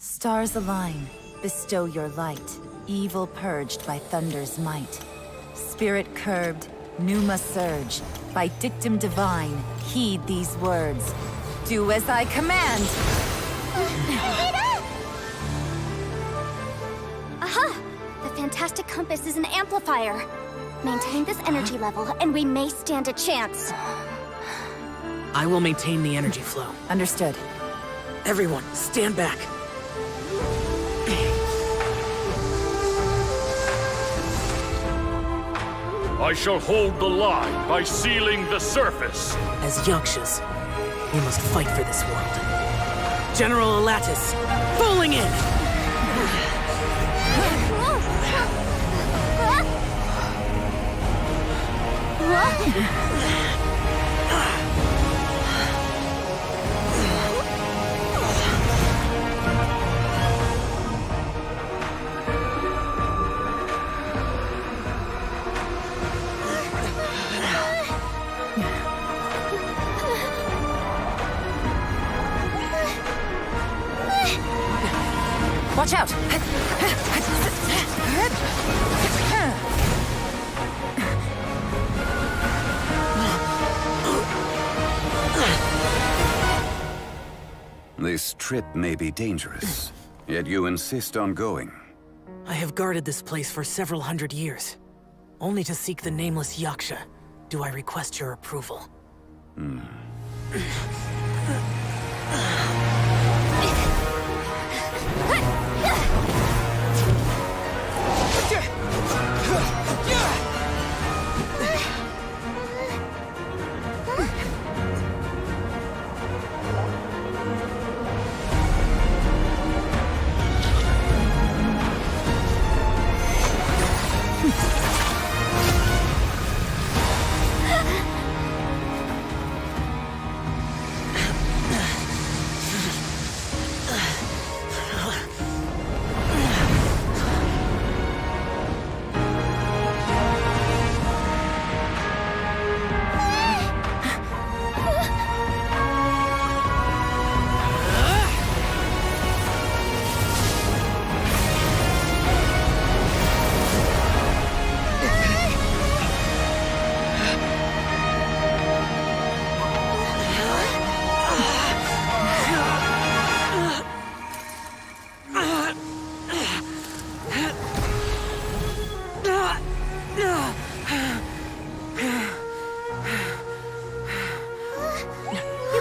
Stars align, bestow your light, evil purged by thunder's might. Spirit curbed, pneuma surge, by dictum divine, heed these words. Do as I command! Aha! The fantastic compass is an amplifier. Maintain this energy level, and we may stand a chance. I will maintain the energy flow. Understood. Everyone, stand back. I shall hold the line by sealing the surface. As Yakshas, we must fight for this world. General Alatus, falling in! Watch out! This trip may be dangerous, yet you insist on going. I have guarded this place for several hundred years. Only to seek the nameless Yaksha, do I request your approval.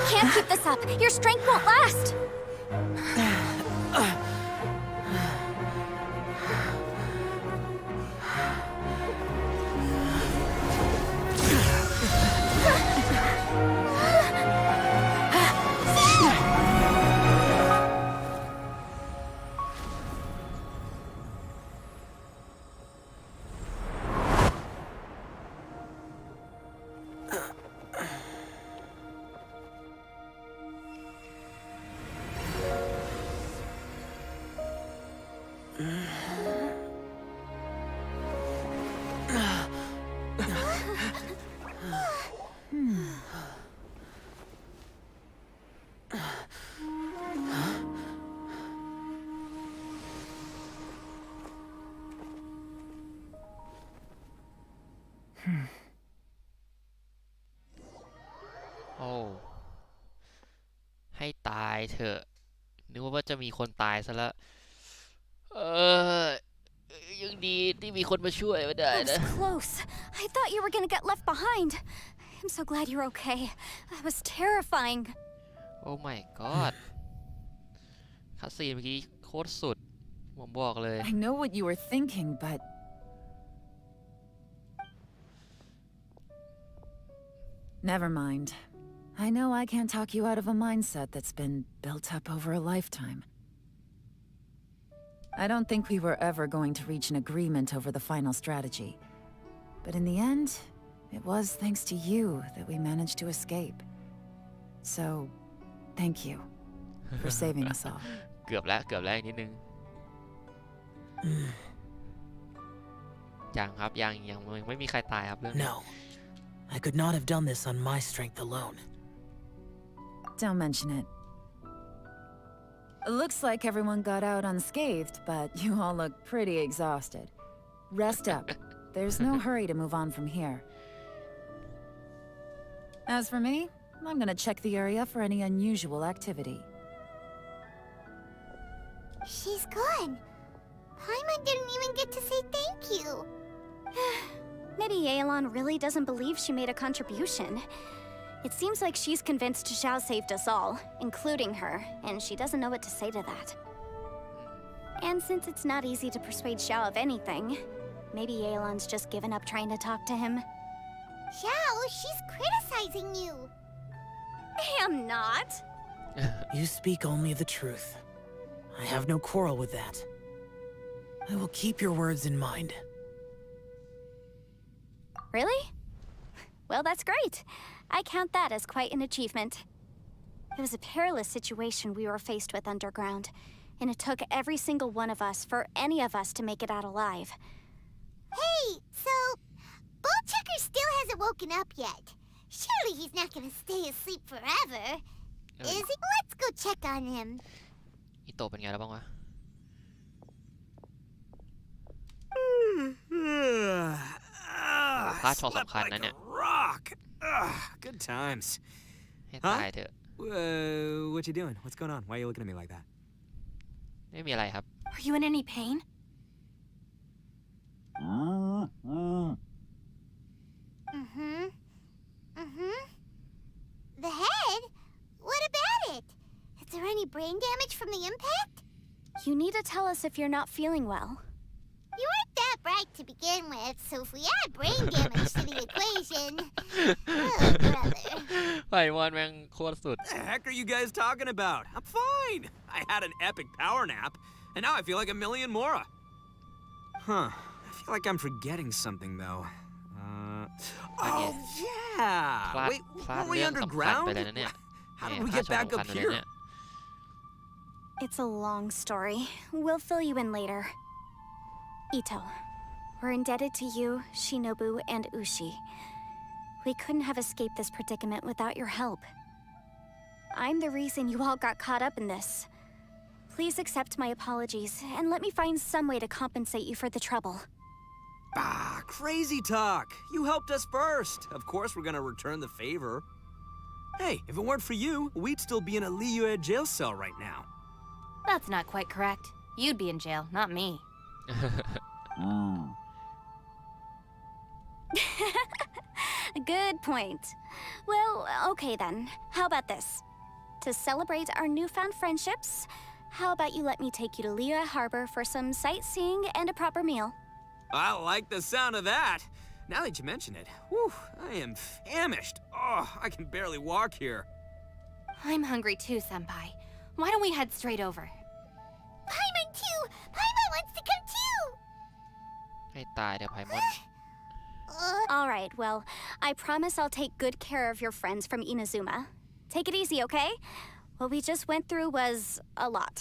Can't keep this up. Your strength won't last. โอ้ให้ตายเถอะนึกว่าจะมีคนตายซะแล้วยังดีที่มีคนมาช่วยมาได้ That นะ was close. I thought you were gonna get left behind. I'm so glad you're okay. That was terrifying. โอ้ my god คัสซีนเมื่อกี้โคตรสุดผมบอกเลย I know what you were thinking, but... Never mind. I know I can't talk you out of a mindset that's been built up over a lifetime. I don't think we were ever going to reach an agreement over the final strategy. But in the end, it was thanks to you that we managed to escape. So, thank you for saving us all. เกือบแล้วอีกนิดนึงยังครับยังไม่มีใครตายครับเรื่อง No. I could not have done this on my strength alone. Don't mention it. It looks like everyone got out unscathed, but you all look pretty exhausted. Rest up. There's no hurry to move on from here. As for me, I'm gonna check the area for any unusual activity. She's gone. Paimon didn't even get to say thank you. Maybe Yelan really doesn't believe she made a contribution. It seems like she's convinced Xiao saved us all, including her, and she doesn't know what to say to that. And since it's not easy to persuade Xiao of anything, maybe Yelan's just given up trying to talk to him. Xiao, she's criticizing you. I am not. You speak only the truth. I have no quarrel with that. I will keep your words in mind. Really? Well, that's great. I count that as quite an achievement. It was a perilous situation we were faced with underground, and it took every single one of us for any of us to make it out alive. Hey, so Bullchecker still hasn't woken up yet. Surely he's not gonna stay asleep forever. Is he? Let's go check on him. อีโตเป็นไงแล้วบ้างวะ พลาดช็อตสำคัญนะเนี่ย Rock. Good times. ให้ตายเถอะ What you doing? What's going on? Why are you looking at me like that? ไม่มีอะไรครับ Are you in any pain? The head? What about it? Is there any brain damage from the impact? You need to tell us if you're not feeling well. You weren't that bright to begin with, so if we add brain damage to the equation... Oh, brother. ไพมอนแม่งโคตรสุด What the heck are you guys talking about? I'm fine. I had an epic power nap, and now I feel like a million more. Huh. I feel like I'm forgetting something, though. Oh, yeah. Wait, weren't we underground? How did we get back up here? It's a long story. We'll fill you in later. Ito, we're indebted to you, Shinobu, and Ushi. We couldn't have escaped this predicament without your help. I'm the reason you all got caught up in this. Please accept my apologies, and let me find some way to compensate you for the trouble. Ah, crazy talk. You helped us first. Of course we're gonna return the favor. Hey, if it weren't for you, we'd still be in a Liyue jail cell right now. That's not quite correct. You'd be in jail, not me. Good point. Well, okay then. How about this? To celebrate our newfound friendships, how about you let me take you to Liyue Harbor for some sightseeing and a proper meal? I like the sound of that. Now that you mention it, whew, I am famished. Oh, I can barely walk here. I'm hungry too, Senpai. Why don't we head straight over? Paimon too! Paimon wants to come too! ให้ตายเดี๋ยวไพมอน All right, well, I promise I'll take good care of your friends from Inazuma. Take it easy, okay? What we just went through was a lot.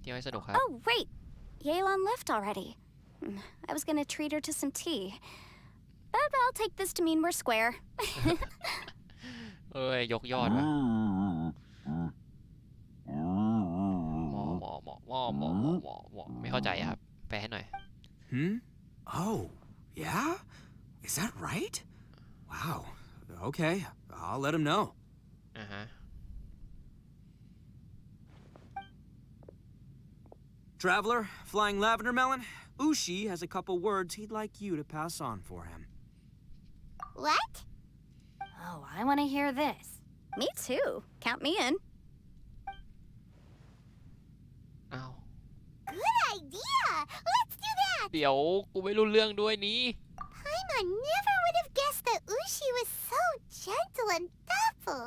เที่ยวให้สนุกครับ Oh, wait. Yelan left already. I was gonna treat her to some tea. But I'll take this to mean we're square. เอ้ยยกยอดว่ะไม่เข้าใจครับแปลให้หน่อย Oh, yeah? Is that right? Wow. Okay, I'll let him know. Traveler, flying lavender melon, Ushi has a couple words he'd like you to pass on for him. What? Oh, I want to hear this. Me too. Count me in. อ้าว Good idea! Let's do that! เดี๋ยวกูไม่รู้เรื่องด้วยนี้ Paimon never would have guessed that Ushi was so gentle and thoughtful.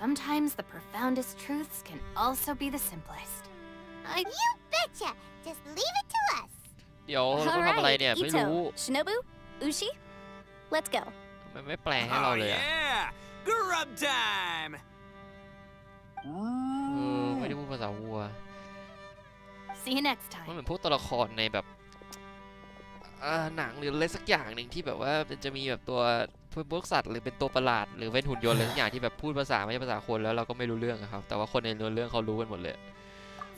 Sometimes the profoundest truths can also be the simplest. You betcha! Just leave it to us. เดี๋ยวเราต้องทำอะไรเนี่ยไม่รู้ Shinobu, Ushi, let's go. ทำไมไม่แปลให้เราเลยอะ yeah! Grub time! ไม่ได้พูดภาษาวัว See you next มัน time. เหมือนพวกตัวละครในแบบหนังหรืออะไรสักอย่างหนึ่งที่แบบว่าจะมีแบบตัวพวกสัตว์หรือเป็นตัวประหลาดหรือเป็นหุ่นยนต์อะไรสักอย่างที่แบบพูดภาษาไม่ใช่ภาษาคนแล้วเราก็ไม่รู้เรื่องครับแต่ว่าคนในเรื่องเขารู้กันหมดเลย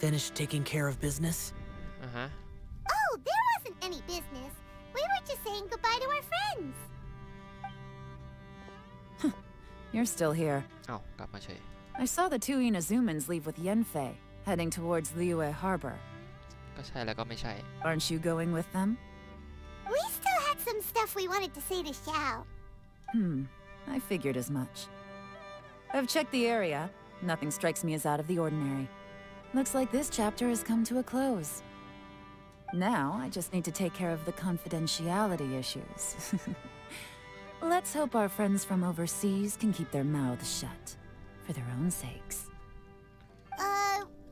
Finished taking care of business? Oh, there wasn't any business. We were just saying goodbye to our friends. You're still here. อ้าวกลับมาเฉย I saw the two Inazumans leave with Yenfei, heading towards Liyue Harbor. ก็ใช่แล้วก็ไม่ใช่ Aren't you going with them? We still had some stuff we wanted to say to Xiao. I figured as much. I've checked the area. Nothing strikes me as out of the ordinary. Looks like this chapter has come to a close. Now, I just need to take care of the confidentiality issues. Let's hope our friends from overseas can keep their mouths shut. For their own sakes.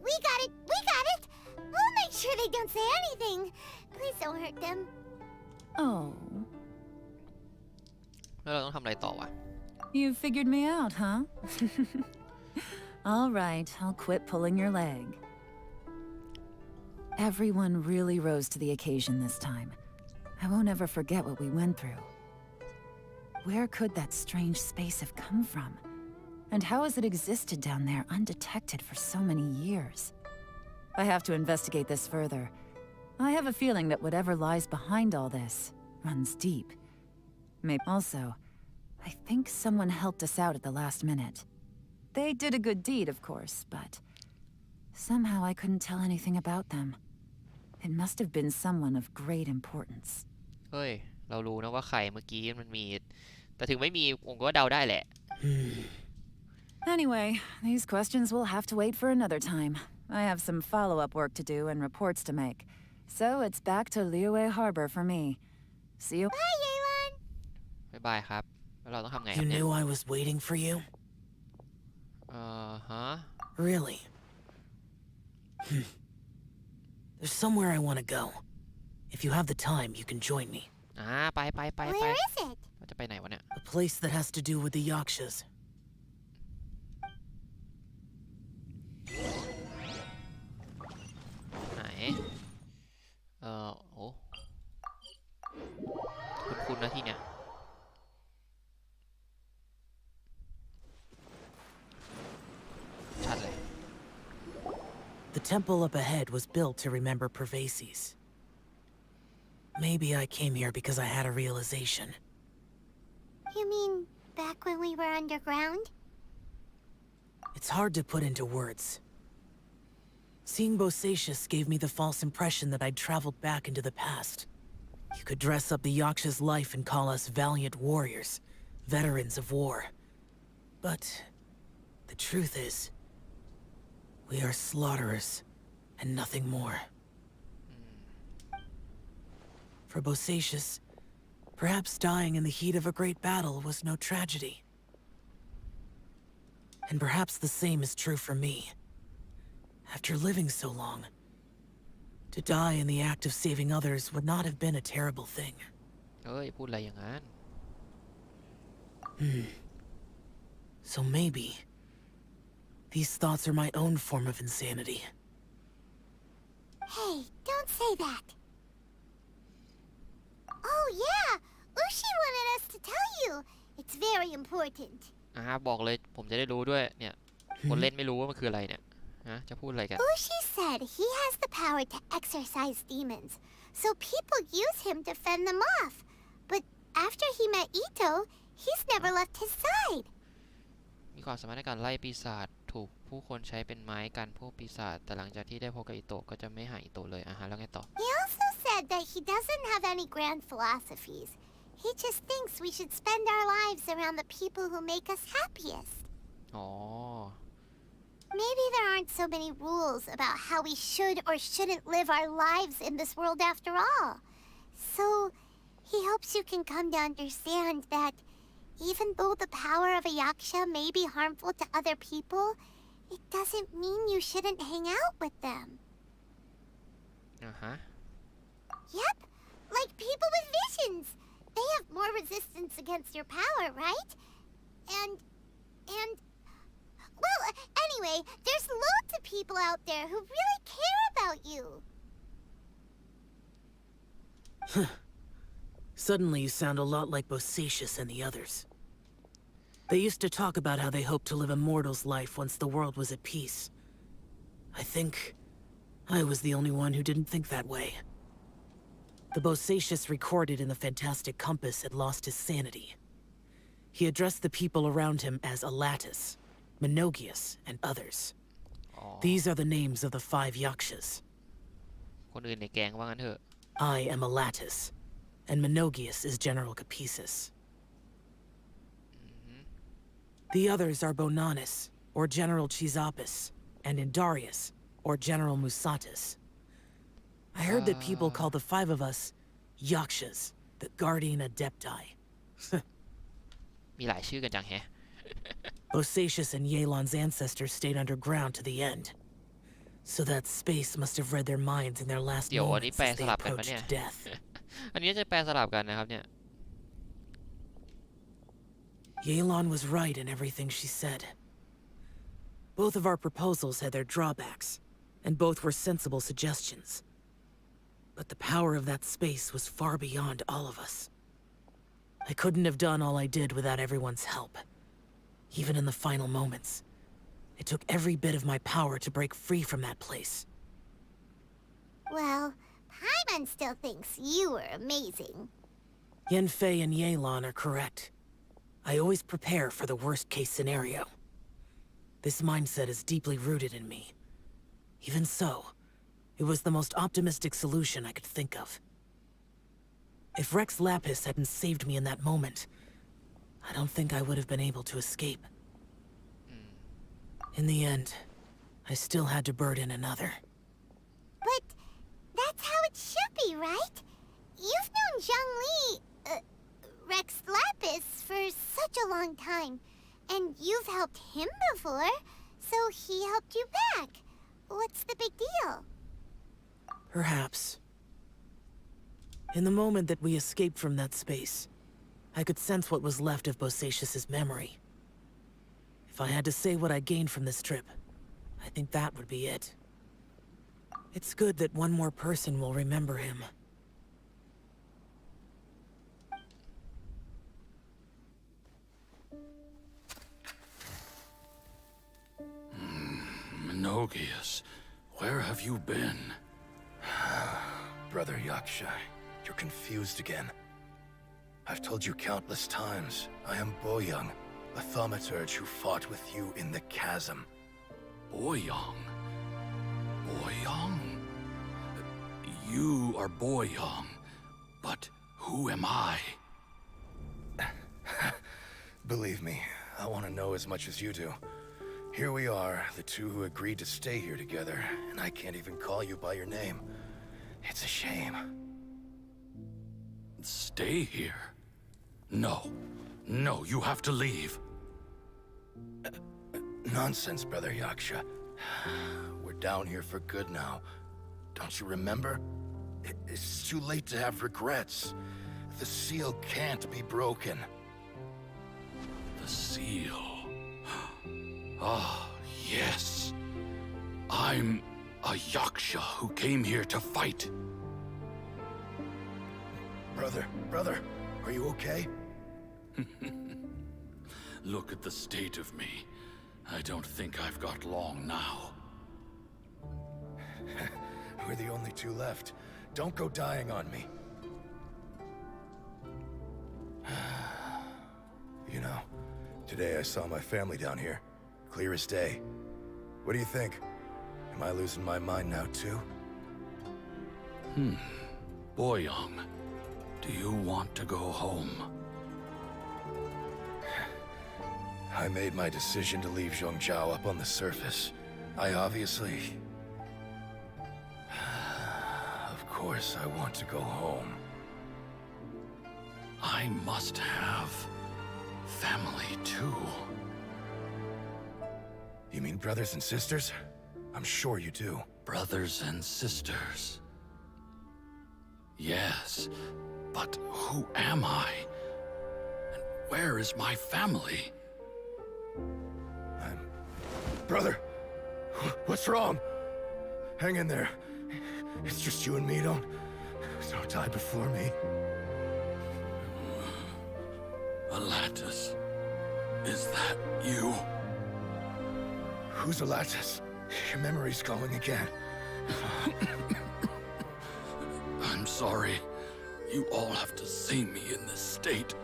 We got it! We got it! We'll make sure they don't say anything. Please don't hurt them. Oh. แล้วเราต้องทำอะไรต่อวะ You figured me out, huh? All right, I'll quit pulling your leg. Everyone really rose to the occasion this time. I won't ever forget what we went through. Where could that strange space have come from? And how has it existed down there undetected for so many years? I have to investigate this further. I have a feeling that whatever lies behind all this runs deep. Maybe also, I think someone helped us out at the last minute. They did a good deed, of course, but somehow I couldn't tell anything about them. It must have been someone of great importance. เฮ้ยเรารู้นะว่าใครเมื่อกี้มันมีแต่ถึงไม่มีผมก็เดาได้แหละ Anyway, these questions will have to wait for another time. I have some follow-up work to do and reports to make. So it's back to Liyue Harbor for me. See you. Bye, Yelan. บ๊ายบายครับแล้วเราต้องทำไงค You รับเนี่ย knew I was waiting for you? Really? There's somewhere I want to go. If you have the time, you can join me. ไป Where is it? เราจะไปไหนวะเนี่ย A place that has to do with the Yakshas. ไหนโอ้คุณนะที่เนี่ยชัดเลย The temple up ahead was built to remember Pervases. Maybe I came here because I had a realization. You mean back when we were underground? It's hard to put into words. Seeing Bosacius gave me the false impression that I'd traveled back into the past. You could dress up the Yaksha's life and call us valiant warriors, veterans of war. But the truth is, we are slaughterers and nothing more. For Bosacius, perhaps dying in the heat of a great battle was no tragedy. And perhaps the same is true for me. After living so long, to die in the act of saving others would not have been a terrible thing. เอ้ยพูดอะไรอย่างนั้น So maybe these thoughts are my own form of insanity. Hey, don't say that. Oh yeah, Ushi wanted us to tell you. It's very important. บอกเลยผมจะได้รู้ด้วยเนี่ยคนเล่นไม่รู้ว่ามันคืออะไรเนี่ยจะพูดอะไรกัน Ushi said he has the power to exorcise demons, so people use him to fend them off. But after he met Ito, he's never left his side. มีความสามารถในการไล่ปีศาจถูกผู้คนใช้เป็นไม้กันพวกปีศาจแต่หลังจากที่ได้พบกับอิโตะก็จะไม่หาอิโตะเลยแล้วไงต่อ He also said that he doesn't have any grand philosophies. He just thinks we should spend our lives around the people who make us happiest. อ๋อ Maybe there aren't so many rules about how we should or shouldn't live our lives in this world after all. So, he hopes you can come to understand that even though the power of a yaksha may be harmful to other people, it doesn't mean you shouldn't hang out with them. Yep, like people with visions. They have more resistance against your power, right? And... Well, anyway, there's loads of people out there who really care about you. Suddenly you sound a lot like Bosacius and the others. They used to talk about how they hoped to live a mortal's life once the world was at peace. I think I was the only one who didn't think that way. The Bosacius recorded in the Fantastic Compass had lost his sanity. He addressed the people around him as Alatus, Menogius, and others. These are the names of the 5 yakshas. คนอื่นในแก๊งว่างั้นเถอะ I am Alatus, and Menogius is General Capesus. The others are Bonanis, or General Chisapis, and Indarius, or General Musatus. I heard that people call the 5 of us yakshas, the guardian adepti. มีหลายชื่อกันจังแฮะ Bosacius and Yelan's ancestors stayed underground to the end. So that space must have read their minds in their last เดี๋ยวอันนี้ moments แปล as ส they ลับกันปะ approached เนี่ย death. อันนี้จะแปลสลับกันนะครับเนี่ย Yelan was right in everything she said. Both of our proposals had their drawbacks, and both were sensible suggestions. But the power of that space was far beyond all of us. I couldn't have done all I did without everyone's help. Even in the final moments, it took every bit of my power to break free from that place. Well, Paimon still thinks you were amazing. Yenfei and Yelan are correct. I always prepare for the worst-case scenario. This mindset is deeply rooted in me. Even so, it was the most optimistic solution I could think of. If Rex Lapis hadn't saved me in that moment, I don't think I would have been able to escape. In the end, I still had to burden another. But that's how it should be, right? You've known Zhongli, Rex Lapis, for such a long time. And you've helped him before, so he helped you back. What's the big deal? Perhaps. In the moment that we escaped from that space, I could sense what was left of Bosacius's memory. If I had to say what I gained from this trip, I think that would be it. It's good that one more person will remember him. Menogius, where have you been? Brother Yaksha, you're confused again. I've told you countless times, I am Boyoung, a thaumaturge who fought with you in the chasm. Boyoung? Boyoung? You are Boyoung, but who am I? Believe me, I want to know as much as you do. Here we are, the two who agreed to stay here together, and I can't even call you by your name. It's a shame. Stay here? No. No, you have to leave. Nonsense, Brother Yaksha. We're down here for good now. Don't you remember? It's too late to have regrets. The seal can't be broken. The seal. Ah, yes. I'm a Yaksha who came here to fight. Brother, are you okay? Look at the state of me. I don't think I've got long now. We're the only two left. Don't go dying on me. You know, today I saw my family down here. Clear as day. What do you think? Am I losing my mind now, too? Boyoung, do you want to go home? I made my decision to leave Zhongzhao up on the surface. I obviously... Of course I want to go home. I must have family too. You mean brothers and sisters? I'm sure you do. Brothers and sisters. Yes, but who am I? And where is my family? Brother, what's wrong? Hang in there. It's just you and me. Don't die before me. Alatus, is that you? Who's Alatus? Your memory's going again. I'm sorry. You all have to see me in this state.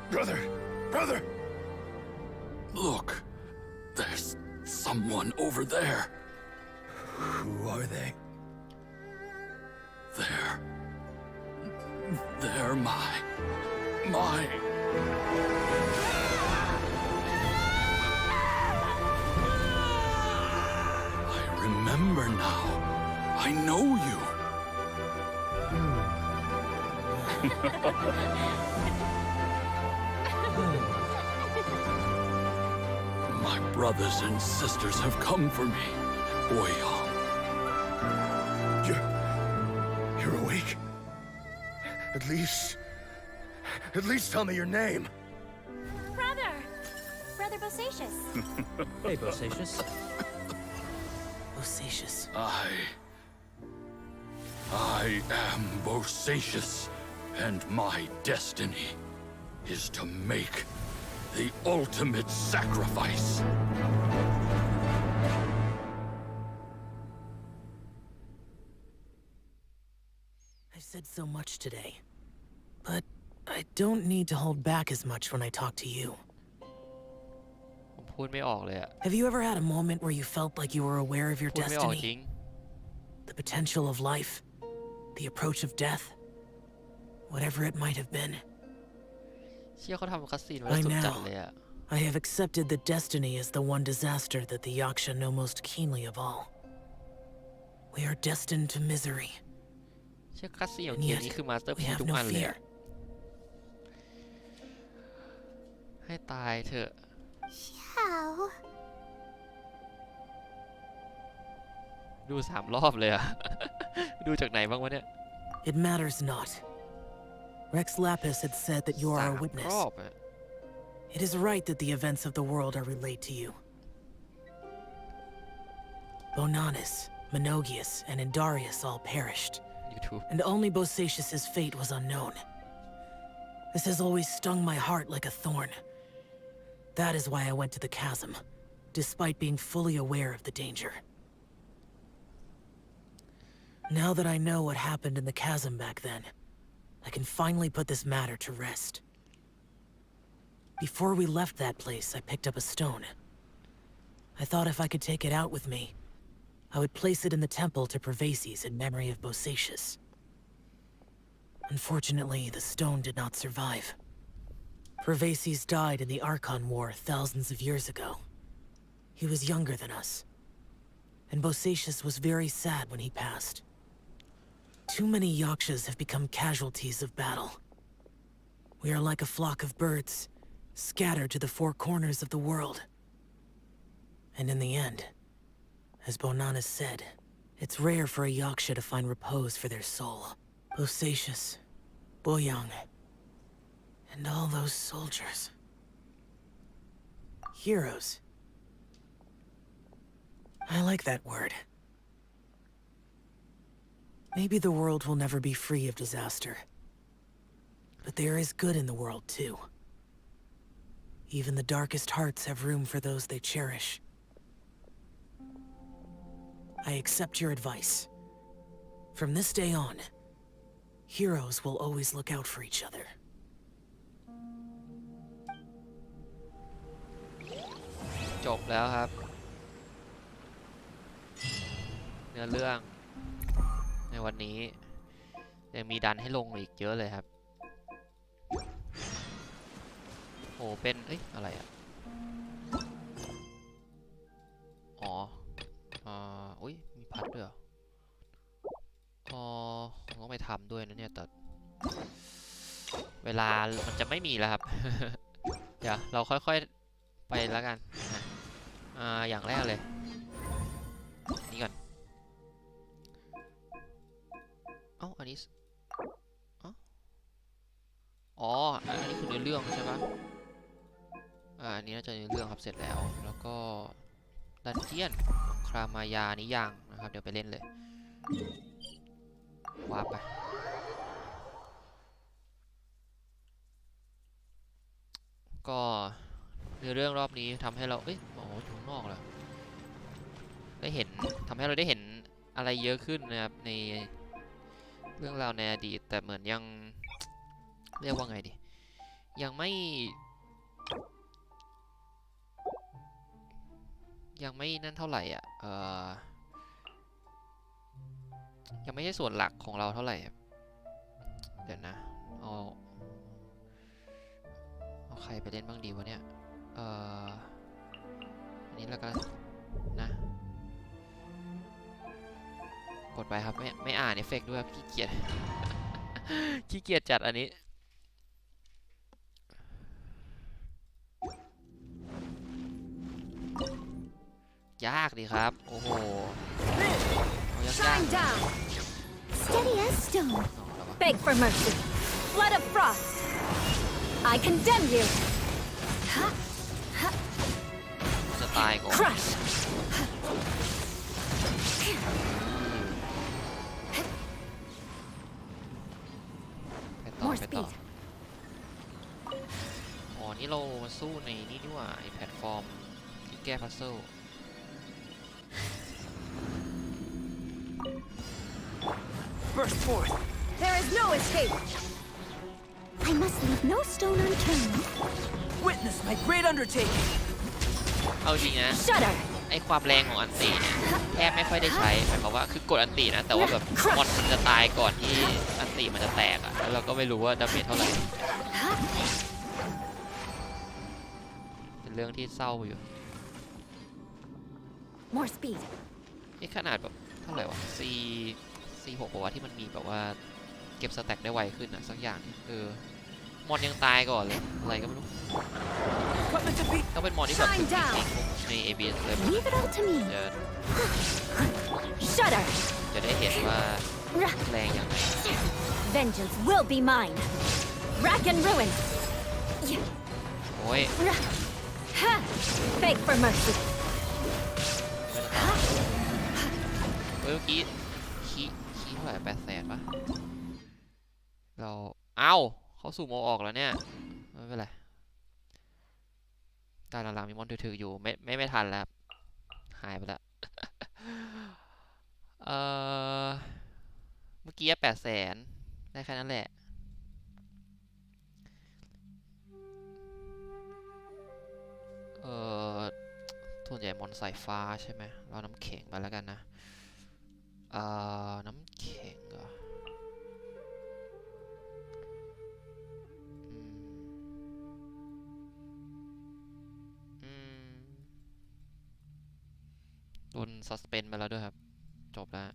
Brother! Brother! Look, there's someone over there. Who are they? They're my... I remember now. I know you. My brothers and sisters have come for me, Boyoung. You're awake? At least tell me your name. Brother Bosacious. Hey, Bosacious. Bosacious. I am Bosacious, and my destiny is to make the ultimate sacrifice. I've said so much today, but I don't need to hold back as much when I talk to you. ผมพูดไม่ออกเลยอะ Have you ever had a moment where you felt like you were aware of your พูดไม่ออกจริ destiny? ง The potential of life? The approach of death? Whatever it might have been. เชี่ยเขาทำคัสซีนไว้แล้ว By สุดจัด now, เลยอะ I have accepted that destiny is the one disaster that the Yaksha know most keenly of all. We are destined to misery. เชี่ยคัสซีนของ And เกม yet, นี้คือมาสเตอร์ we พีซ have ทุก no อันเลย fear. อะให้ตายเถอะ Xiao. ดู3 รอบเลยอะ ดูจากไหนบ้างวะเนี่ย It matters not. Rex Lapis had said that you are a 3 witness. รอบอะ It is right that the events of the world are relayed to you. Bonanis, Menogius, and Indarius all perished, YouTube and only Bosacius's fate was unknown. This has always stung my heart like a thorn. That is why I went to the chasm, despite being fully aware of the danger. Now that I know what happened in the chasm back then, I can finally put this matter to rest. Before we left that place, I picked up a stone. I thought if I could take it out with me, I would place it in the temple to Pervases in memory of Bosacius. Unfortunately, the stone did not survive. Pervases died in the Archon War thousands of years ago. He was younger than us. And Bosacius was very sad when he passed. Too many Yakshas have become casualties of battle. We are like a flock of birds, scattered to the 4 corners of the world. And in the end, as Bonanis said, it's rare for a Yaksha to find repose for their soul. Bosacius, Boyoung, and all those soldiers. Heroes. I like that word. Maybe the world will never be free of disaster. But there is good in the world, too. Even the darkest hearts have room for those they cherish. I accept your advice. From this day on, heroes will always look out for each other. จบแล้วครับเนื้อเรื่องในวันนี้ยังมีดันให้ลงอีกเยอะเลยครับโอ้เป็นอะไรอ่ะอ๋ออุ้ยมีพัดด้วยเหรอต้องไปทำด้วยนะเนี่ยแต่เวลามันจะไม่มีแล้วครับ เดี๋ยวเราค่อยๆไปแล้วกันอย่างแรกเลยนี่ก่อนอันนี้อ๋ออันนี้คือเนื้อเรื่องใช่ปะอันนี้น่าจะเนื้อเรื่องครับเสร็จแล้วแล้วก็ดันเจียนครามายานี้ยังนะครับเดี๋ยวไปเล่นเลยว้าไปก็เนื้อเรื่องรอบนี้ทำให้เราโอ้โหอยู่นอกแล้วได้เห็นทำให้เราได้เห็นอะไรเยอะขึ้นนะครับในเรื่องราวในอดีตแต่เหมือนยังเรียกว่าไงดียังไม่นั่นเท่าไหร่อ่ะยังไม่ใช่ส่วนหลักของเราเท่าไหร่เดี๋ยวนะเอาใครไปเล่นบ้างดีวะเนี่ยอันนี้แล้วกันนะกดไปครับไม่อ่านเอฟเฟกต์ด้วยครับขี้เกียจ ขี้เกียจจัดอันนี้ยากดีครับโอ้โหยาก Shine down. Steady as stone. Beg for mercy. Blood of frost. I condemn you. จะตายก่อน Crush. More speed. อ๋อนี่เรามาสู้ในนี่ดีกว่าไอแพลตฟอร์มที่แก้พัซเซิลBurst forth. There is no escape. I must leave no stone unturned. Witness my great undertaking. เอาจริงนะ Shudder. ไอความแรงของอันตีเนี่ยแทบไม่ค่อยได้ใช้หมายความว่าคือกดอันตีนะแต่ว่าแบบมอนมันจะตายก่อนที่อันตีมันจะแตกอะแล้วเราก็ไม่รู้ว่าดาเมจเท่าไหร่เป็นเรื่องที่เศร้าอยู่ More speed. นี่ขนาดแบบเท่าไหร่วะC6บอกว่าที่มันมีแบบว่าเก็บสแต็กได้ไวขึ้นอะสักอย่างมอนยังตายก่อนเลยอะไรก็ไม่รู้ต้องเป็นมอนที่แบบใน ABS เลย Leave it all to me. Shudder. จะได้เห็นว่าแรงยังไง Vengeance will be mine. Rack and ruin. โอ้ย Beg for mercy. เมื่อกี้ขี้เท่าไหร่800,000ป่ะเราเขาสู่โมออกแล้วเนี่ยไม่เป็นไรตาหลังๆมีมอนถืออยู่ไม่ทันแล้วหายไปแล้ว เมื่อกี้800,000ได้แค่นั้นแหละส่วนใหญ่มอนสายฟ้าใช่ไหมเราน้ำแข็งไปแล้วกันนะน้ำแข็งเหรอโดนซัสเพนไปแล้วด้วยครับจบแล้ว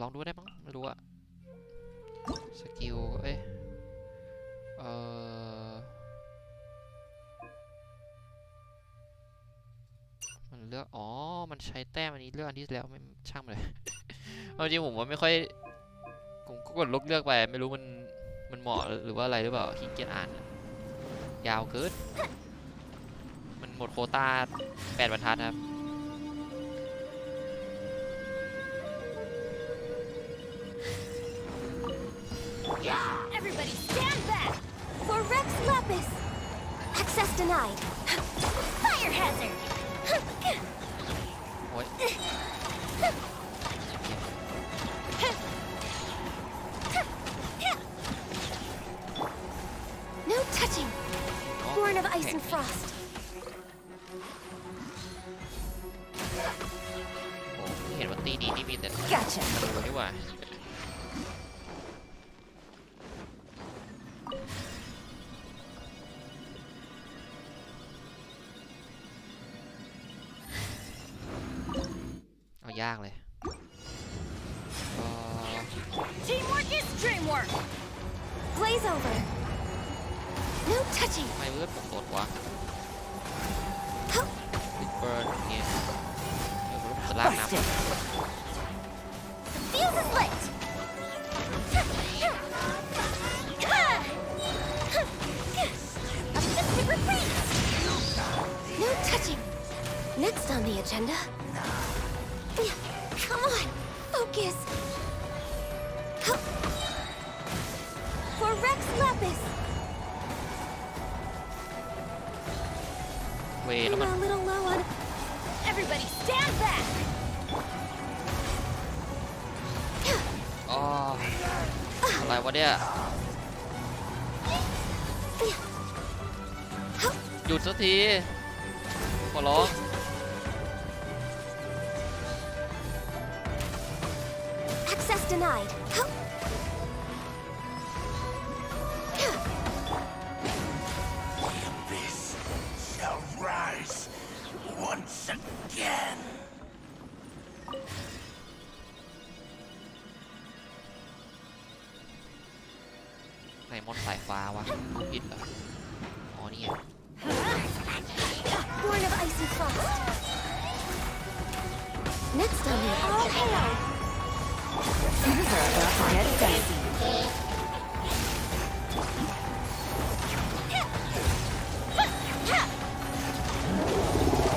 ลองดูได้มั้งไม่รู้อะสกิลมันเลือกมันใช้แต้มอันนี้เลือกอันที่แล้วไม่ช่างเลย เอาจริงผมว่าไม่ค่อยผมก็กดเลือกไปไม่รู้มันเหมาะหรือว่าอะไรหรือเปล่าขี้เกียจอ่านยาวเกินมันหมดโควต้า8 บรรทัดครับ Everybody stand back! For Rex Lapis! Access denied! Fire hazard! โอ้ย นว่าตีนี้นี่มีแต่ Gotcha. ธนูนี่หว่าเอายากเลย Teamwork is dreamwork. Blaze over. No touching. ทำไมเลือดผมลดวะบิ๊กเบิร์นเนี่ยเดี๋ยวผมจะลากน้ำ Busted. Fuse is lit! A festive retreat. No touching. Next on the agenda. Come on, focus. For Rex Lapis. เวแล้วมัน I'm a little low on. Everybody stand back. อ๋ออะไรวะเนี่ยหยุดสักทีขอร้อง Access denied. This shall rise once again. ไหนมอนสายฟ้าวะผิดเหรออ๋อนี่ไง Born of icy frost. Next on the agenda. Things are about to get dicey.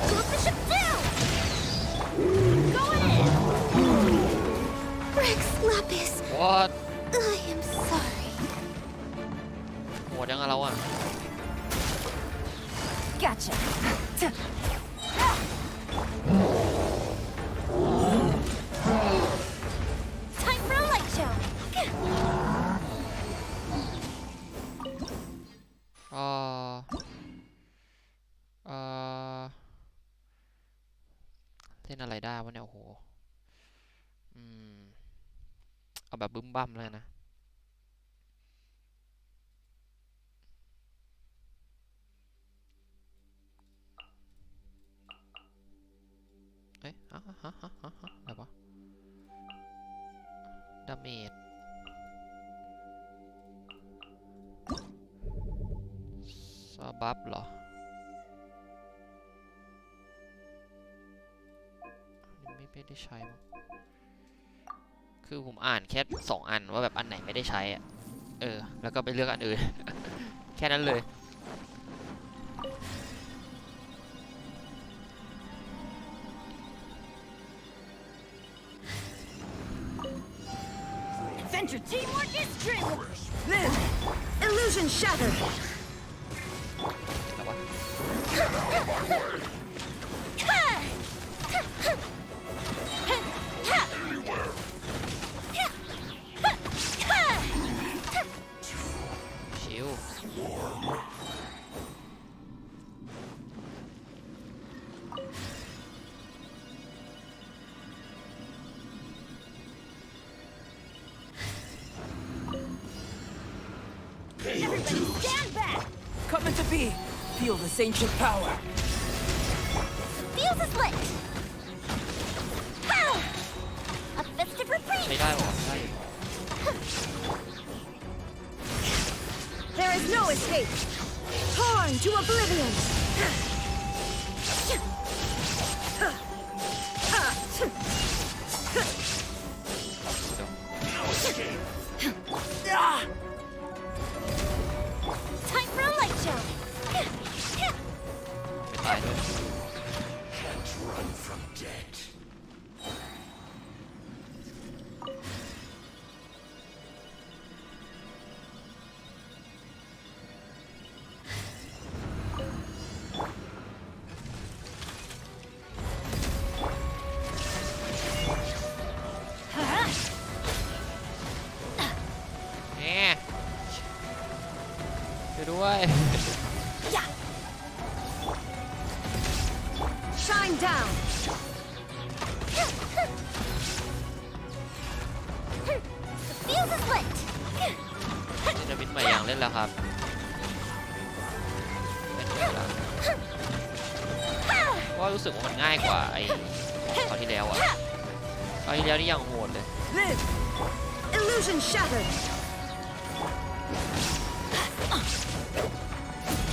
Close the ship down! Going in. Rex Lapis. what I am sorry. โหดยังไงเราอ่ะ Gotcha. Time for a light show! อ๋อเล่นอะไรได้วะเนี่ยโอ้โหเอาแบบบึ้มบั้มเลยนะเอ๊ะอะไรวะดาเมจซาบัฟเหรอไม่ได้ใช้มั้งคือผมอ่านแค่2 อันว่าแบบอันไหนไม่ได้ใช้อะแล้วก็ไปเลือกอันอื่น แค่นั้นเลย Adventure teamwork is dreamwork. Illusion shattered. แล้ววะ ชิว Everybody stand back. Coming to be. Feel this ancient power. Fuse is lit! Pow! A festive ไม่ retreat! ได้หรอใช่ There is no escape. Torn to oblivion. Time for a light show! ไม่ตายด้วย Can't run from dead. ช่วยด้วย Shine down. ครับก็รู้สึกว่ามันง่ายกว่าไอ้คราวที่แล้วอะคราวที่แล้วนี่ยังโหดเลย Illusion shattered.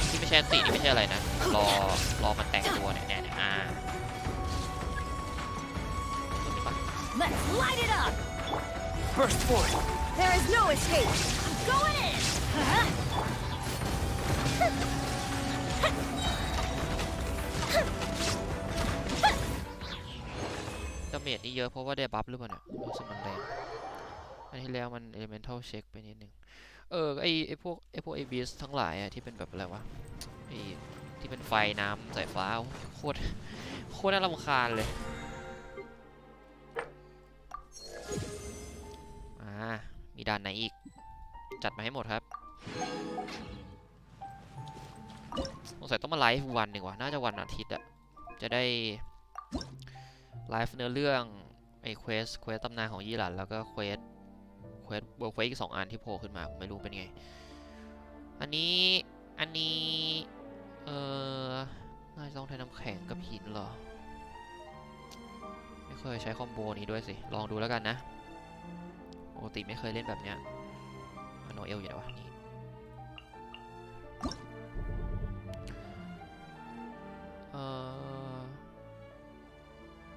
ที่ไม่ใช่ตีนี่ไม่ใช่อะไรนะรอมันแต่งตัวเนี่ยLet's light it up! Burst forth. There is no escape. Going in! ดาเมจนี่เยอะเพราะว่าได้บัฟหรือเปล่าเนี่ยรู้สึกมันแรงอันที่แล้วมัน elemental check ไปนิดนึงไอพวกไอบีสทั้งหลายอะที่เป็นแบบอะไรวะไอที่เป็นไฟน้ำสายฟ้าโคตรน่ารำคาญเลยมีด่านไหนอีกจัดมาให้หมดครับสงสัยต้องมาไลฟ์วันหนึ่งว่ะน่าจะวันอาทิตย์อะจะได้ไลฟ์เนื้อเรื่องไอเควสตำนานของยี่หลันแล้วก็เควสเวิร์กเควสอีก2 อันที่โผล่ขึ้นมาผมไม่รู้เป็นไงอันนี้น่าจะต้องใช้น้ำแข็งกับหินเหรอไม่เคยใช้คอมโบนี้ด้วยสิลองดูแล้วกันนะปกติไม่เคยเล่นแบบเนี้ยโนเอลอยู่ไหนวะนี่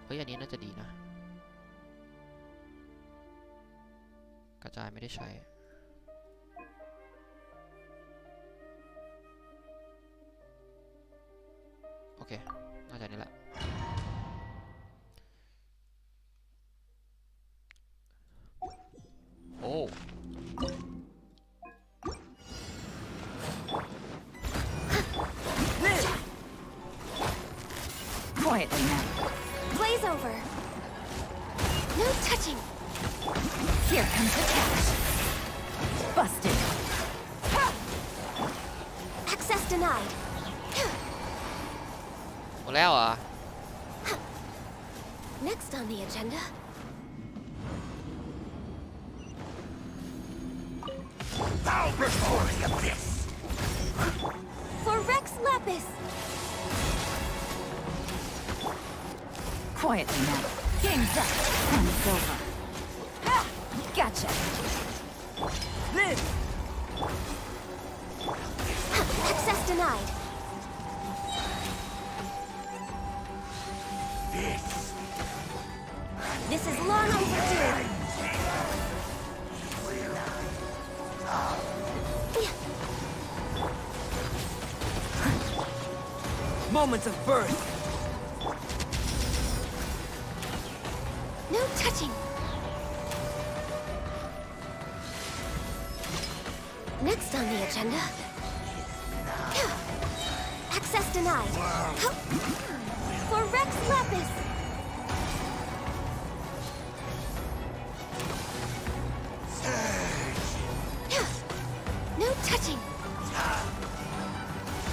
เฮ้ยอันนี้น่าจะดีนะกระจายไม่ได้ใช้โอเคน่าจะนี่แหละโอ้ Quietly now. Blaze over. No touching. Here comes the catch. Busted. Access denied. หมดแล้วเหรอ Next on the agenda. Bow before the abyss! For Rex Lapis. Quietly now. Game's up. And it's over. Gotcha. Live! Access denied. This is long overdue. Moments of birth. No touching. Next on the agenda. Access denied. For Rex Lapis. No touching.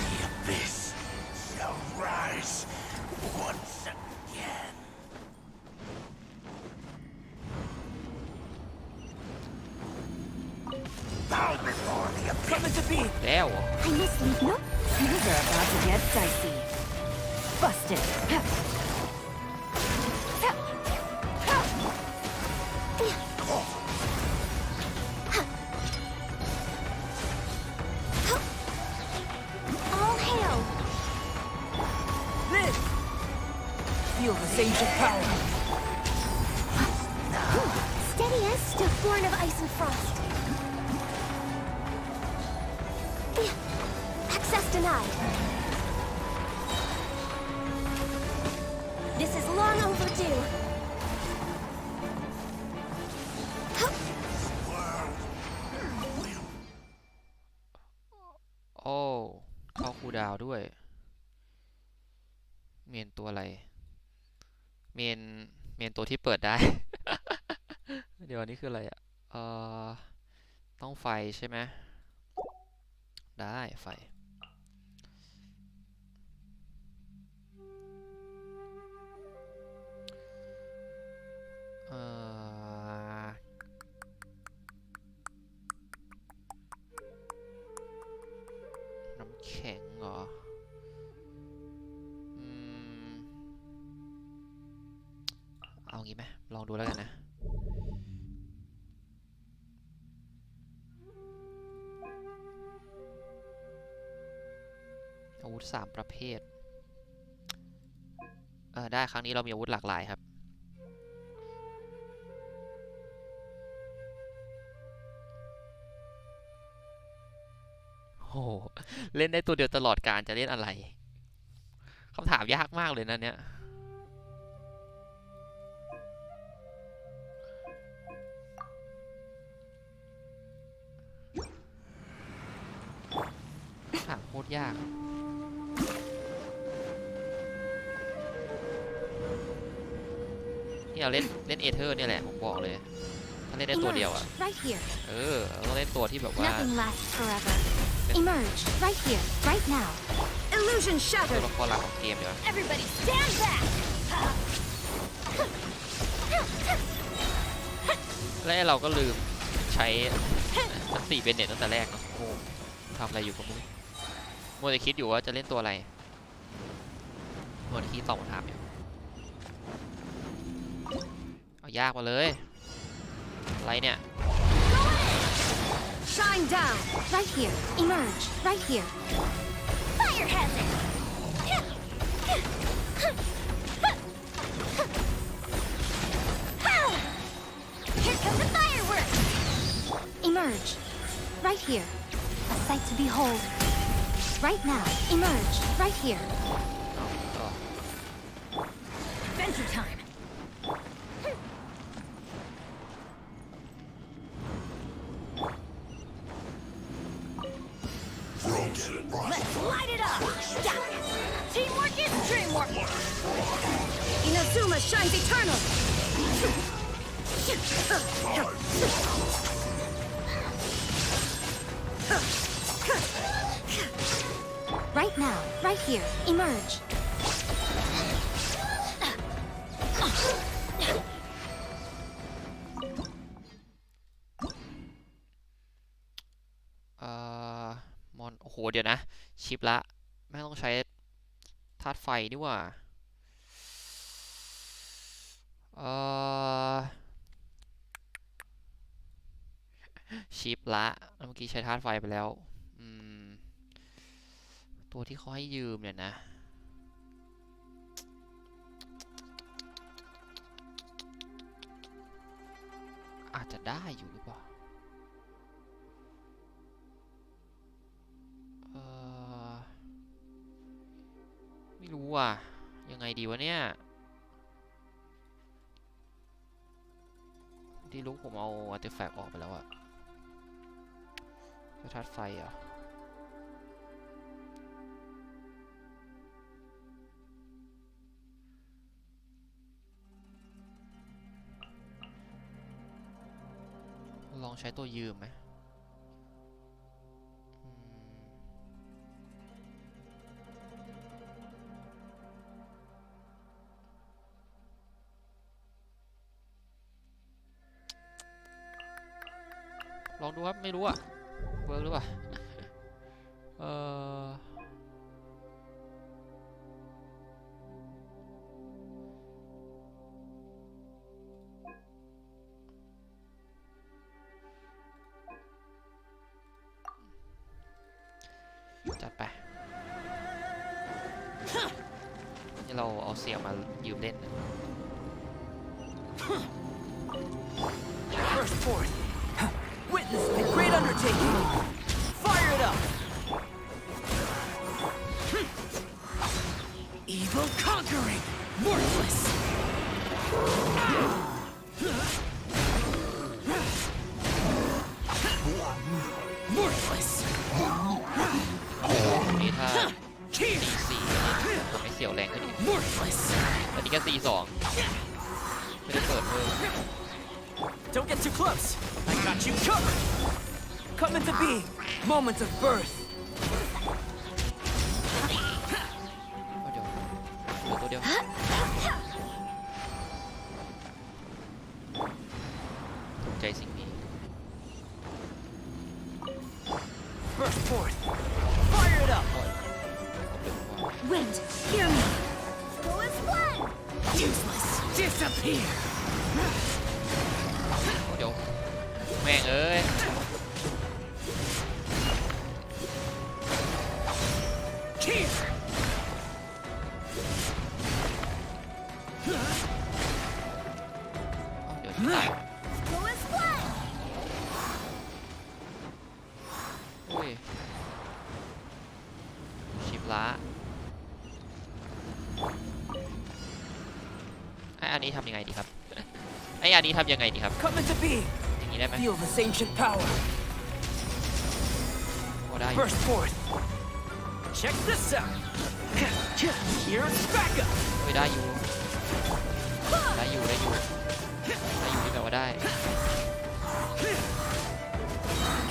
The abyss shall rise once again. Bow before the abyss. Coming to be. แล้วเหรอ I must leave no. Things are about to get dicey. Busted. All hail. Live! Feel the sage of power. Steady as stuff born of ice and frost. Access denied. This is long overdue. โอ้เข้าคูลดาวน์ด้วยเมนตัวอะไรเมนตัวที่เปิดได้ เดี๋ยวอันนี้คืออะไรอ่ะต้องไฟใช่ไหมได้ไฟ 3 ประเภทได้ครั้งนี้เรามีอาวุธหลากหลายครับโอ้เล่นได้ตัวเดียวตลอดการจะเล่นอะไรคำถามยากมากเลยนะเนี่ยถามโคตรยากนี่เราเล่นเอเธอร์เนี่ยแหละผมบอกเลยถ้าเล่นได้ตัวเดียวอะเราเล่นตัวที่แบบว่า Emerge right here, right now. Illusion ตัว shattered. ละครหลักของเกมเดี๋ยว Everybody stand back! และเราก็ลืมใช้ทั้ง4 เบนเน็ตตั้งแต่แรกเนาะโอ้ทำอะไรอยู่ก็ไม่รู้มัวแต่คิดอยู่ว่าจะเล่นตัวอะไรมัวแต่คิดตอบคำถามอยู่เอายากมาเลยอะไรเนี่ย Shine down. Right here. Emerge. Right here. Fire hazard! Here come the fireworks! Emerge. Right here. A sight to behold. Right now. Emerge. Right here. Adventure time! Let's light it up! Yeah. Teamwork is dreamwork! Inazuma shines eternal. Right now. Right here. Emerge.มอนโอ้โหเดี๋ยวนะชิปละไม่ต้องใช้ธาตุไฟนี่ว่าชิปละเมื่อกี้ใช้ธาตุไฟไปแล้วตัวที่เขาให้ยืมเนี่ยนะอาจจะได้อยู่หรือเปล่าไม่รู้อ่ะยังไงดีวะเนี่ยที่รู้ผมเอาอาร์ติแฟกต์ออกไปแล้วอะจะธาตุไฟอ่ะลองใช้ตัวยืมไหมลองดูครับไม่รู้อะเวิร์กหรือเปล่าจัดไปนี่เราเอาเสียงมายืมเล่นนะ First forth. Witness the great undertaking. Fire it up. Evil conquering. Worthless. Worthless. นี่ถ้า4 ทำให้เสี่ยวแรงขึ้นอีกอันนี้ก็4-2ไม่ได้เปิดเพิ่ม Don't get too close. I got you covered. Come into being. Moment of birth. ตัวเดียวถูกใจสิ่งนี้ Burst forth. Fire it up. Wind, hear me. Go as one! Useless. Disappear. เดี๋ยวแม่งเอ้ย Here. นี้ทำยังไงดีครับไอ้อันนี้ทำยังไงดีครับ Come into being. อย่างนี้ได้ไหม Feel this ancient power. โอ้ได้ Burst forth. Check this out. Here's back up. เฮ้ยได้อยู่ที่แบบว่าได้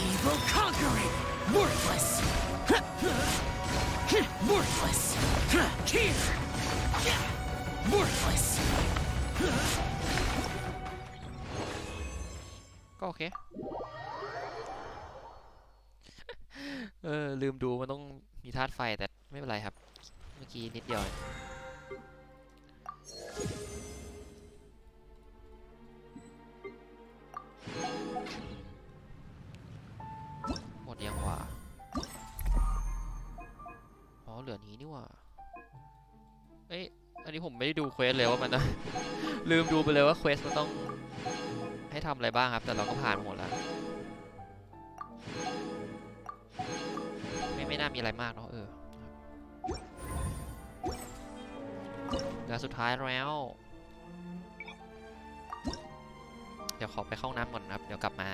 Evil conquering. Worthless. Worthless. Here. Worthless. ก็โอเคลืมดูมันต้องมีธาตุไฟแต่ไม่เป็นไรครับเมื่อกี้นิดเดียวหมดยังวะอ๋อเหลือนี้นี่ว่าเอ้ยอันนี้ผมไม่ได้ดูเควสเลยว่ามันนะ ลืมดูไปเลยว่าเควสมันต้องให้ทำอะไรบ้างครับแต่เราก็ผ่านหมดแล้วไม่น่ามีอะไรมากเนาะเหลือสุดท้ายแล้วเดี๋ยวขอไปเข้าน้ำก่อนนะครับเดี๋ยวกลับมา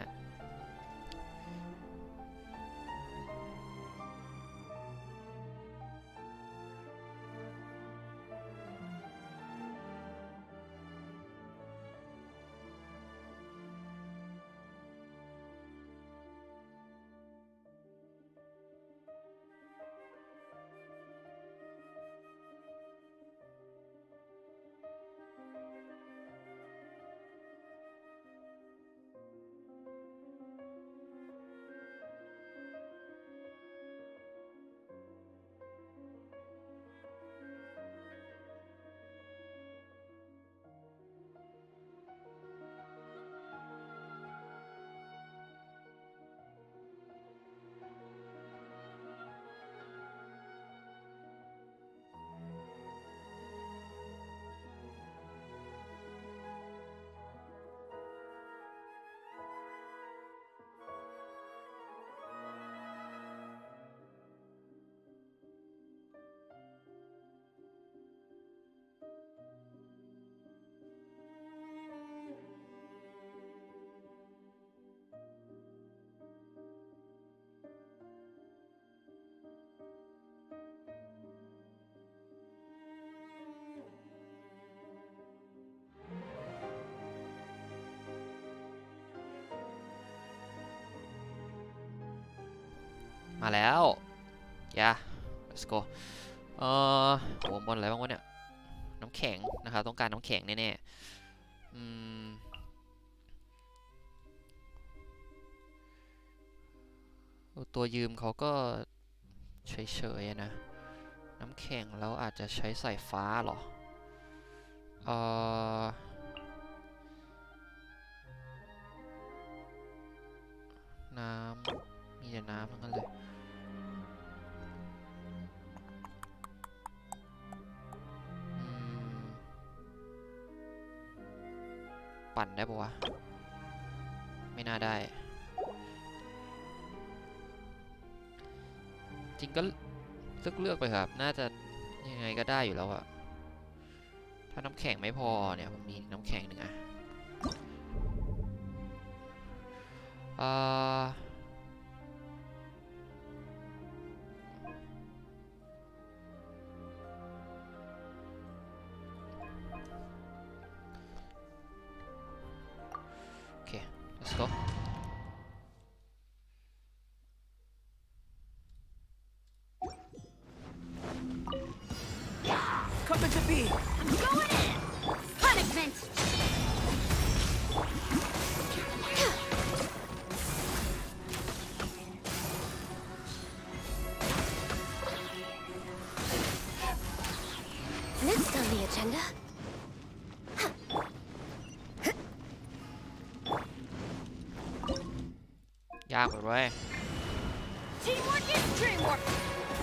มาแล้วlet's go โหบนอะไรบ้างวะเนี่ยน้ำแข็งนะครับต้องการน้ำแข็งแน่ๆตัวยืมเขาก็เฉยๆนะน้ำแข็งแล้วอาจจะใช้สายฟ้าหรอน้ำมีแต่น้ำทั้งนั้นเลยปั่นได้ปะวะไม่น่าได้จริงก็เลือกไปครับน่าจะยังไงก็ได้อยู่แล้วอะถ้าน้ำแข็งไม่พอเนี่ยผมมีน้ำแข็งหนึ่งอะlet's go Come into being. I'm going in. Punishment. Next on the agenda. ยากเลย Teamwork is dreamwork.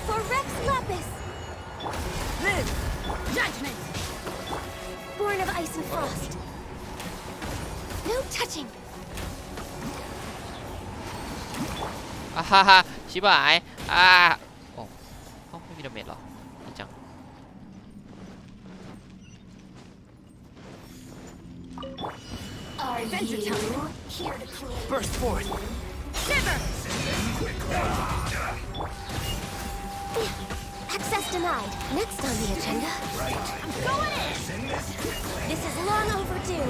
For Rex Lapis. Live. Judgment. Born of ice and frost. No touching. ฮ่าชิบหายโอ้ไม่มีดาเมจหรอดีจัง Adventure time! Burst forth! Shiver! Access denied. Next on the agenda. I'm going in! This is long overdue.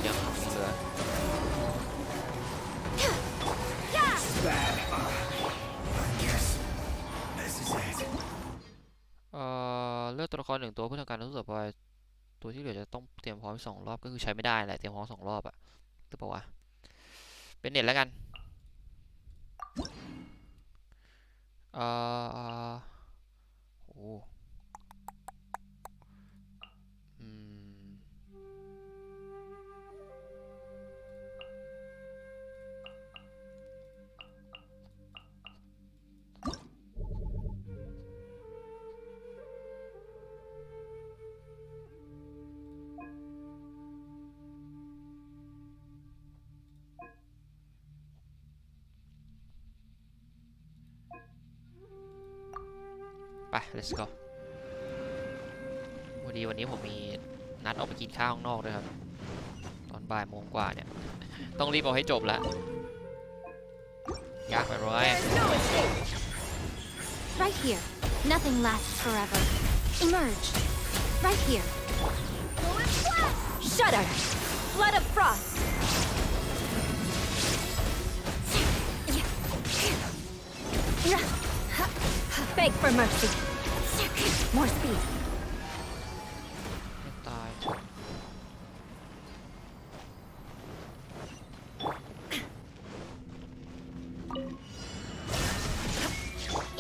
ยังเหลือเลือกตัวละคร1ตัวเพื่อทำการทดสอบไปตัวที่เหลือจะต้องเตรียมพร้อม2 รอบก็คือใช้ไม่ได้แหละเตรียมพร้อม2 รอบอะหรือเปล่าวะเป็นเน็ตแล้วกันโอ้ไป let's go วันนี้ผมมีนัดออกไปกินข้าวข้างนอกด้วยครับตอนบ่ายโมงกว่าเนี่ยต้องรีบเอาให้จบแล้วยากไปร้อย Right here. Nothing lasts forever. Emerge. Right here. Shudder! Flood of frost! Beg for mercy. More speed. ไม่ตาย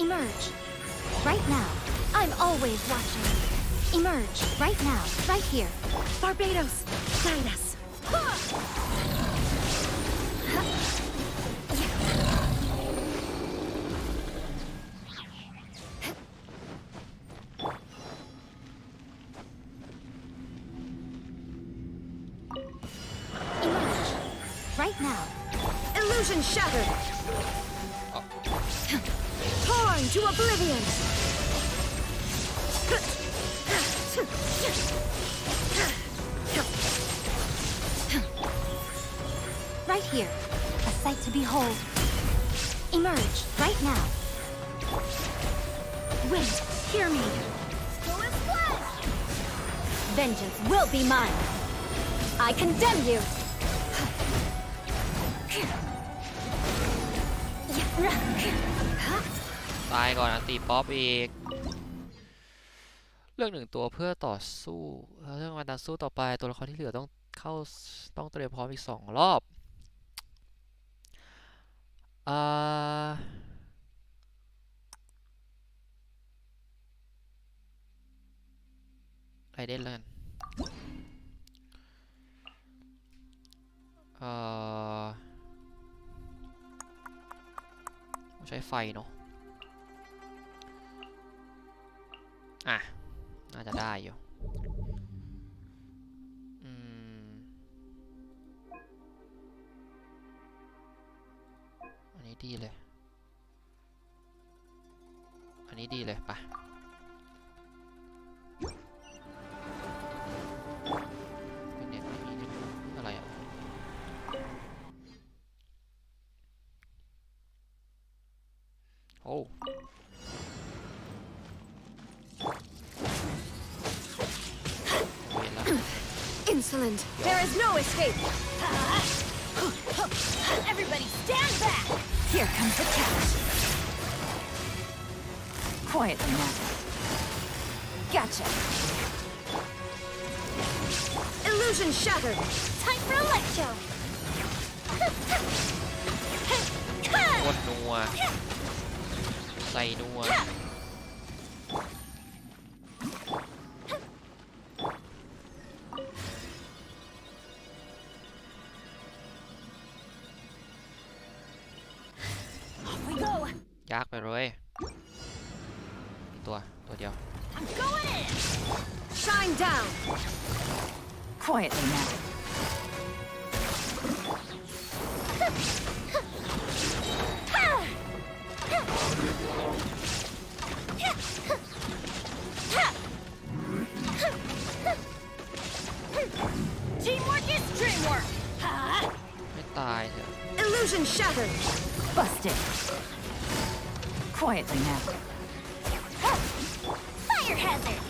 Emerge. Right now. I'm always watching. Emerge. Right now. Right here. Barbados, guide us. Emerge. Right now. Illusion shattered. Torn to oblivion. Right here. A sight to behold. Emerge. Right now. Wind, hear me. Vengeance will be mine. I condemn you. ตายก่อนอันตีป๊อปอีกเลือก1 ตัวเพื่อต่อสู้เรื่องการต่อสู้ต่อไปตัวละครที่เหลือต้องเตรียมพร้อมอีก2 รอบไรเด่นแล้วกันใช้ไฟเนาะน่าจะได้อยู่อันนี้ดีเลยไปเป็นเน็ตไม่มีอะไรอ่ะโอ้ Insolent. There is no escape. Everybody stand back! Here comes the catch. Quietly now. Gotcha. Illusion shattered. Time for a light show! โคตรนัวใส่นัว ยากไปเลยตัวเดียว I'm going in! Shine down. Quietly now. ไม่ตายเถอะ Illusion shattered. Busted. Quietly now. Fire hazard!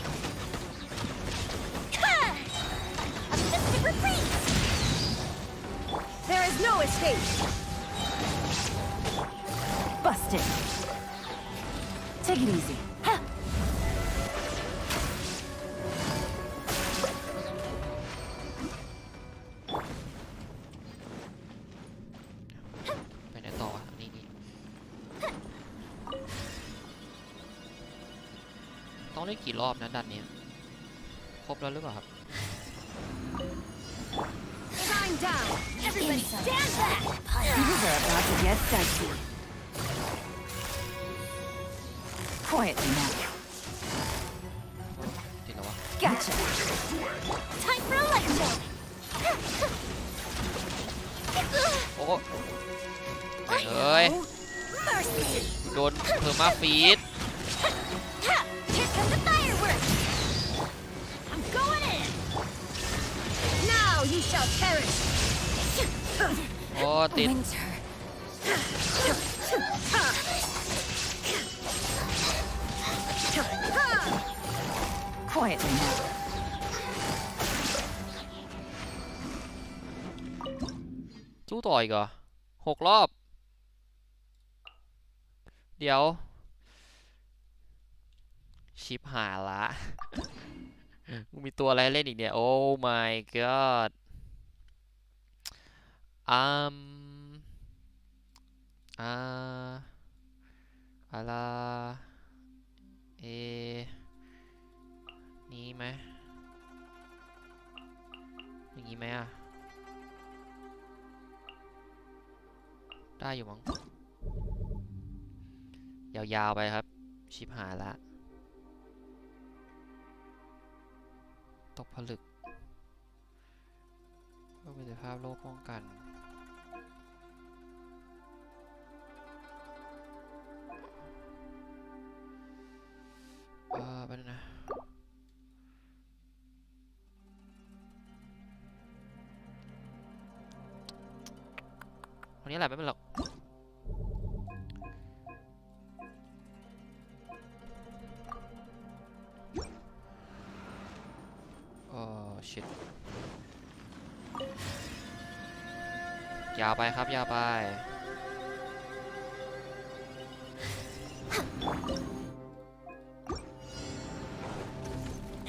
A festive reprise! There is no escape. Busted. Take it easy. Ha! ไปไหนต่ออันนี้ต้องเล่นกี่รอบนะดันนี้ครบแล้วหรือเปล่าครับ Time down. Everybody stand back! These are about to get dicey. Quietly now. ติดแล้ววะ Gotcha. Time for a light show! โอ้เอ้ย Mercy! โดนเพอร์มาฟีด Ha! Here come the fireworks! I'm going in! Now you shall perish. โอ้ติด Winter. Quietly now. สู้ต่ออีกเหรอ6 รอบ เดี๋ยว ชิปหายละ มีตัวอะไรเล่นอีกเนี่ย โอ้ my god อะไรนี้ไหมอย่างนี้ไหมอะได้อยู่มั้งยาวๆไปครับ ชิปหายละตกผลึกเพื่อประสิทธิภาพโลกป้องกันไปนะวันนี้แหละไม่เป็นหรอกชิตยาวไปครับยาวไป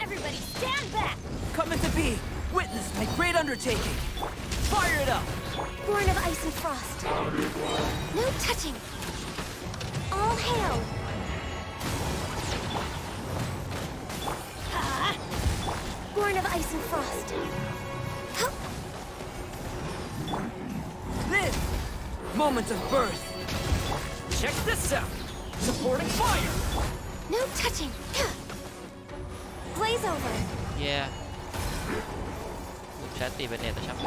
Everybody stand back! Coming to be! Witness my great undertaking! Fire it up! Born of ice and frost. No touching. All hail. Born of ice and frost. This! Moment of birth! Check this out! Supporting fire! No touching. Blaze over. เย้แชทตีเป็นเน็ตแต่ช่าง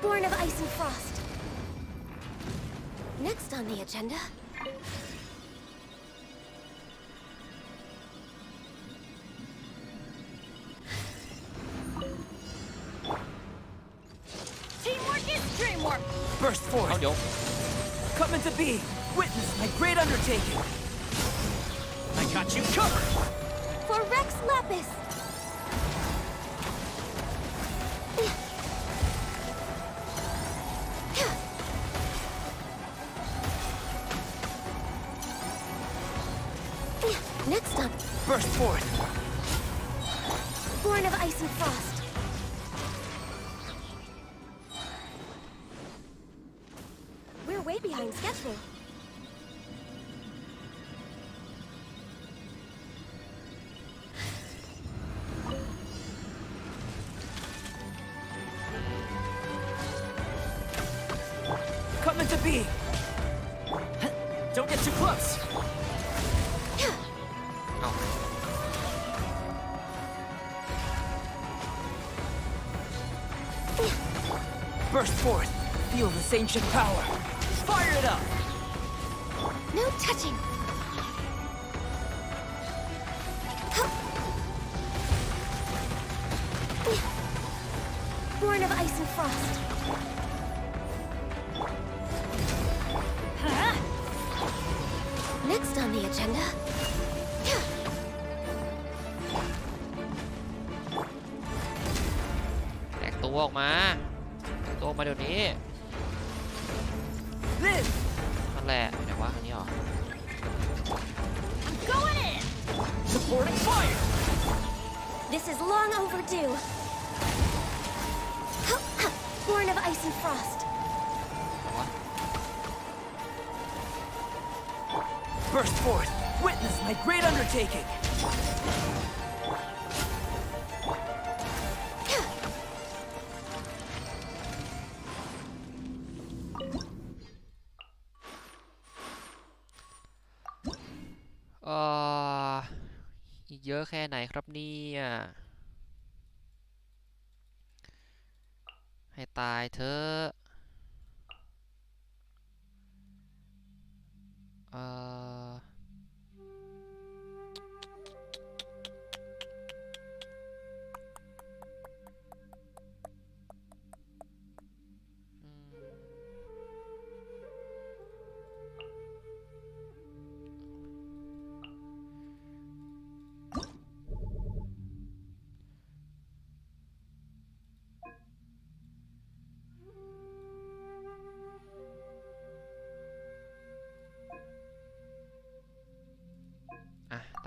Born of ice and frost. Next on the agenda. Teamwork is dreamwork! Burst forth! เอาเดี๋ยว Coming to be! Witness my great undertaking! I got you covered! For Rex Lapis. Next up. Burst forth! Born of ice and frost. We're way behind schedule. Coming to be! Don't get too close! Burst forth! feel this ancient power. Fire it up! No touching. Born of ice and frost. Next on the agenda. แตกตัวออกมาแตกตัวออกมาเดี๋ยวนี้นั่นแหละไหนวะอันนี้หรอ I'm going in! Supporting fire! This is long overdue. Born of ice and frost. Burst forth! Witness my great undertaking! Ờ, อีกเยอะแค่ไหนครับเนี่ยให้ตายเถอะ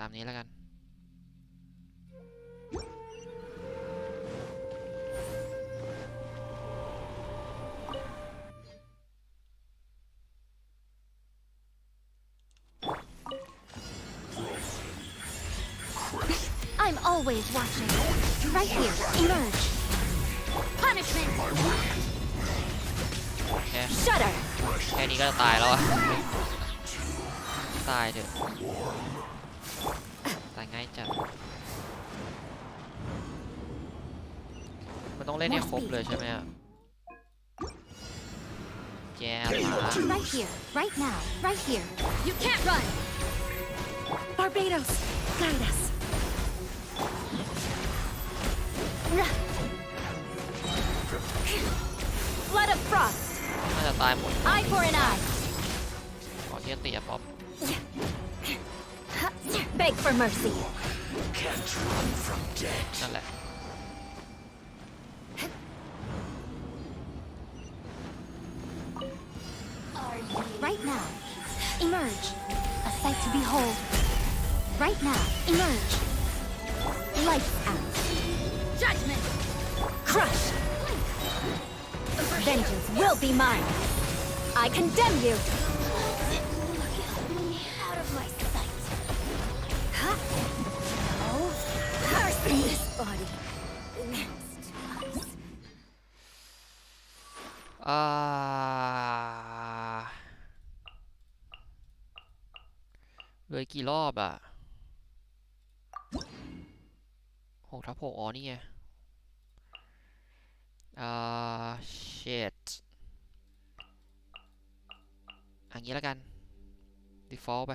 ตามนี้แล้วกัน I'm always watching. Right here, emerge. Punishment. แค่ Shudder. แค่นี้ก็จะตายแล้วอะตายเถอะตายง่ายจังมันต้องเล่นให้ครบเลยใช่ไหมอะแย่ละ Right here, right now, right here. You can't run! Barbados, guide us. Flood of frost. น่าจะตายหมด Eye for an eye. ขอเทียนตีอะป๊อป Beg for mercy. Can't run from death. นั่นแหละ Right now, emerge. A sight to behold. Right now, emerge. Lights out. Judgment! Crush. Vengeance will be mine. I condemn you. Out of my sight. No. Curse this body. Belongs to us. เลยกี่รอบอ่ะ6/6อ๋อนี่ไงshit อันนี้แล้วกัน default ไป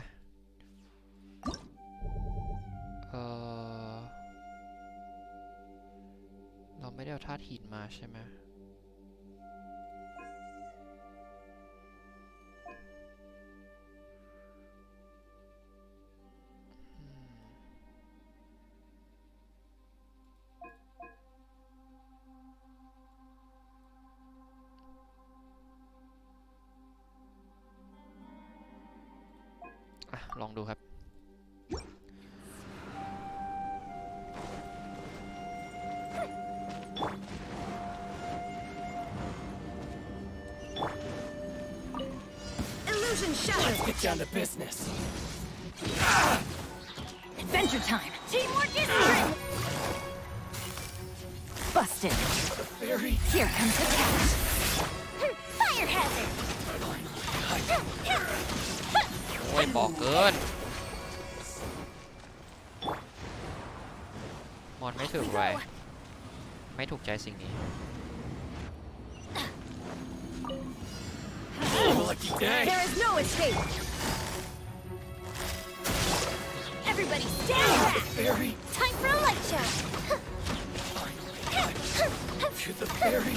เราไม่ได้เอาธาตุหินมาใช่ไหมลองดูครับ Illusion shattered! Let's get down to business. Adventure time! Teamwork is strength! Busted! Here comes the catch! Fire hazard! โอ้ยบอกเกินมอนไม่ถูกไรไม่ถูกใจสิ่งนี้ lucky day. There is no escape. Everybody stand back! Fairy. Time for a light show! To the fairy.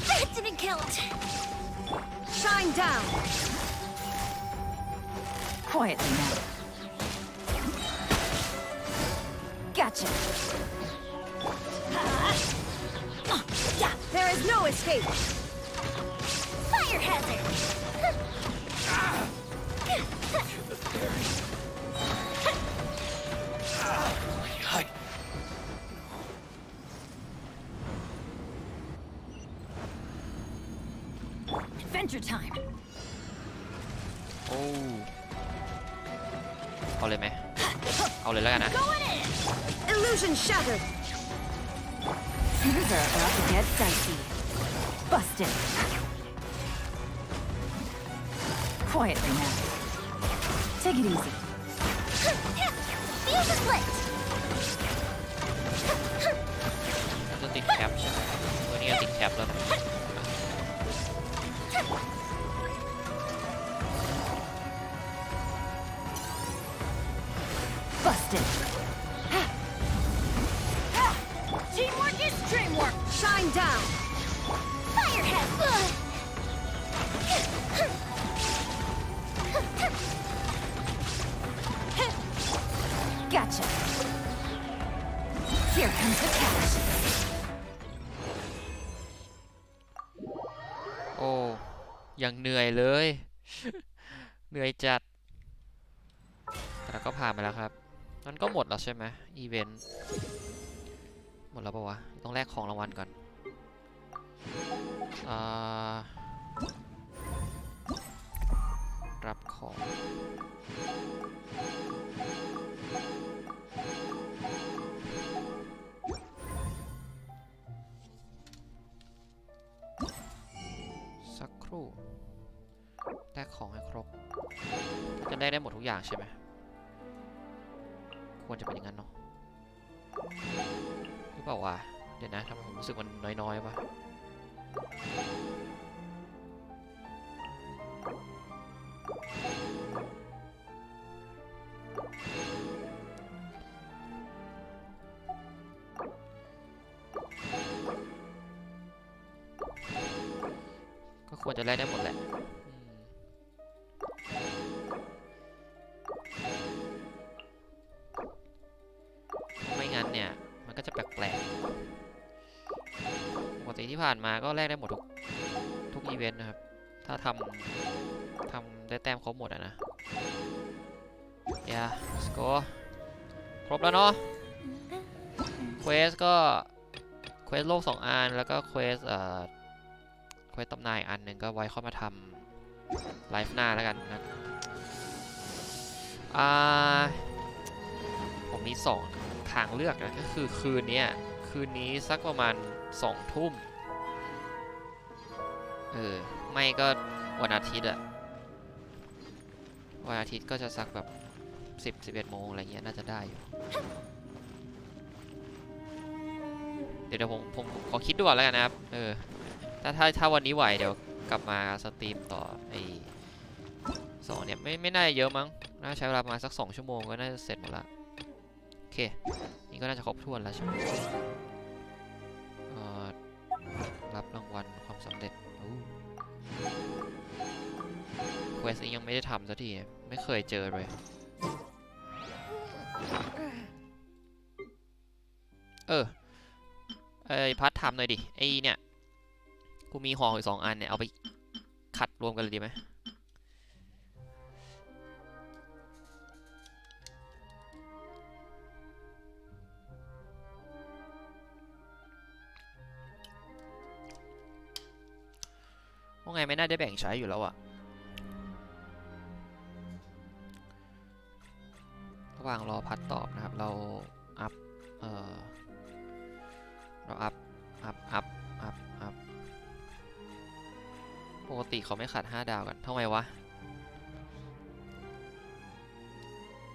That didn't count! Shine down. Quietly now. Gotcha. There is no escape. Fire hazard! To the fairy. God. Adventure time. โอ้เอาเลยไหมเอาเลยแล้วกันนะ Going in! Illusion shattered. Things are about to get dicey. Busted. Quietly now. Take it easy. Feel the split! จะติดแคปใช่ไหมตัวนี้ก็ติดแคปแล้วนะ Busted. Teamwork is dreamwork. Shine down. Fire hazard! Gotcha. Here comes the cash. โอ้ยังเหนื่อยเลย เหนื่อยจัดแต่เราก็ผ่านมาแล้วครับนั่นก็หมดแล้วใช่ไหมอีเวนต์หมดแล้วปะวะต้องแลกของรางวัลก่อนรับของสักครู่แลกของให้ครบจะได้หมดทุกอย่างใช่ไหมควรจะเป็นอย่างนั้นเนาะหรือเปล่าวะเดี๋ยวนะทำไมผมรู้สึกมันน้อยๆวะก็ควรจะได้หมดแหละไม่งั้นเนี่ยมันก็จะแปลกๆปกติที่ผ่านมาก็แลกได้หมดทุกอีเวนต์นะครับถ้าทำได้แต้มครบหมดอะนะlet's go ครบแล้วเนาะเควสก็เควสโลก2อันแล้วก็เควสตำนานอันหนึ่งก็ไว้เข้ามาทำไลฟ์หน้าแล้วกันนะผมมี2ทางเลือกนะก็คือคืนนี้สักประมาณ2 ทุ่มไม่ก็วันอาทิตย์อะวันอาทิตย์ก็จะสักแบบ11 โมงอะไรเงี้ยน่าจะได้อยู่เดี๋ยวผมขอคิดดูก่อนแล้วกันนะครับถ้าวันนี้ไหวเดี๋ยวกลับมาสตรีมต่อไอ้2เนี่ยไม่น่าจะเยอะมั้งน่าใช้เวลาประมาณสัก2 ชั่วโมงก็น่าจะเสร็จหมดละโอเคนี่ก็น่าจะครบถ้วนแล้วใช่ไหมรับรางวัลความสำเร็จเควสนี้ยังไม่ได้ทำสักทีไม่เคยเจอเลยพัดทำหน่อยดิไอเนี่ยกูมีห่ออยู่2 อันเนี่ยเอาไปขัดรวมกันเลยดีไหมว่าไงไม่น่าได้แบ่งใช้อยู่แล้วอะระหว่างรอพัดตอบนะครับเราอัพปกติเขาไม่ขัด5 ดาวกันทำไมวะ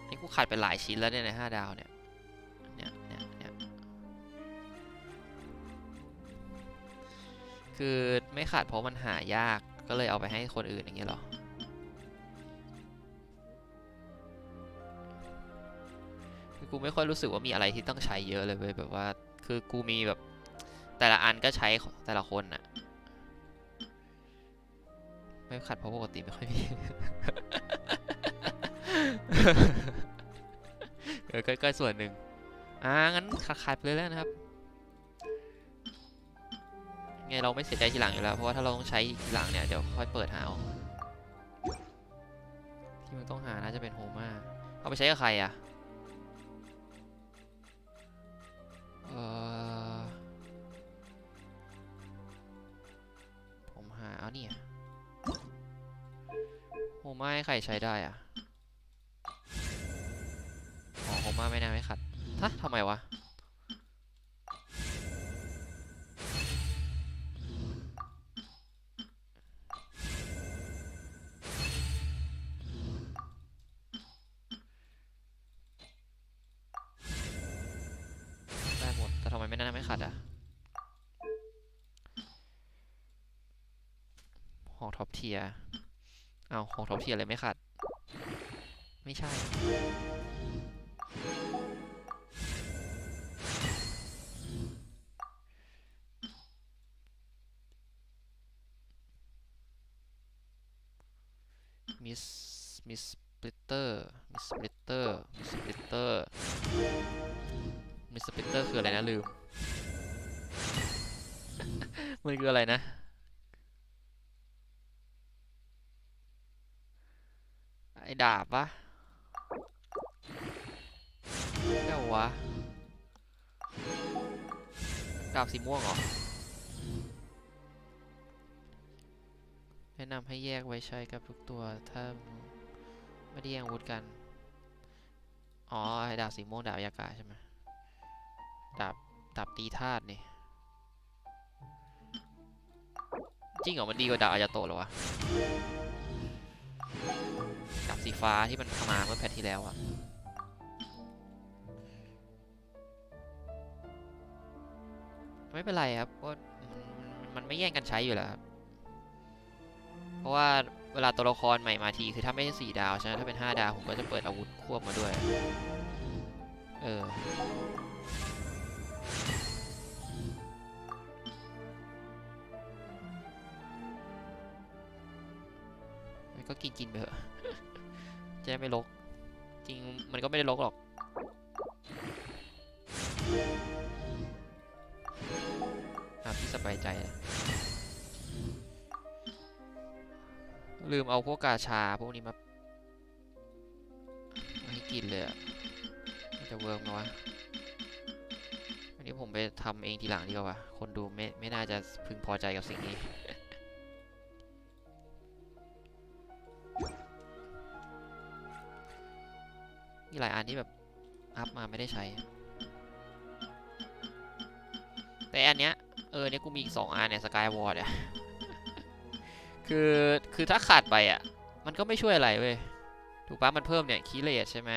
นี่กูขัดไปหลายชิ้นแล้วเนี่ยใน5 ดาวเนี่ย คือไม่ขาดเพราะมันหายากก็เลยเอาไปให้คนอื่นอย่างเงี้ยหรอคือกูไม่ค่อยรู้สึกว่ามีอะไรที่ต้องใช้เยอะเลยเว้ยแบบว่าคือกูมีแบบแต่ละอันก็ใช้แต่ละคนน่ะไม่ขัดเพราะปกติไม่ค่อยมี ก็ส่วนหนึ่งงั้นขาดไปเลยแล้วนะครับไงเราไม่เสียใจทีหลังอยู่แล้วเพราะว่าถ้าเราต้องใช้ทีหลังเนี่ยเดี๋ยวค่อยเปิดหาเอาที่มันต้องหาน่าจะเป็นโฮม่าเอาไปใช้กับใครอ่ะผมหาเอาเนี่ยโฮม่าให้ใครใช้ได้อ่ะโฮม่าไม่น่าไม่ขัดทำไมวะได้หมดแต่ทำไมไม่น่าไม่ขัดอ่ะของท็อปเทียร์ของท็อปเทียร์เลยไม่ขัดไม่ใช่มิสสปลิตเตอร์คืออะไรนะลืม มันคืออะไรนะไอ้ดาบปะเจ้าวะดาบสีม่วงเหรอแนะนำให้แยกไว้ใช้กับทุกตัวถ้าไม่ได้แย่งอาวุธกันไอ้ดาบสีม่วงดาบอากาศใช่ไหมดาบตีธาตุนี่จริงเหรอมันดีกว่าดาบอายาโตะเหรอวะดาบสีฟ้าที่มันมาเมื่อแพทที่แล้วอะไม่เป็นไรครับเพราะมันไม่แย่งกันใช้อยู่แล้วครับเพราะว่าเวลาตัวละครใหม่มาทีคือถ้าไม่ใช่4 ดาวใช่ไหมถ้าเป็น5 ดาวผมก็จะเปิดอาวุธควบมาด้วยก็กินไปเถอะจะไม่รกจริงมันก็ไม่ได้รกหรอกที่สบายใจลืมเอาพวกกาชาพวกนี้มาให้กินเลยมันจะเวิร์กไหมวะอันนี้ผมไปทำเองทีหลังดีกว่าคนดูไม่น่าจะพึงพอใจกับสิ่งนี้มีหลายอันที่แบบอัพมาไม่ได้ใช้แต่อันเนี้ยเนี่ยกูมีอีก2 อันเนี่ยสกายวอร์ดเนี่ยคือถ้าขาดไปอ่ะมันก็ไม่ช่วยอะไรเว้ยถูกปะมันเพิ่มเนี่ยคีเลสใช่ไหม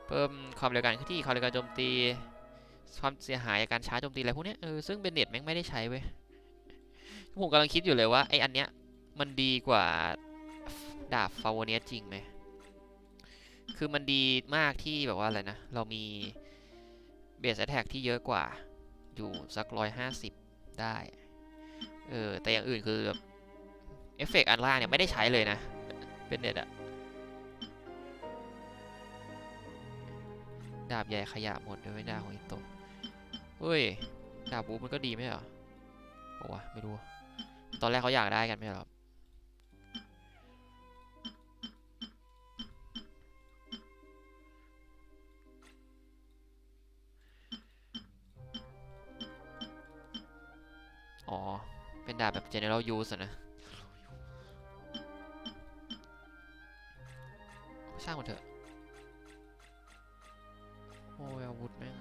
เพิ่มความเร็วการเคลื่อนที่ความเร็วการโจมตีความเสียหายจากการชาร์จโจมตีอะไรพวกเนี้ยซึ่งเบนเน็ตแม่งไม่ได้ใช้เว้ยผมกำลังคิดอยู่เลยว่าไออันเนี้ยมันดีกว่าดาบฟาวเนียจริงไหมคือมันดีมากที่แบบว่าอะไรนะเรามีเบสแอทแทกที่เยอะกว่าอยู่สัก150ได้แต่อย่างอื่นคือแบบเอฟเฟกต์อันล่างเนี่ยไม่ได้ใช้เลยนะเป็นเน็ตอะดาบใหญ่ขยะหมดเลยไม่ดาบของอิโตะเฮ้ยดาบบูมันก็ดีไหมเหรอบอกว่าไม่รู้ตอนแรกเขาอยากได้กันไหมหรอเป็นดาบแบบ general use นะช่างมันเถอะโอ้ยอาวุธแม่ง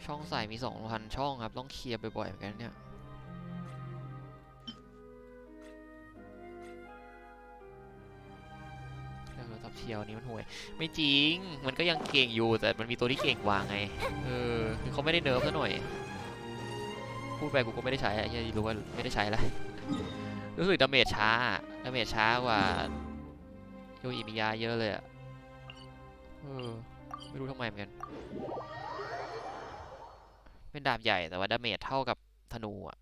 ช่องใส่มี2,000 ช่องครับต้องเคลียร์บ่อยๆเหมือนกันเนี่ยแล้วทับเทียวนี้มันห่วยไม่จริงมันก็ยังเก่งอยู่แต่มันมีตัวที่เก่งกว่าไงคือเขาไม่ได้เนิร์ฟซะหน่อย พูดไปกูก็ไม่ได้ใช้ยังรู้ว่าไม่ได้ใช้แล้วรู้สึกดาเมจช้ากว่าโยอิมิยะเยอะเลยอะไม่รู้ทำไมเหมือนกันเป็นดาบใหญ่แต่ว่าดาเมจเท่ากับธนูอะ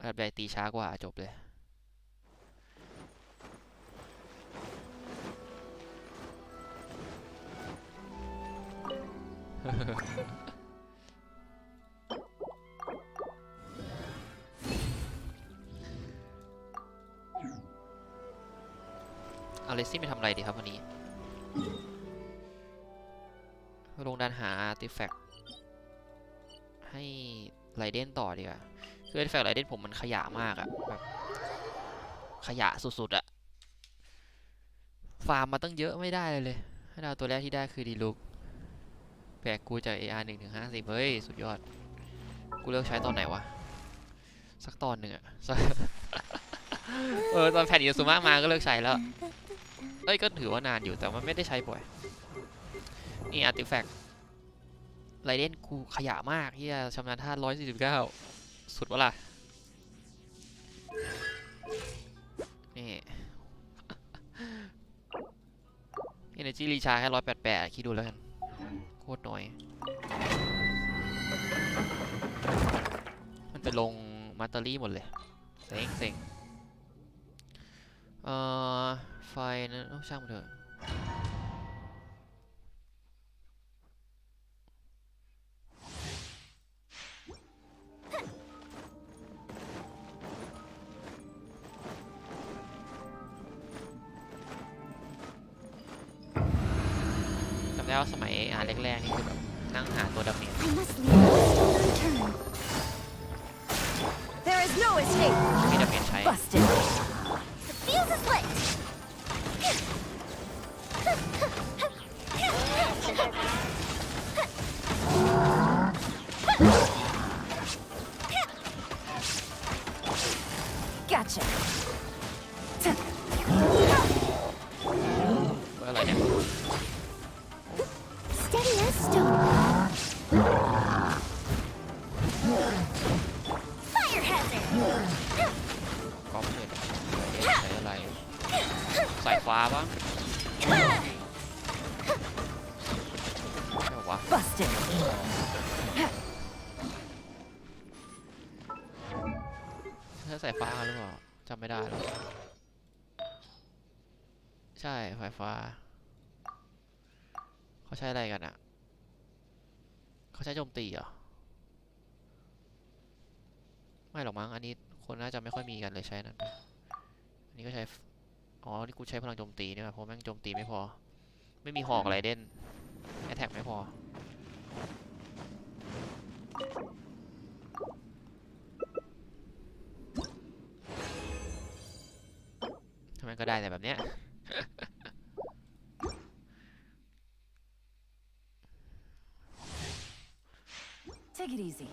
ดาบใหญ่ตีช้ากว่าจบเลยเอาเลซี่ไปทำอะไรดีครับวันนี้ลงดันหาอาร์ติแฟกต์ให้ไรเดนต่อดีกว่าคืออาร์ติแฟกต์ไรเดนผมมันขยะมากอะแบบขยะสุดๆอะฟาร์มมาตั้งเยอะไม่ได้เลยให้ดาวตัวแรกที่ได้คือดีลุกแบกกูจาก AR 1 ถึง 50เฮ้ยสุดยอดกูเลิกใช้ตอนไหนวะสักตอนหนึ่งอะตอนแผ่นอิซูมะมาก็เลิกใช้แล้วก็ถือว่านานอยู่แต่มันไม่ได้ใช้บ่อยนี่อาร์ติแฟกต์ไรเดนกูขยะมากที่ชำนาญธาตุ149สุดวะล่ะนี่ Energy รีชาร์จแค่188คิดดูแล้วกันโคตรน้อยมันไปลงมัตเตอรี่หมดเลยเซ็งไฟนั้นช่างมันเถอะจำได้ว่าสมัยแรกๆนี่คือแบบนั่งหาตัวดาเมจ There is no escape. มีดาเมจใช้ Busted. The fuse is lit. Gotcha. อะไรเนี่ย Steady as stone. Fire hazard. ก๊อปเลยใช้อะไรสายฟ้าปะใช่ปะ Busted. ใช้สายฟ้าหรือเปล่าจำไม่ได้แล้วใช่สายฟ้าเขาใช้อะไรกันอ่ะเขาใช้โจมตีเหรอไม่หรอกมั้งอันนี้คนน่าจะไม่ค่อยมีกันเลยใช้นั่นอันนี้ก็ใช้อ๋อนี่กูใช้พลังโจมตีนี่แหละเพราะแม่งโจมตีไม่พอไม่มีหอกอะไรเด่นแอทแทกไม่พอทำไมก็ได้แต่แบบเนี้ยTake it easy.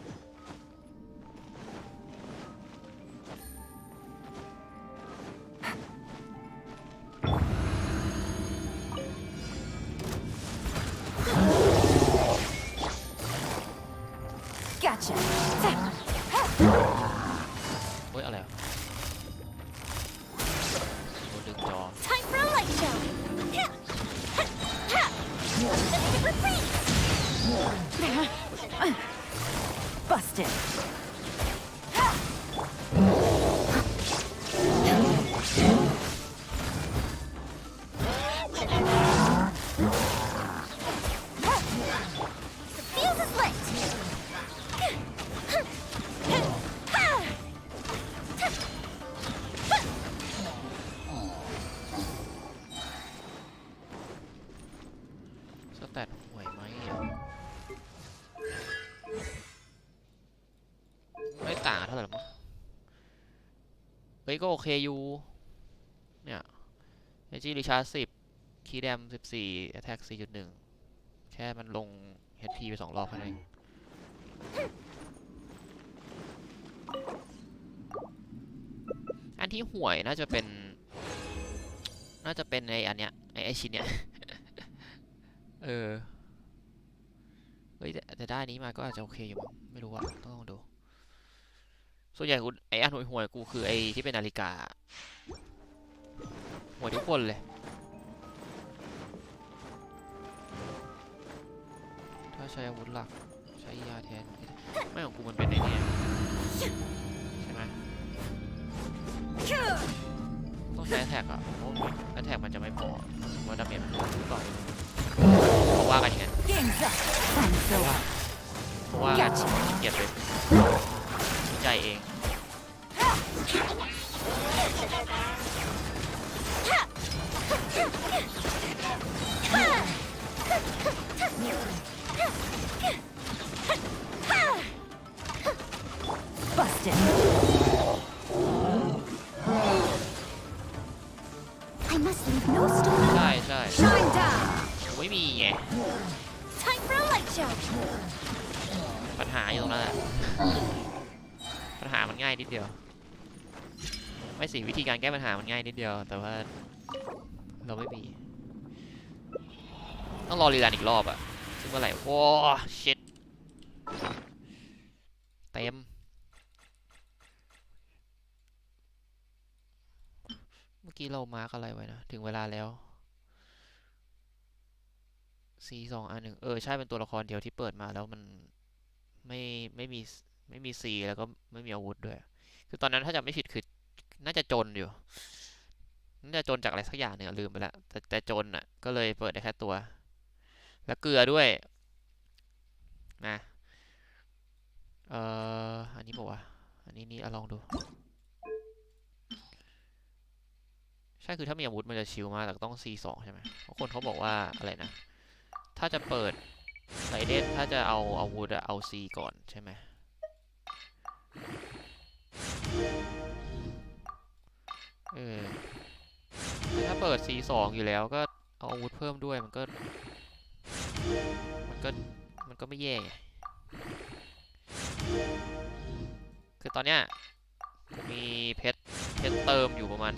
Gotcha. โอ้ยอะไรอ่ะโดนดึงจอ Time for a light show. Busted. The fuse is lit. สแตทห่วยไหมไม่ต่างเท่าไหร่หรอกมั้งเฮ้ยก็โอเคอยู่เนี่ยเอจีรีชาร์จ10คีย์แดม14 แอทแทก 4.1 แค่มันลง HP ไป2 รอบแค่นั้นเองอันที่ห่วยน่าจะเป็นในอันเนี้ยไอชิ้นเนี้ย เฮ้ยแต่ได้นี้มาก็อาจจะโอเคอยู่มั้งไม่รู้อะต้องลองดู ส่วนใหญ่กูไอ้อันห่วยๆกูคือไอ้ที่เป็นนาฬิกาห่วยทุกคนเลยถ้าใช้อาวุธหลักใช้ยาแทนไม่ของกูมันเป็นไอ้นี่ใช่ไหมต้องใช้แท็กอ่ะเพราะแท็กมันจะไม่พอว่าดาเมจมันลดหรือเปล่าเพราะว่ากันอย่างนั้นเพราะว่าเก็บไปวิจัยเองBusted. I must leave no stone. ใช่ Shine down. ไม่มีไง Time for a light show. ปัญหาอยู่ตรงนั้นแหละปัญหามันง่ายนิดเดียวไม่สิวิธีการแก้ปัญหามันง่ายนิดเดียวแต่ว่าเราไม่มีต้องรอรีรันอีกรอบอะซึ่งเมื่อไหร่โอ้ชิตเต็มเมื่อกี้เรามาร์กอะไรไว้นะถึงเวลาแล้ว C2 อันหนึ่งใช่เป็นตัวละครเดียวที่เปิดมาแล้วมันไม่มี C แล้วก็ไม่มีอาวุธด้วยคือตอนนั้นถ้าจำไม่ผิดคือน่าจะจนอยู่น่าจะจนจากอะไรสักอย่างเนี่ยลืมไปแล้วแต่จนอ่ะก็เลยเปิดได้แค่ตัวแล้วเกลือด้วยนะอันนี้บอกว่าอันนี้ลองดูใช่คือถ้ามีอาวุธมันจะชิลมากแต่ต้อง C2 ใช่ไหมเพราะคนเขาบอกว่าอะไรนะถ้าจะเปิดไรเดนถ้าจะเอาอาวุธเอา C ก่อนใช่ไหมถ้าเปิด C2 อยู่แล้วก็เอาอาวุธเพิ่มด้วยมันก็ไม่แย่คือตอนเนี้ยมีเพชรเติมอยู่ประมาณ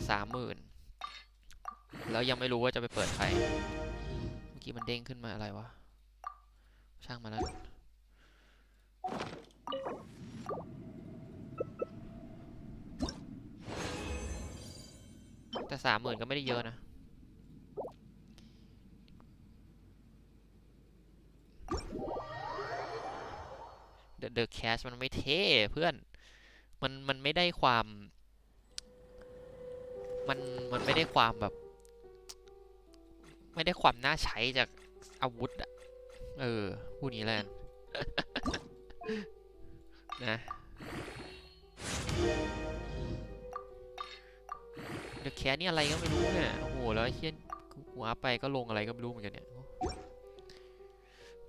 30,000แล้วยังไม่รู้ว่าจะไปเปิดใครเมื่อกี้มันเด้งขึ้นมาอะไรวะช่างมาแล้วแต่ 30,000ก็ไม่ได้เยอะนะเดอะแคชมันไม่เท่เพื่อนมันไม่ได้ความมันไม่ได้ความแบบไม่ได้ความน่าใช้จากอาวุธอะพูดนี้แหละนะเดอะแคชนี่อะไรก็ไม่รู้เนี่ยโอ้โหแล้วเฮี้ยหัวไปก็ลงอะไรก็ไม่รู้เหมือนกันเนี่ย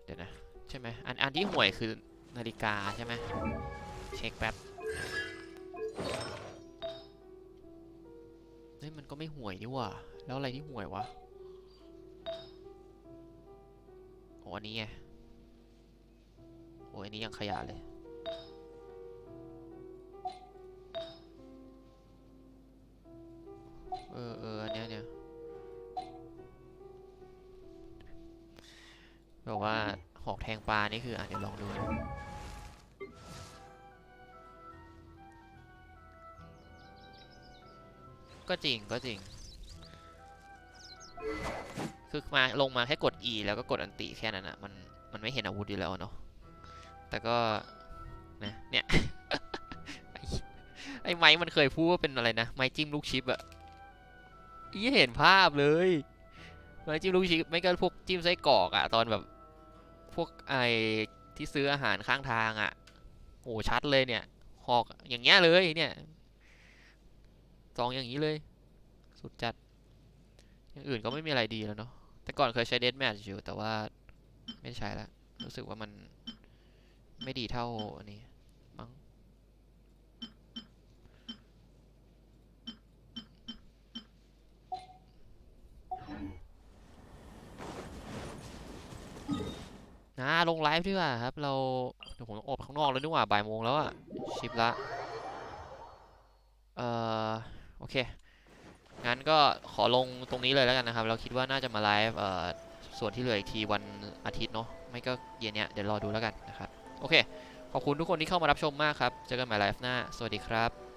เดี๋ยวนะใช่ไหมอันที่ห่วยคือนาฬิกาใช่ไหมเช็คแป๊บเฮ้ยมันก็ไม่ห่วยนี่ว่ะแล้วอะไรที่ห่วยวะโอ้อันนี้ไงโอ้อันนี้ยังขยะเลยอันเนี้ยบอกว่าหอกแทงปลานี่คือเดี๋ยวลองดูก็จริงคือลงมาแค่กด E แล้วก็กดอันติแค่นั้นอ่ะมันไม่เห็นอาวุธอยู่แล้วเนาะแต่ก็นะเนี่ย ไอ้ไม้มันเคยพูดว่าเป็นอะไรนะไม้จิ้มลูกชิปอะเห็นภาพเลยไม้จิ้มลูกชิปไม่ก็พวกจิ้มไส้กรอกอะตอนแบบพวกไอ้ที่ซื้ออาหารข้างทางอะโอ้ชัดเลยเนี่ยหอกอย่างเงี้ยเลยเนี่ยซองอย่างนี้เลยสุดจัดอย่างอื่นก็ไม่มีอะไรดีแล้วเนาะแต่ก่อนเคยใช้เดธแมทอยู่แต่ว่าไม่ใช้แล้วรู้สึกว่ามันไม่ดีเท่าอันนี้มั้งลงไลฟ์ดีกว่าครับเราเดี๋ยวผมออกไปข้างนอกแล้วดีกว่าบ่ายโมงแล้วอะชิปละโอเคงั้นก็ขอลงตรงนี้เลยแล้วกันนะครับเราคิดว่าน่าจะมาไลฟ์ส่วนที่เหลืออีกทีวันอาทิตย์เนาะไม่ก็เย็นเนี้ยเดี๋ยวรอดูแล้วกันนะครับโอเค ขอบคุณทุกคนที่เข้ามารับชมมากครับเจอกันใหม่ไลฟ์หน้าสวัสดีครับ